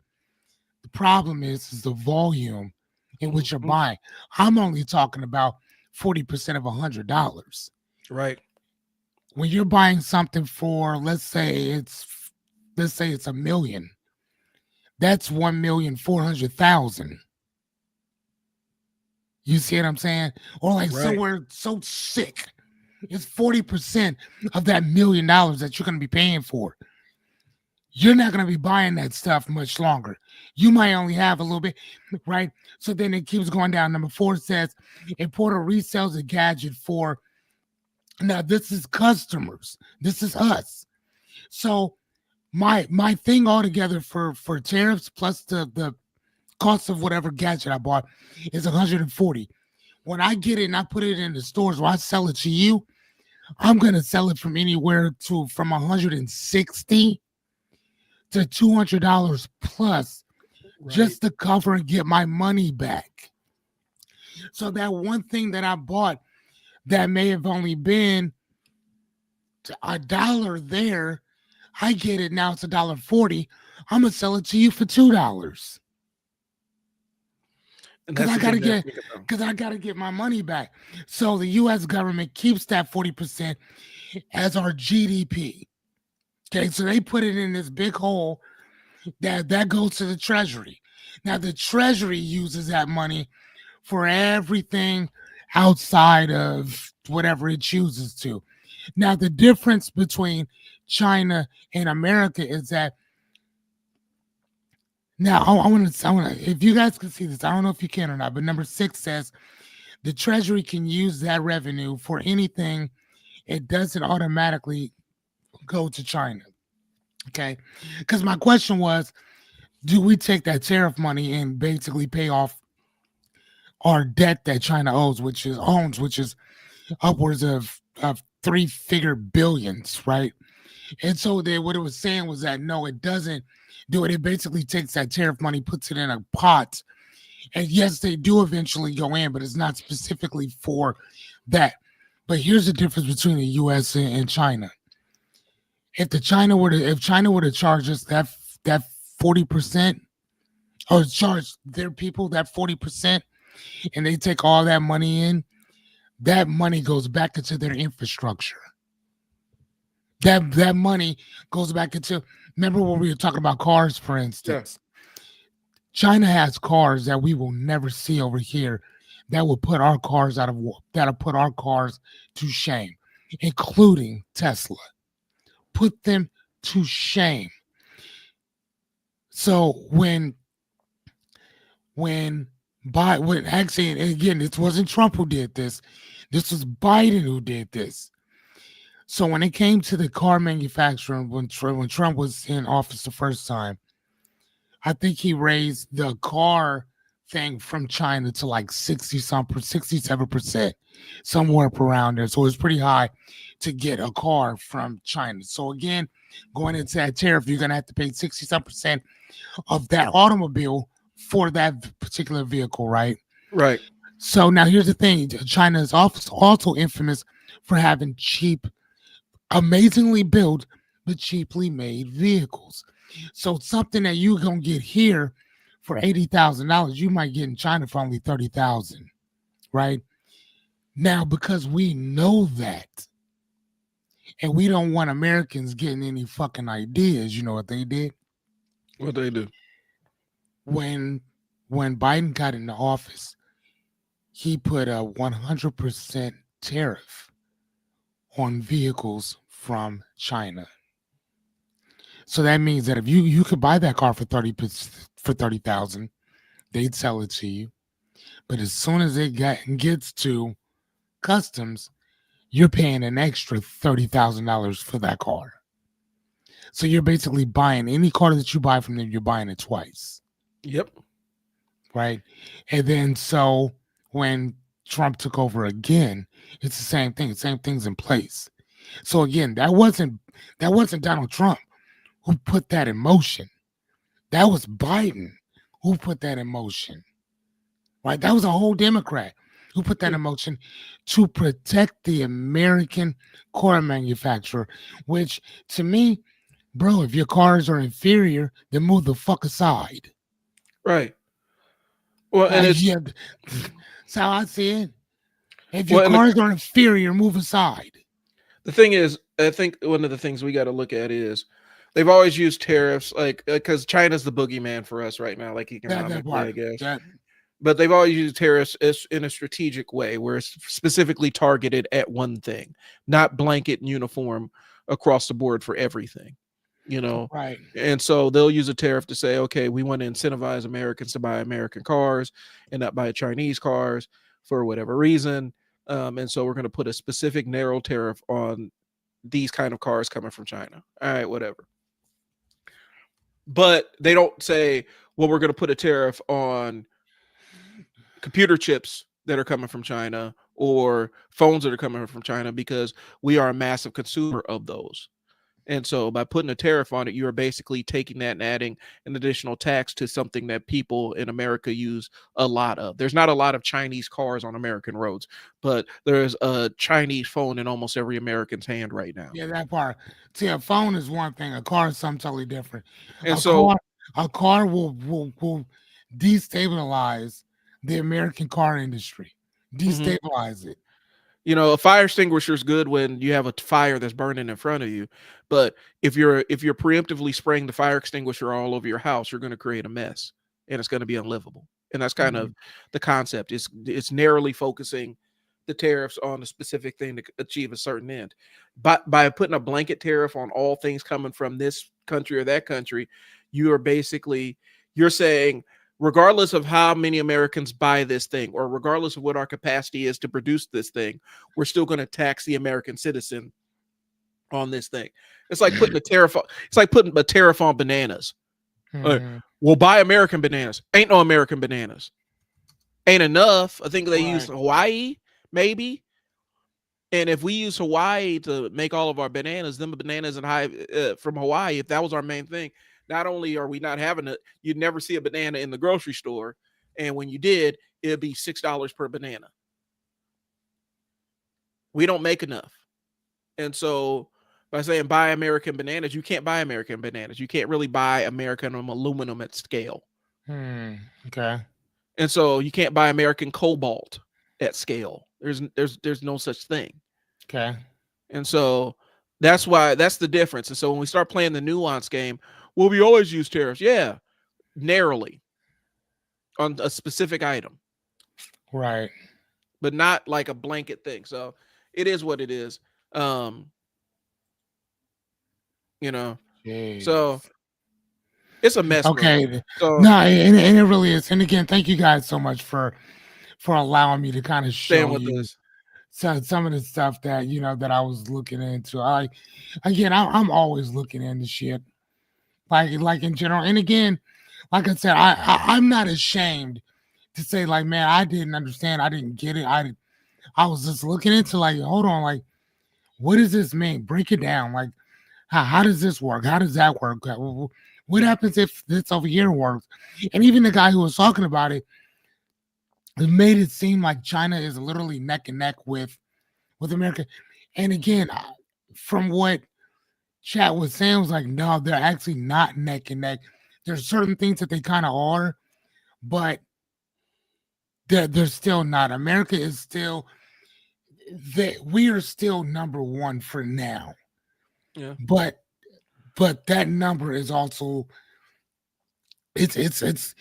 The problem is the volume in which you're buying. I'm only talking about 40% of $100. Right. When you're buying something for, let's say it's $1 million, that's 1,400,000. You see what I'm saying? Or like somewhere so sick, it's 40% of that $1 million that you're going to be paying for. You're not going to be buying that stuff much longer. You might only have a little bit, right? So then it keeps going down. Number 4 says, importer resells a gadget for, now this is customers. This is us. So my thing altogether for tariffs plus the cost of whatever gadget I bought is $140. When I get it and I put it in the stores where I sell it to you, I'm going to sell it from anywhere from $160 to $200 plus, just to cover and get my money back. So that one thing that I bought that may have only been $1 there, I get it now, it's $1.40. I'm gonna sell it to you for $2. Because I gotta get my money back. So the U.S. government keeps that 40% as our GDP. Okay, so they put it in this big hole that goes to the Treasury. Now the Treasury uses that money for everything outside of whatever it chooses to. Now the difference between China and America is that now I want to, if you guys can see this, I don't know if you can or not, but number 6 says the Treasury can use that revenue for anything. It doesn't automatically go to China. Okay. Because my question was, do we take that tariff money and basically pay off our debt that China owns, which is upwards of 3-figure billions, right? And so what it was saying was that no, it doesn't do it. It basically takes that tariff money, puts it in a pot. And yes, they do eventually go in, but it's not specifically for that. But here's the difference between the US and China. If China were to charge us that 40%, or charge their people that 40%, and they take all that money in, that money goes back into their infrastructure. That money goes back into, remember when we were talking about cars, for instance? Yeah. China has cars that we will never see over here that will put our cars that'll put our cars to shame, including Tesla. Put them to shame. So when actually, and again, this wasn't Trump who did this. This was Biden who did this. So when it came to the car manufacturer, when Trump was in office the first time, I think he raised the car thing from China to like 67%, somewhere up around there. So it was pretty high to get a car from China. So again, going into that tariff, you're going to have to pay 67% of that automobile for that particular vehicle, right? Right. So now here's the thing. China is also infamous for having cheap, amazingly built, but cheaply made vehicles. So something that you're going to get here for $80,000, you might get in China for only $30,000, right? Now, because we know that, and we don't want Americans getting any fucking ideas, you know what they did? What they do? When Biden got into office, he put a 100% tariff on vehicles from China. So that means that if you could buy that car for $30,000, they'd sell it to you. But as soon as it gets to customs, you're paying an extra $30,000 for that car. So you're basically buying any car that you buy from them, you're buying it twice. Yep. Right. And then so when Trump took over again, it's the same thing. The same thing's in place. So again, that wasn't Donald Trump who put that in motion. That was Biden who put that in motion. Right? That was a whole Democrat who put that in motion to protect the American car manufacturer, which to me, bro, if your cars are inferior, then move the fuck aside. Right. Well, and it's that's how I see it. If your cars are inferior, move aside. The thing is, I think one of the things we got to look at is they've always used tariffs, like because China's the boogeyman for us right now, like economically, I guess. But they've always used tariffs in a strategic way, where it's specifically targeted at one thing, not blanket and uniform across the board for everything. You know, right? And so they'll use a tariff to say, okay, we want to incentivize Americans to buy American cars and not buy Chinese cars for whatever reason. And so we're going to put a specific narrow tariff on these kind of cars coming from China. All right, whatever. But they don't say, well, we're going to put a tariff on computer chips that are coming from China or phones that are coming from China, because we are a massive consumer of those. And so by putting a tariff on it, you are basically taking that and adding an additional tax to something that people in America use a lot of. There's not a lot of Chinese cars on American roads, but there's a Chinese phone in almost every American's hand right now. Yeah, that part. See, a phone is one thing. A car is something totally different. And a car will destabilize the American car industry. Destabilize it. You know, a fire extinguisher is good when you have a fire that's burning in front of you, but if you're preemptively spraying the fire extinguisher all over your house, you're going to create a mess. and it's going to be unlivable. And that's kind of the concept. It's narrowly focusing the tariffs on a specific thing to achieve a certain end. But by putting a blanket tariff on all things coming from this country or that country, you're saying, regardless of how many Americans buy this thing, or regardless of what our capacity is to produce this thing, we're still going to tax the American citizen on this thing. It's like putting a tariff. It's like putting a tariff on bananas. We'll buy American bananas. Ain't no American bananas. Ain't enough. I think they use Hawaii, maybe. And if we use Hawaii to make all of our bananas, them bananas from Hawaii, if that was our main thing, not only are we not having it, you'd never see a banana in the grocery store. And when you did, it'd be $6 per banana. We don't make enough. And so by saying buy American bananas, you can't buy American bananas. You can't really buy American aluminum at scale. Okay. And so you can't buy American cobalt at scale. There's no such thing. Okay. And so that's the difference. And so when we start playing the nuance game, well, we always use tariffs. Yeah, narrowly on a specific item. Right. But not like a blanket thing. So it is what it is. Jeez. So it's a mess. Okay. So, no, and it really is. And again, thank you guys so much for allowing me to kind of show you some of the stuff that, that I was looking into. I'm always looking into shit like in general. And again, like I said, I'm not ashamed to say, like, man, I didn't understand. I didn't get it. I was just looking into, like, hold on, like, what does this mean? Break it down. Like, how does this work? How does that work? What happens if this over here works? And even the guy who was talking about it made it seem like China is literally neck and neck with America. And again, from what chat was saying, was like, no, they're actually not neck and neck. There's certain things that they kind of are, but they're still not. America is still we are still number one for now. Yeah. But that number is also it's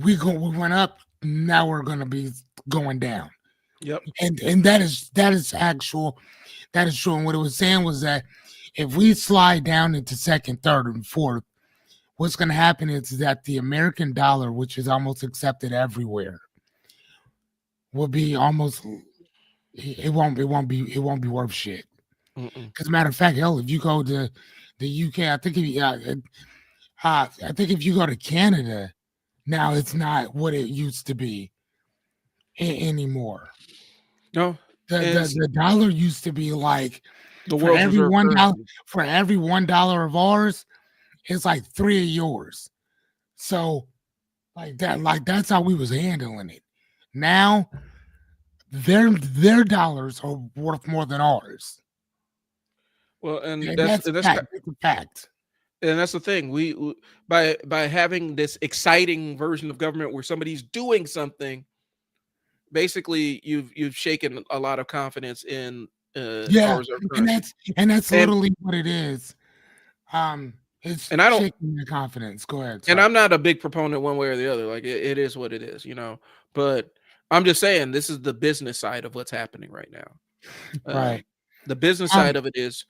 we went up, now we're gonna be going down. Yep. And that is true. And what it was saying was that if we slide down into second, third, and fourth, what's gonna happen is that the American dollar, which is almost accepted everywhere, will be almost it won't be worth shit. As a matter of fact, hell, if you go to the UK, I think if you go to Canada, now it's not what it used to be anymore. No, the dollar used to be like the world for every $1 of ours, it's like 3 of yours. So like that's how we was handling it. Now their dollars are worth more than ours. Well, and that's a fact. And that's the thing. We by having this exciting version of government where somebody's doing something, basically you've shaken a lot of confidence in our reserve currency. And that's literally what it is. It's shaking the confidence. Go ahead. Sorry. And I'm not a big proponent one way or the other. Like it is what it is, But I'm just saying this is the business side of what's happening right now. Right. The business side of it is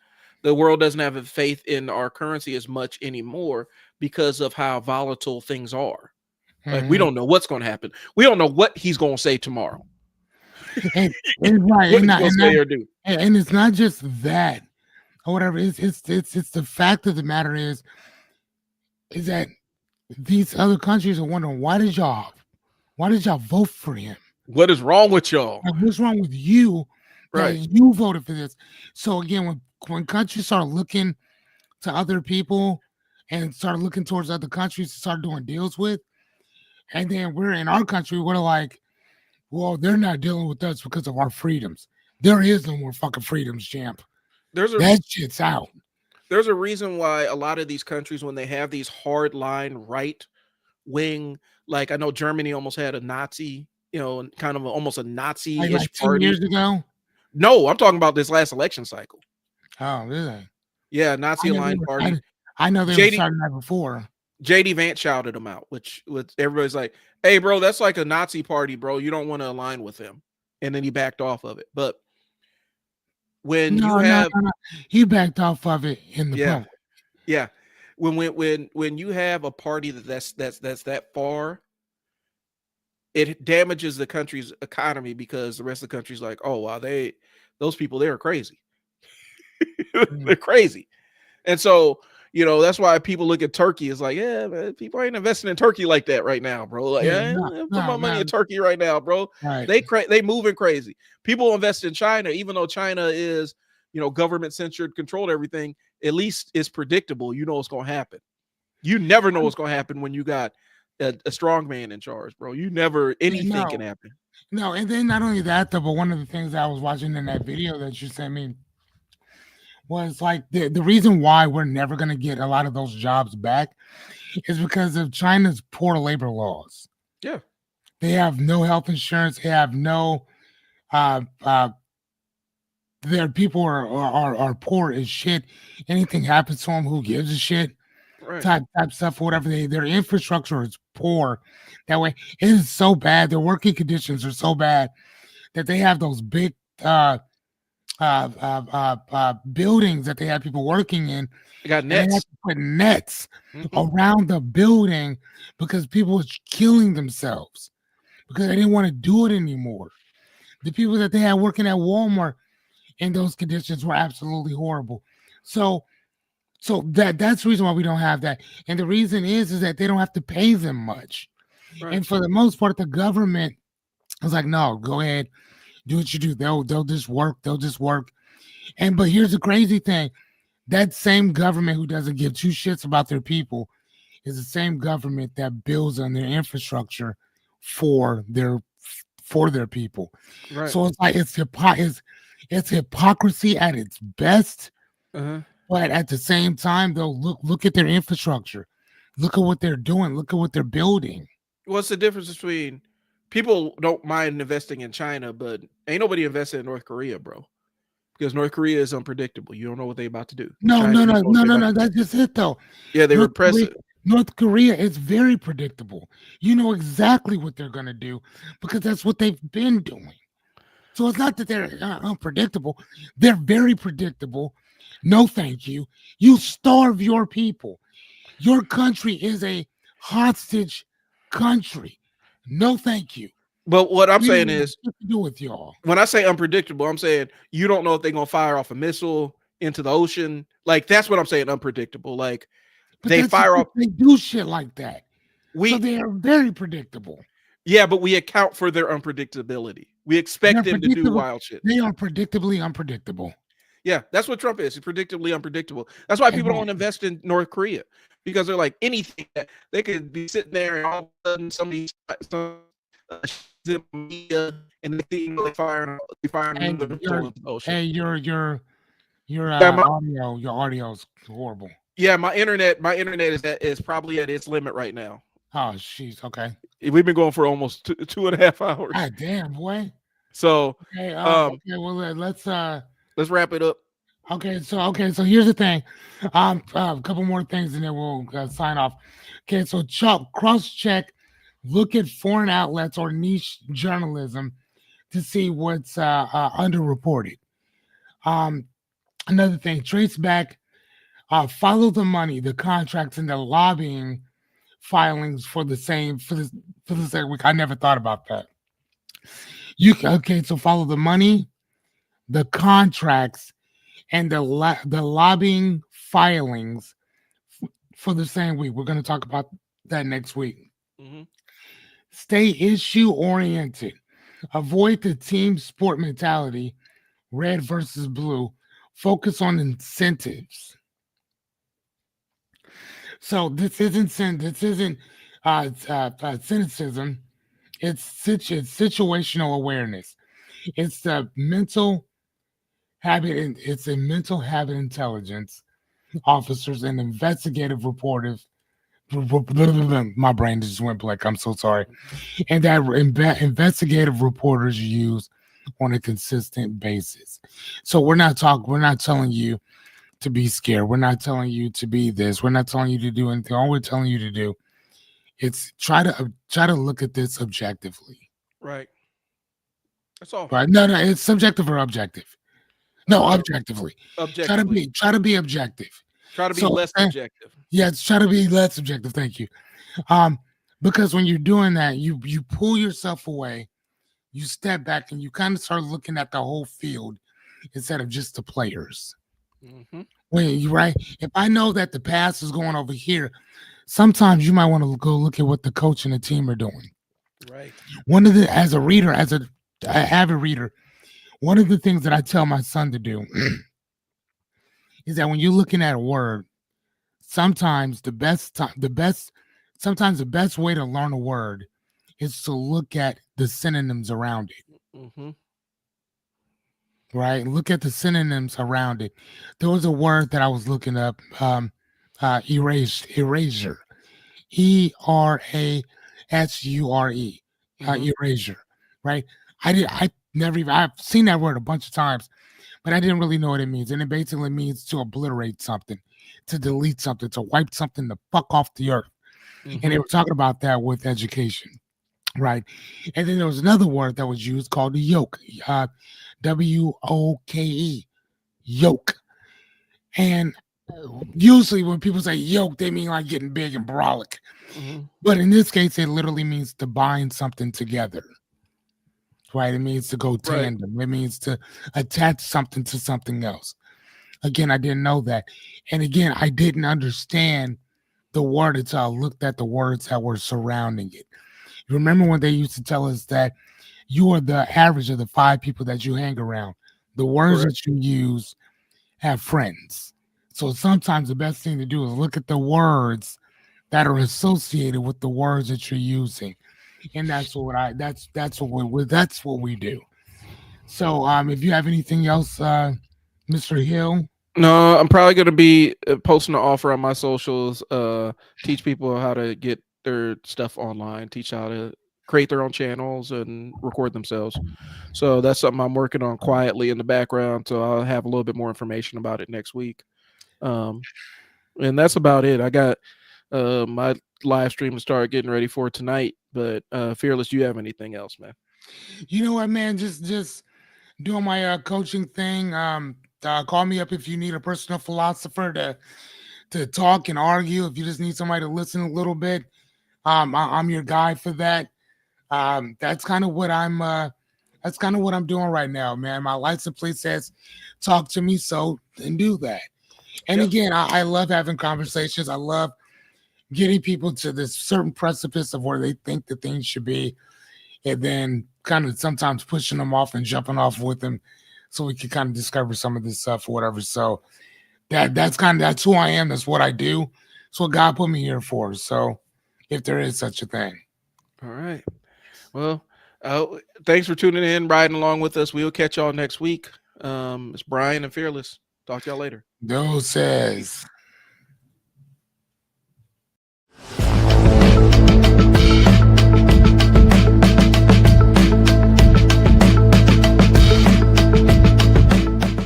the world doesn't have faith in our currency as much anymore because of how volatile things are. Like we don't know what's going to happen. We don't know what he's going to say tomorrow. And it's not just that or whatever. It's the fact of the matter is that these other countries are wondering why did y'all vote for him? What is wrong with y'all? Like, what's wrong with you? Right. You voted for this. So again, when countries start looking to other people and start looking towards other countries to start doing deals with, and then we're in our country, we're like, well, they're not dealing with us because of our freedoms. There is no more fucking freedoms, champ. That shit's out. There's a reason why a lot of these countries, when they have these hard line right wing, like I know Germany almost had a Nazi, kind of almost a Nazi-ish like 2 party. years ago? No, I'm talking about this last election cycle. Oh, really? Yeah, Nazi aligned party. I know they were starting that before. JD Vance shouted him out, which everybody's like, "Hey, bro, that's like a Nazi party, bro. You don't want to align with him." And then he backed off of it. But when you have, No. He backed off of it in the yeah, public. yeah, when you have a party that's that far, it damages the country's economy because the rest of the country's like, "Oh, wow, those people, they are crazy. They're crazy." And so, that's why people look at Turkey as like, yeah, man, people ain't investing in Turkey like that right now, bro. Like, put my money in Turkey right now, bro. Right. They moving crazy. People invest in China, even though China is, government censored, controlled everything. At least it's predictable. You know what's going to happen. You never know what's going to happen when you got a strong man in charge, bro. Anything can happen. No, and then not only that, though, but one of the things I was watching in that video that you sent me was like the reason why we're never going to get a lot of those jobs back is because of China's poor labor laws. Yeah. They have no health insurance. They have no, their people are poor as shit. Anything happens to them, who gives a shit? Right. Type stuff, whatever. Their infrastructure is poor. That way, it is so bad. Their working conditions are so bad that they have those big buildings that they have people working in. They got nets. They have to put nets around the building because people are killing themselves because they didn't want to do it anymore. The people that they had working at Walmart in those conditions were absolutely horrible. So that's the reason why we don't have that. And the reason is that they don't have to pay them much. Right. And for the most part, the government was like, no, go ahead, do what you do. They'll just work. They'll just work. But here's the crazy thing. That same government who doesn't give two shits about their people is the same government that builds on their infrastructure for their people. Right. So it's like it's hypocrisy at its best. Uh-huh. But at the same time, though, look at their infrastructure. Look at what they're doing. Look at what they're building. What's the difference between people don't mind investing in China, but ain't nobody invested in North Korea, bro? Because North Korea is unpredictable. You don't know what they're about to do. No. That's just it, though. Yeah, they repress it. North Korea is very predictable. You know exactly what they're going to do because that's what they've been doing. So it's not that they're unpredictable. They're very predictable. No, thank you. You starve your people. Your country is a hostage country. No, thank you. But what I'm saying is, what to do with y'all? When I say unpredictable, I'm saying you don't know if they're gonna fire off a missile into the ocean. Like that's what I'm saying. Unpredictable. Like they fire off. They do shit like that. So they are very predictable. Yeah, but we account for their unpredictability. We expect them to do wild shit. They are predictably unpredictable. Yeah, that's what Trump is. He's predictably unpredictable. That's why people don't invest in North Korea because they're like anything that they could be sitting there and all of a sudden somebody media and they think they firing the ocean. Hey, your audio is horrible. Yeah, my internet is probably at its limit right now. Oh, jeez. Okay. We've been going for almost 2.5 hours. God damn, boy. So okay, well let's wrap it up. Okay, so here's the thing. A couple more things and then we'll sign off. Okay, so cross-check, look at foreign outlets or niche journalism to see what's underreported. Another thing, trace back, follow the money, the contracts, and the lobbying filings for the same week. I never thought about that. So follow the money, the contracts, and the lobbying filings for the same week. We're going to talk about that next week. Mm-hmm. Stay issue oriented. Avoid the team sport mentality, red versus blue. Focus on incentives. So this isn't cynicism. It's situational awareness. It's the mental habit. It's a mental habit intelligence officers and investigative reporters. My brain just went blank. I'm so sorry. And that investigative reporters use on a consistent basis. So we're not telling you to be scared. We're not telling you to be this. We're not telling you to do anything. All we're telling you to do is try to look at this objectively. Right. That's all. Right? No, it's subjective or objective. No, objectively. Objectively. Try to be objective. Try to be So, less subjective. Yeah, try to be less subjective. Thank you. Because when you're doing that, you pull yourself away, you step back, and you kind of start looking at the whole field instead of just the players. Mm-hmm. When you right, if I know that the pass is going over here, sometimes you might want to go look at what the coach and the team are doing. Right. One of the as a reader, as a avid reader, one of the things that I tell my son to do is that when you're looking at a word, sometimes the best way to learn a word is to look at the synonyms around it. Mm-hmm. Right? Look at the synonyms around it. There was a word that I was looking up, erasure. ERASURE. Erasure. Right? I've seen that word a bunch of times, but I didn't really know what it means. And it basically means to obliterate something, to delete something, to wipe something the fuck off the earth. Mm-hmm. And they were talking about that with education. Right. And then there was another word that was used called the yoke. WOKE. Yoke. And usually when people say yoke, they mean like getting big and brolic. Mm-hmm. But in this case, it literally means to bind something together. Right? It means to go tandem. Right. It means to attach something to something else. Again, I didn't know that. And again, I didn't understand the word until I looked at the words that were surrounding it. You remember when they used to tell us that you are the average of the 5 people that you hang around. The words that you use have friends. So sometimes the best thing to do is look at the words that are associated with the words that you're using. And that's what we do. So if you have anything else, Mr. Hill. No, I'm probably going to be posting an offer on my socials, teach people how to get their stuff online, teach how to create their own channels and record themselves. So that's something I'm working on quietly in the background. So I'll have a little bit more information about it next week. And that's about it. I got my live stream to start getting ready for tonight, but Fearless, do you have anything else, man? You know what, man? Just doing my coaching thing. Call me up if you need a personal philosopher to talk and argue. If you just need somebody to listen a little bit, I'm your guy for that. That's kind of what I'm doing right now, man. My license plate says talk to me, so then do that. And again, I love having conversations. I love getting people to this certain precipice of where they think the things should be, and then kind of sometimes pushing them off and jumping off with them so we can kind of discover some of this stuff or whatever. So that's who I am. That's what I do. That's what God put me here for. So if there is such a thing. All right. Well, thanks for tuning in, riding along with us. We'll catch y'all next week. It's Brian and Fearless. Talk to y'all later. Doses.